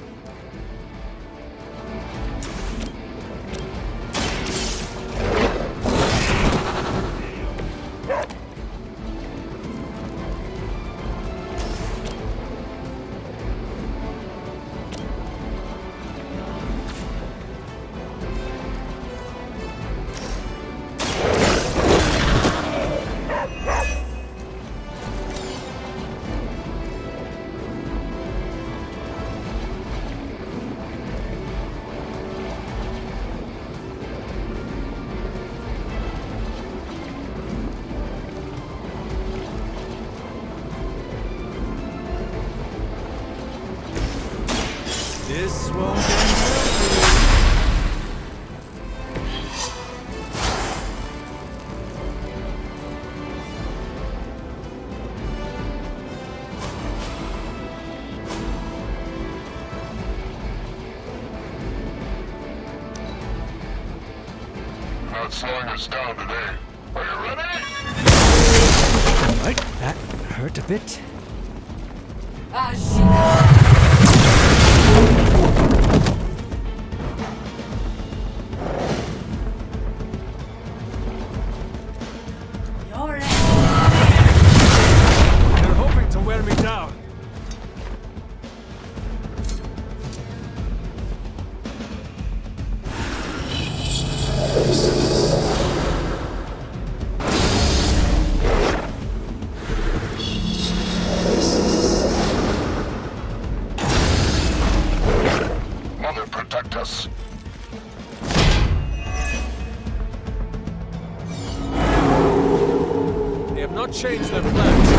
This won't end well. Not slowing us down today. Are you ready? All right, that hurt a bit. They're hoping to wear me down. Mother, protect us. They have not changed their plans.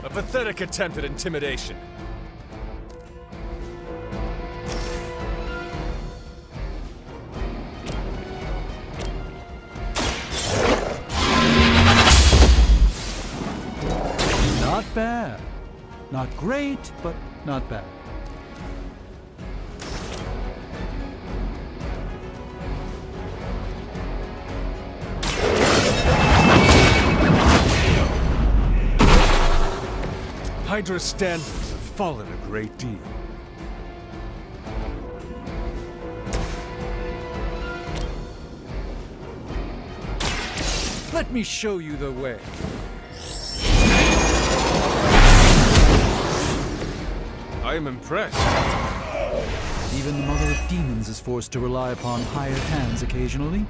A pathetic attempt at intimidation. Not bad. Not great, but not bad. Hydra's standards have fallen a great deal. Let me show you the way. I am impressed. Even the Mother of Demons is forced to rely upon hired hands occasionally.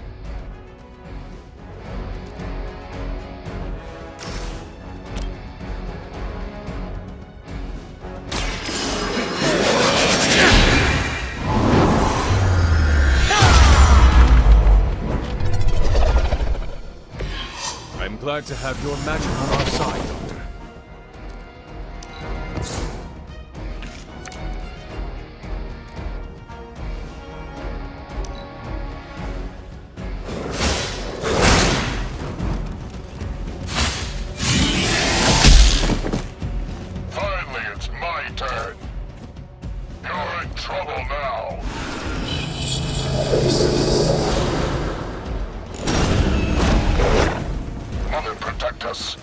I'm glad to have your magic on our side, Doctor. Finally, it's my turn. You're in trouble now. Mother, protect us.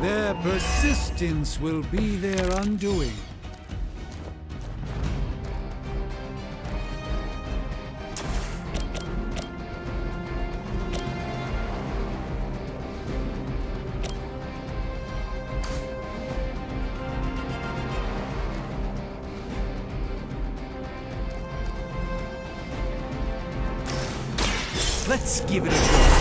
Their persistence will be their undoing. Let's give it a try.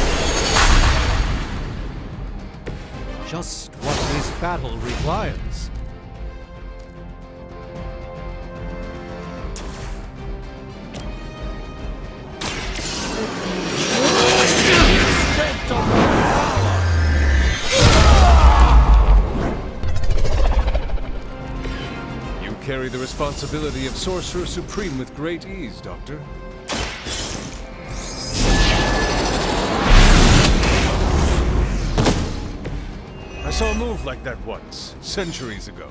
Just what this battle requires. You carry the responsibility of Sorcerer Supreme with great ease, Doctor. I saw a move like that once, centuries ago.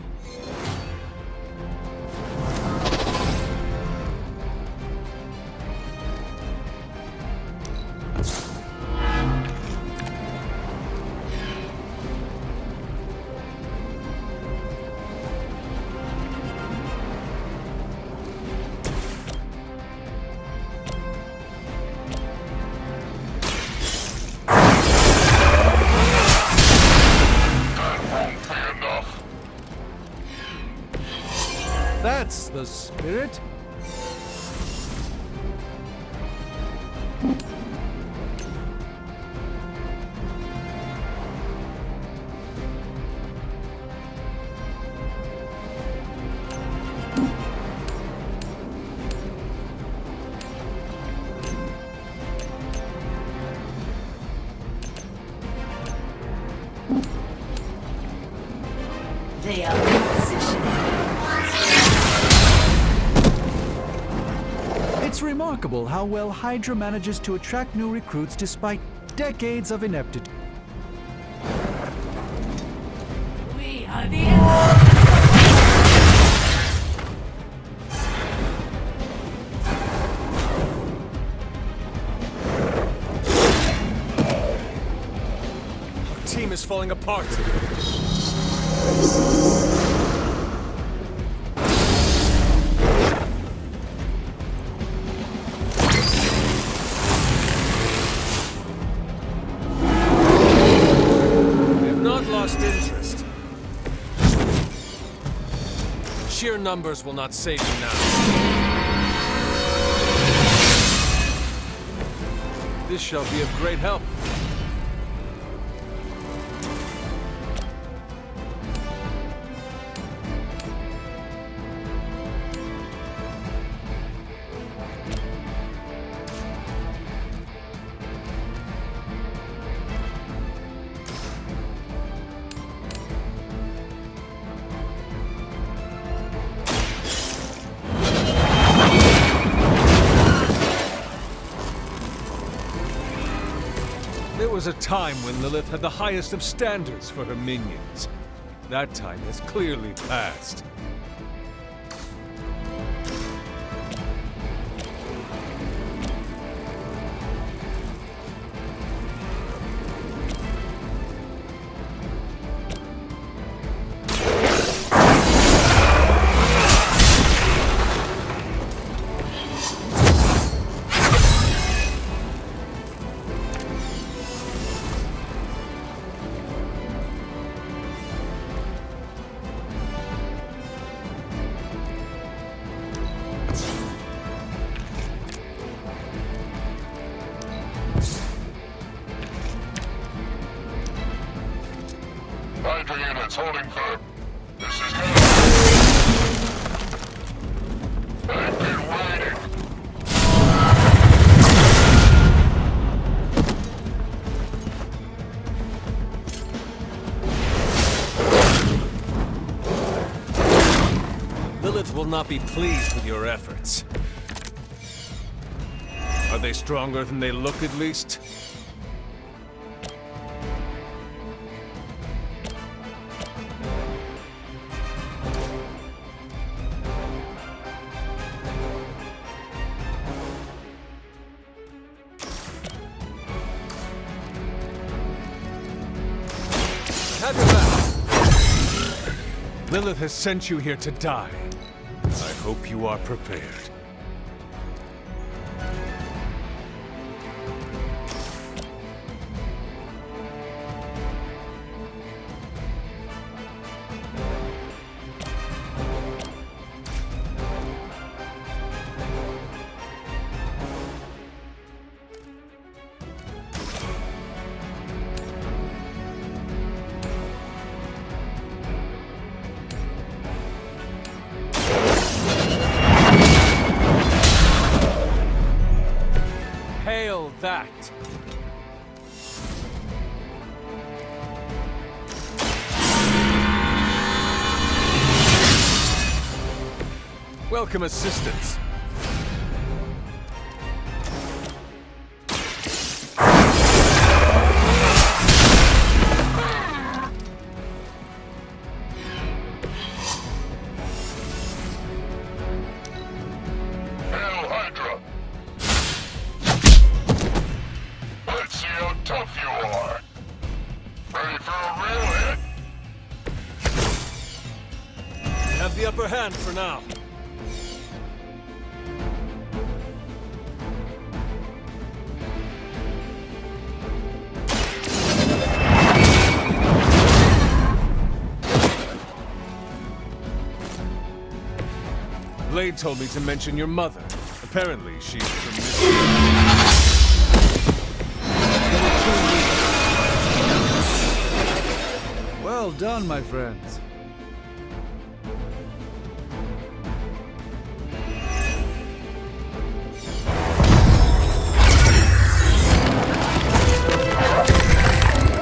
That's the spirit. They are repositioning. It's remarkable how well Hydra manages to attract new recruits despite decades of ineptitude. We are the enemy. Our team is falling apart. Interest. Sheer numbers will not save you now. This shall be of great help. There was a time when Lilith had the highest of standards for her minions. That time has clearly passed. It's holding firm. This is good. I've been waiting. Lilith will not be pleased with your efforts. Are they stronger than they look, at least? Have your back. Lilith has sent you here to die. I hope you are prepared. Hail that! Welcome assistance. Hail Hydra! Let's see how tough you are. Ready for a real hit? Have the upper hand for now. Blade told me to mention your mother. Apparently, she's Well done, my friends.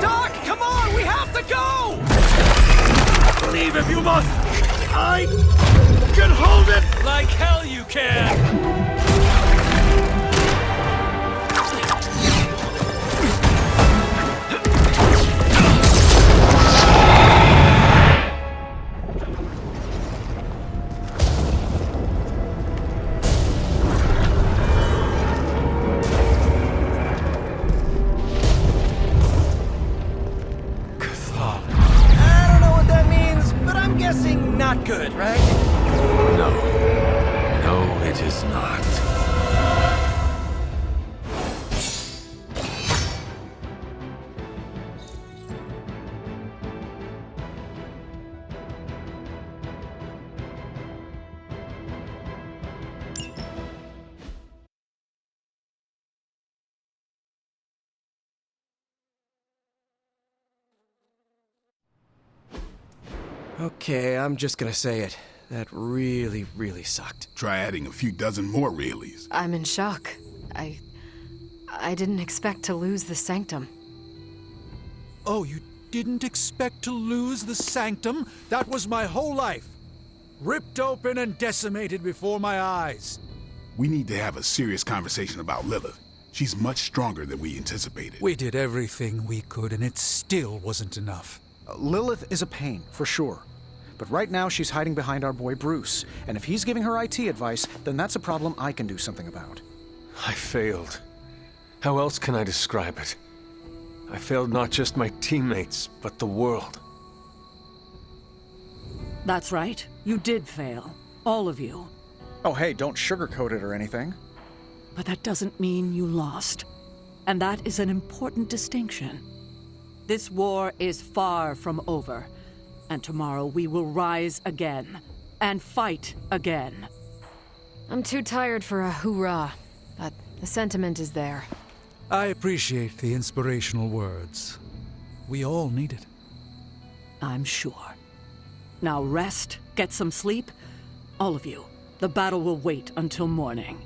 Doc, come on! We have to go! Leave if you must! I can hold it! Like hell you can! I don't know what that means, but I'm guessing not good, right? No. No, it is not. Okay, I'm just gonna say it. That really, really sucked. Try adding a few dozen more reallys. I'm in shock. I didn't expect to lose the sanctum. Oh, you didn't expect to lose the sanctum? That was my whole life. Ripped open and decimated before my eyes. We need to have a serious conversation about Lilith. She's much stronger than we anticipated. We did everything we could, and it still wasn't enough. Lilith is a pain, for sure. But right now she's hiding behind our boy Bruce, and if he's giving her IT advice, then that's a problem I can do something about. I failed. How else can I describe it? I failed not just my teammates, but the world. That's right. You did fail. All of you. Oh, hey, don't sugarcoat it or anything. But that doesn't mean you lost. And that is an important distinction. This war is far from over. And tomorrow we will rise again. And fight again. I'm too tired for a hoorah, but the sentiment is there. I appreciate the inspirational words. We all need it. I'm sure. Now rest, get some sleep. All of you. The battle will wait until morning.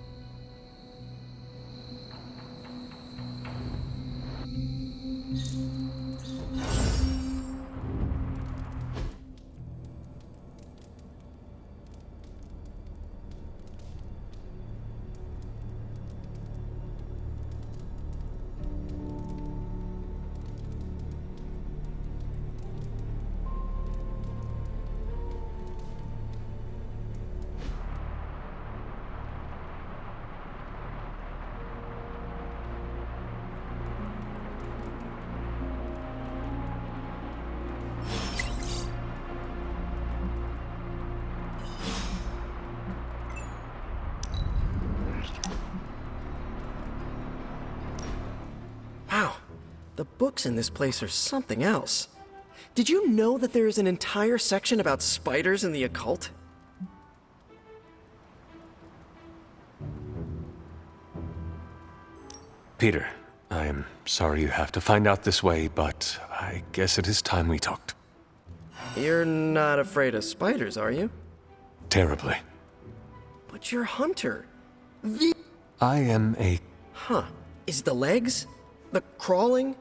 Wow, the books in this place are something else. Did you know that there is an entire section about spiders and the occult? Peter, I am sorry you have to find out this way, but I guess it is time we talked. You're not afraid of spiders, are you? Terribly. But you're Hunter. I am a... Huh. Is the legs? The crawling?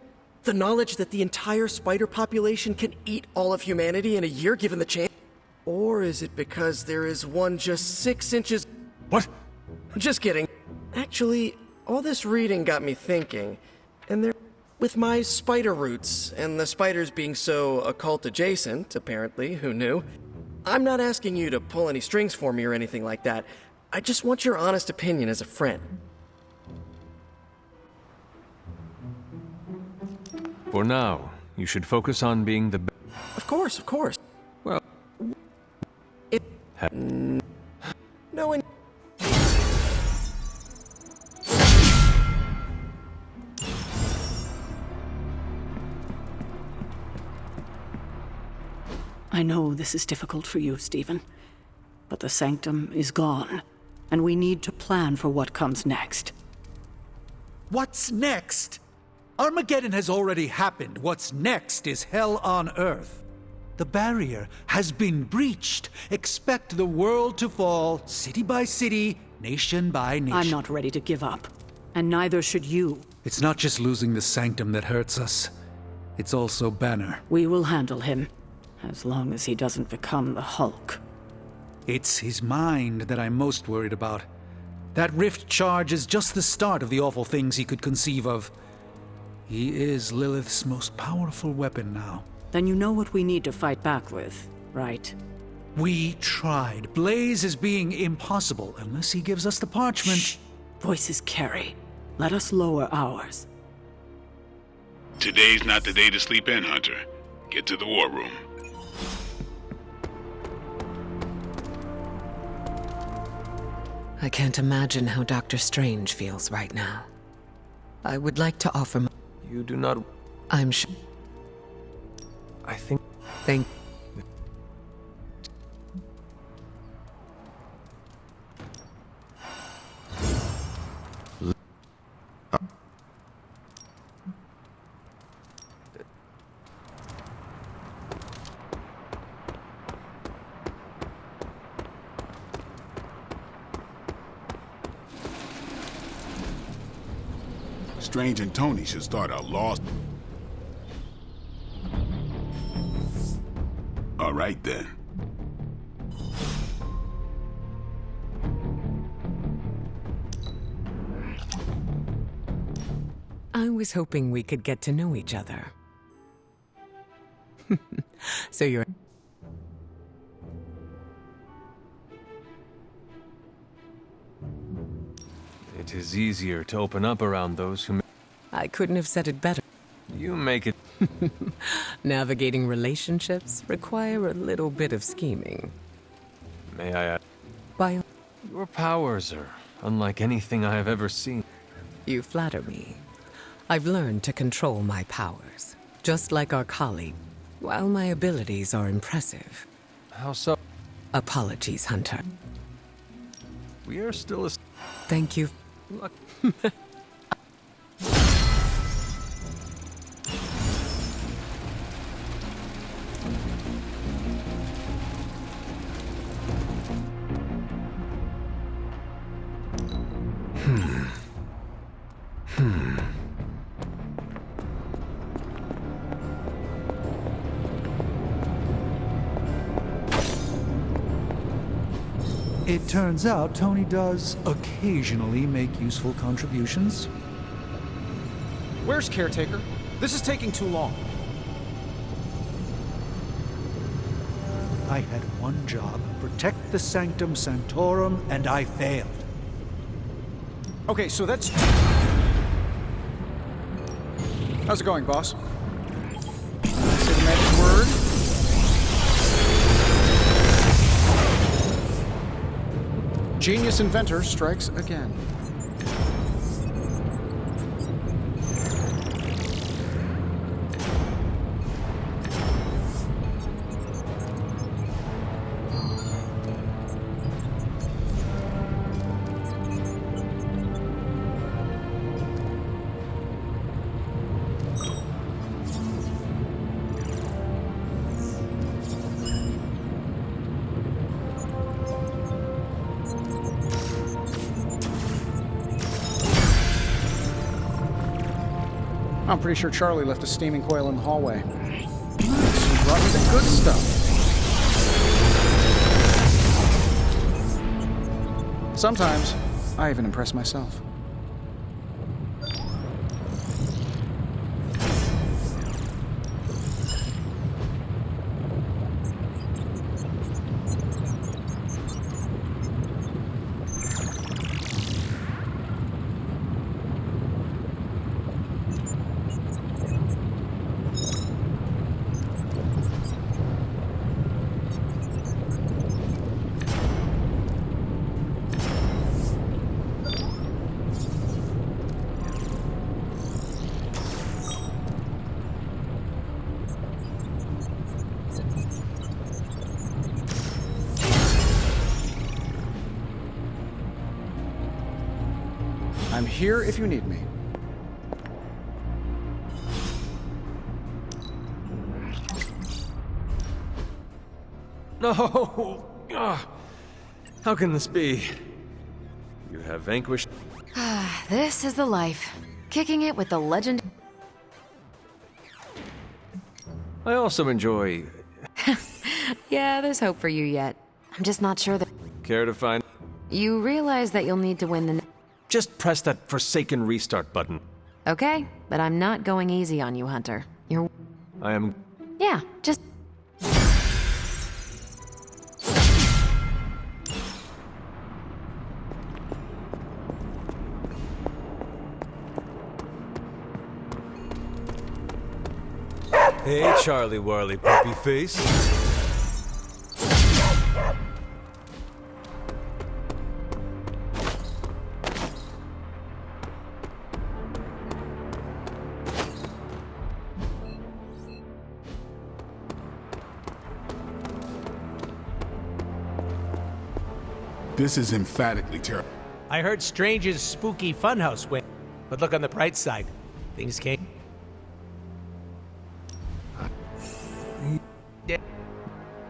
The knowledge that the entire spider population can eat all of humanity in a year given the chance? Or is it because there is one just 6 inches... What? Just kidding. Actually, all this reading got me thinking, and there... With my spider roots, and the spiders being so occult adjacent, apparently, who knew? I'm not asking you to pull any strings for me or anything like that. I just want your honest opinion as a friend. For now, you should focus on being the... Of course, of course. Well... It... No one... I know this is difficult for you, Stephen, but the Sanctum is gone, and we need to plan for what comes next. What's next? Armageddon has already happened. What's next is hell on Earth. The barrier has been breached. Expect the world to fall, city by city, nation by nation. I'm not ready to give up, and neither should you. It's not just losing the Sanctum that hurts us. It's also Banner. We will handle him, as long as he doesn't become the Hulk. It's his mind that I'm most worried about. That rift charge is just the start of the awful things he could conceive of. He is Lilith's most powerful weapon now. Then you know what we need to fight back with, right? We tried. Blaze is being impossible unless he gives us the parchment. Shh. Voices carry. Let us lower ours. Today's not the day to sleep in, Hunter. Get to the war room. I can't imagine how Dr. Strange feels right now. I would like to offer my... You do not... I'm sure... I think... Thank... Strange and Tony should start a lawsuit. All right, then. I was hoping we could get to know each other. So you're... It is easier to open up around those who... I couldn't have said it better. You make it... Navigating relationships require a little bit of scheming. May I add? By... Your powers are unlike anything I have ever seen. You flatter me. I've learned to control my powers, just like our colleague. While my abilities are impressive. How so? Apologies, Hunter. We are still a... Thank you. Look. It turns out Tony does occasionally make useful contributions. Where's Caretaker? This is taking too long. I had one job, protect the Sanctum Sanctorum, and I failed. Okay, so that's... How's it going, boss? Say the magic word. Genius inventor strikes again. I'm pretty sure Charlie left a steaming coil in the hallway. She brought me the good stuff. Sometimes, I even impress myself. I'm here if you need me. No! Ah, how can this be? You have vanquished... This is the life. Kicking it with the legend... I also enjoy... Yeah, there's hope for you yet. I'm just not sure that... Care to find... You realize that you'll need to win the... Just press that forsaken restart button. Okay, but I'm not going easy on you, Hunter. You're... I am... Yeah, just... Hey, Charlie Warley puppy face. This is emphatically terrible. I heard Strange's spooky funhouse went, but look on the bright side. Things came...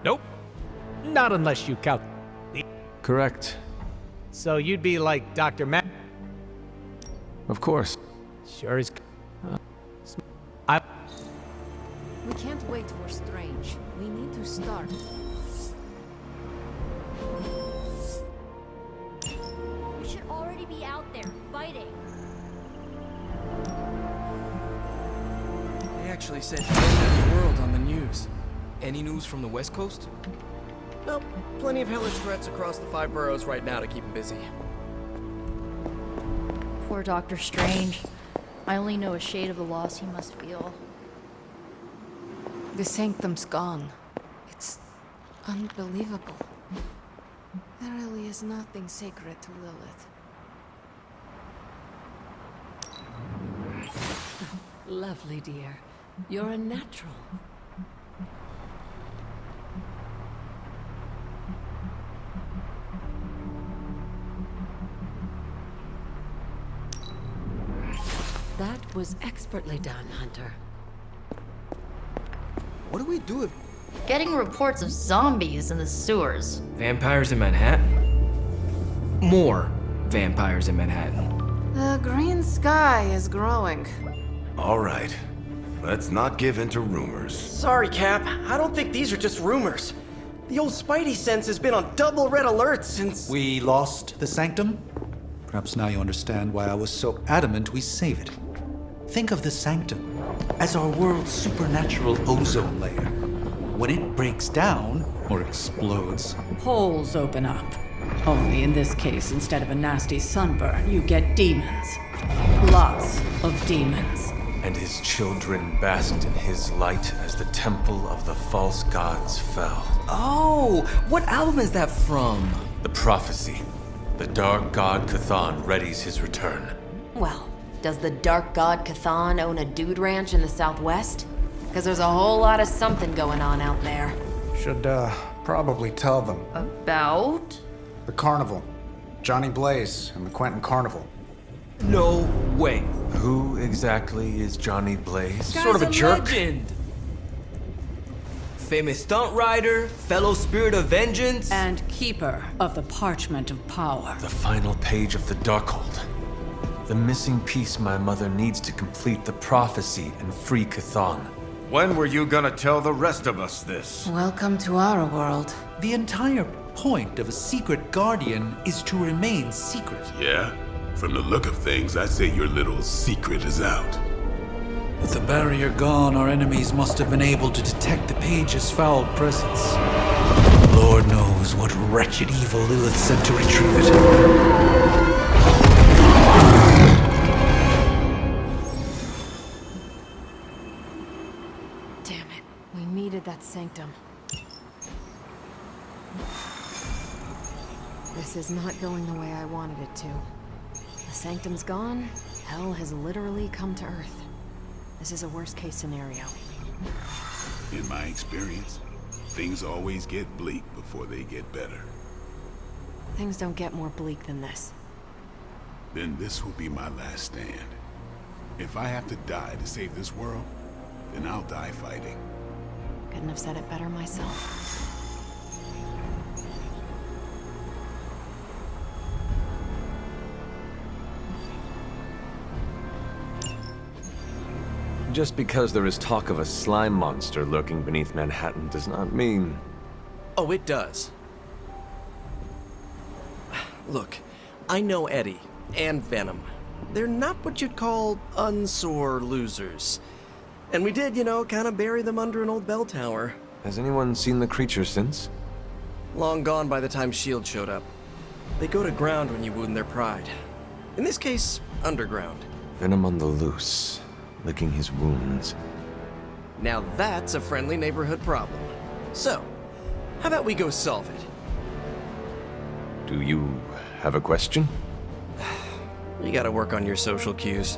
Nope. Not unless you count... Correct. So you'd be like Dr. Matt... Of course. Sure is... We can't wait for Strange. We need to start. We should already be out there, fighting. They actually said end of the world on the news. Any news from the West Coast? Nope. Plenty of hellish threats across the 5 boroughs right now to keep him busy. Poor Dr. Strange. I only know a shade of the loss he must feel. The Sanctum's gone. It's unbelievable. There really is nothing sacred to Lilith. Lovely, dear. You're a natural. That was expertly done, Hunter. What do we do if... Getting reports of zombies in the sewers. Vampires in Manhattan? More vampires in Manhattan. The green sky is growing. All right. Let's not give in to rumors. Sorry, Cap. I don't think these are just rumors. The old Spidey sense has been on double red alert since... We lost the sanctum? Perhaps now you understand why I was so adamant we save it. Think of the sanctum as our world's supernatural ozone layer. When it breaks down, or explodes, Holes open up. Only in this case, instead of a nasty sunburn, you get demons. Lots of demons. And his children basked in his light as the temple of the false gods fell. Oh, what album is that from? The prophecy. The dark god Cthon readies his return. Well, does the dark god Cthon own a dude ranch in the southwest? Because there's a whole lot of something going on out there. Should, probably tell them. About? The carnival. Johnny Blaze and the Quentin Carnival. No way. Who exactly is Johnny Blaze? Sort of a jerk. Legend. Famous stunt rider, fellow spirit of vengeance, and keeper of the Parchment of Power. The final page of the Darkhold. The missing piece my mother needs to complete the prophecy and free Cthon. When were you gonna tell the rest of us this? Welcome to our world. the entire point of a secret guardian is to remain secret. Yeah? From the look of things, I'd say your little secret is out. With the barrier gone, our enemies must have been able to detect the page's foul presence. Lord knows what wretched evil Lilith sent to retrieve it. Damn it. We needed that sanctum. This is not going the way I wanted it to. The sanctum's gone. Hell has literally come to Earth. This is a worst-case scenario. In my experience, things always get bleak before they get better. Things don't get more bleak than this. Then this will be my last stand. If I have to die to save this world, then I'll die fighting. Couldn't have said it better myself. Just because there is talk of a slime monster lurking beneath Manhattan does not mean... Oh, it does. Look, I know Eddie and Venom. They're not what you'd call unsore losers. And we did, kind of bury them under an old bell tower. Has anyone seen the creature since? Long gone by the time S.H.I.E.L.D. showed up. They go to ground when you wound their pride. In this case, underground. Venom on the loose, licking his wounds. Now that's a friendly neighborhood problem. So, how about we go solve it? Do you have a question? You gotta work on your social cues.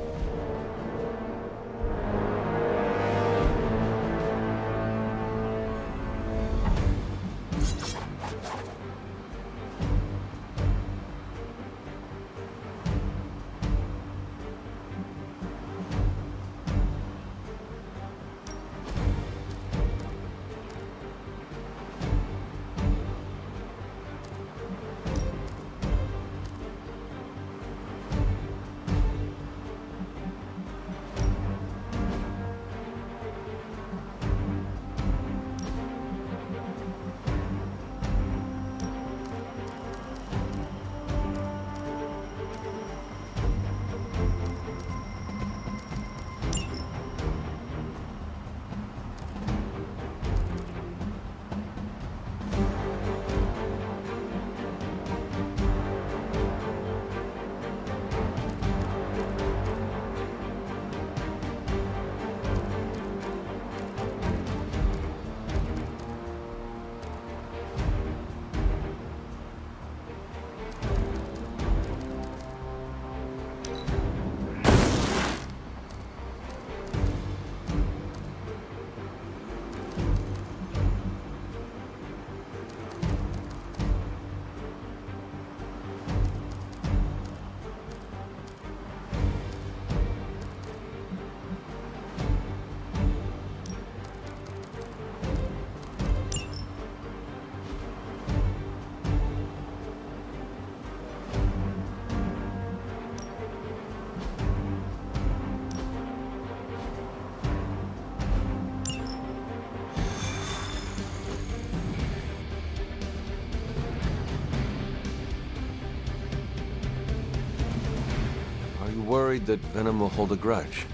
worried that Venom will hold a grudge?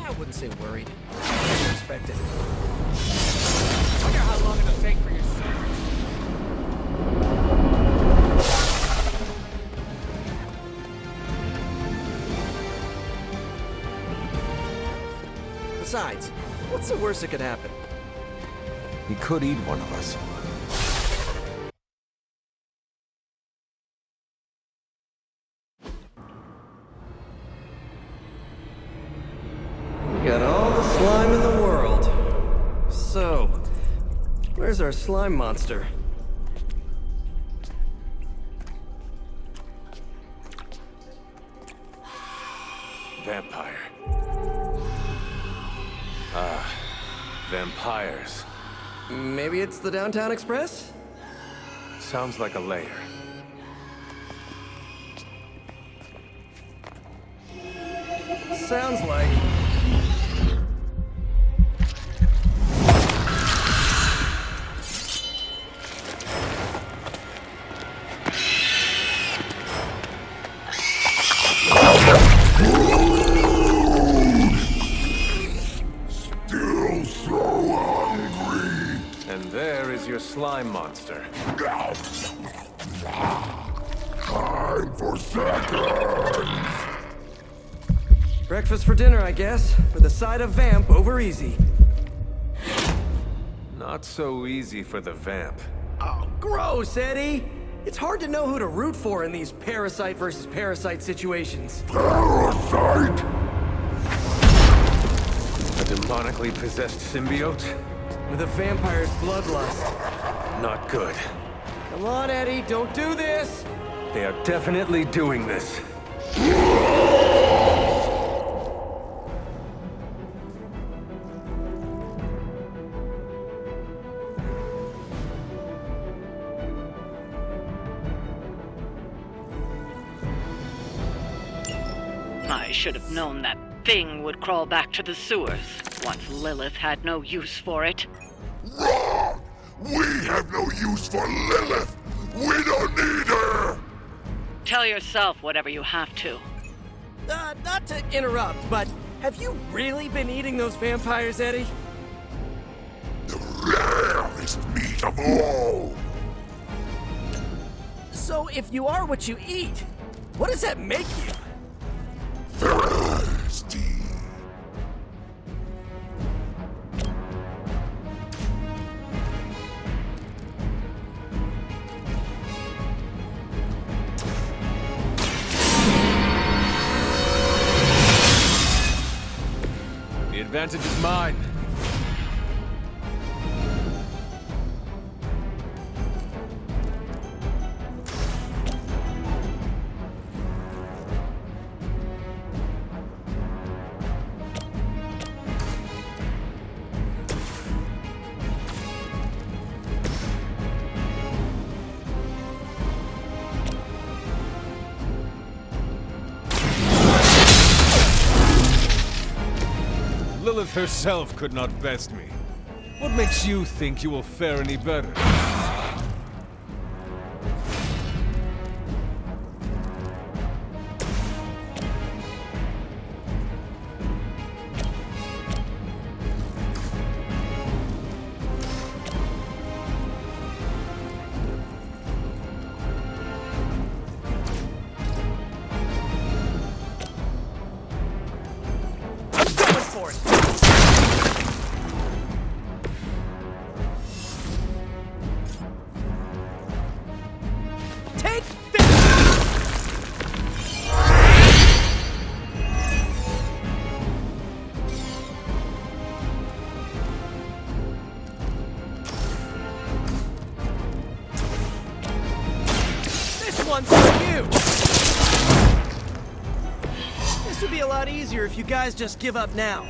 I wouldn't say worried. I respect it. Wonder how long it'll take for your surgery. Besides, what's the worst that could happen? He could eat one of us. We got all the slime in the world. So, where's our slime monster? Vampire. Vampires. Maybe it's the Downtown Express? Sounds like a lair. Sounds like... Still so hungry. And there is your slime monster. Time for seconds. Breakfast for dinner, I guess, with a side of vamp over easy. Not so easy for the vamp. Oh, gross, Eddie! It's hard to know who to root for in these parasite versus parasite situations. Parasite? A demonically possessed symbiote? With a vampire's bloodlust. Not good. Come on, Eddie, don't do this! They are definitely doing this. I should have known that thing would crawl back to the sewers once Lilith had no use for it. Wrong! We have no use for Lilith! We don't need her! Tell yourself whatever you have to. Not to interrupt, but have you really been eating those vampires, Eddie? The rarest meat of all! So if you are what you eat, what does that make you? Thirsty. The advantage is mine. Lilith herself could not best me. What makes you think you will fare any better? One's for you! This would be a lot easier if you guys just give up now.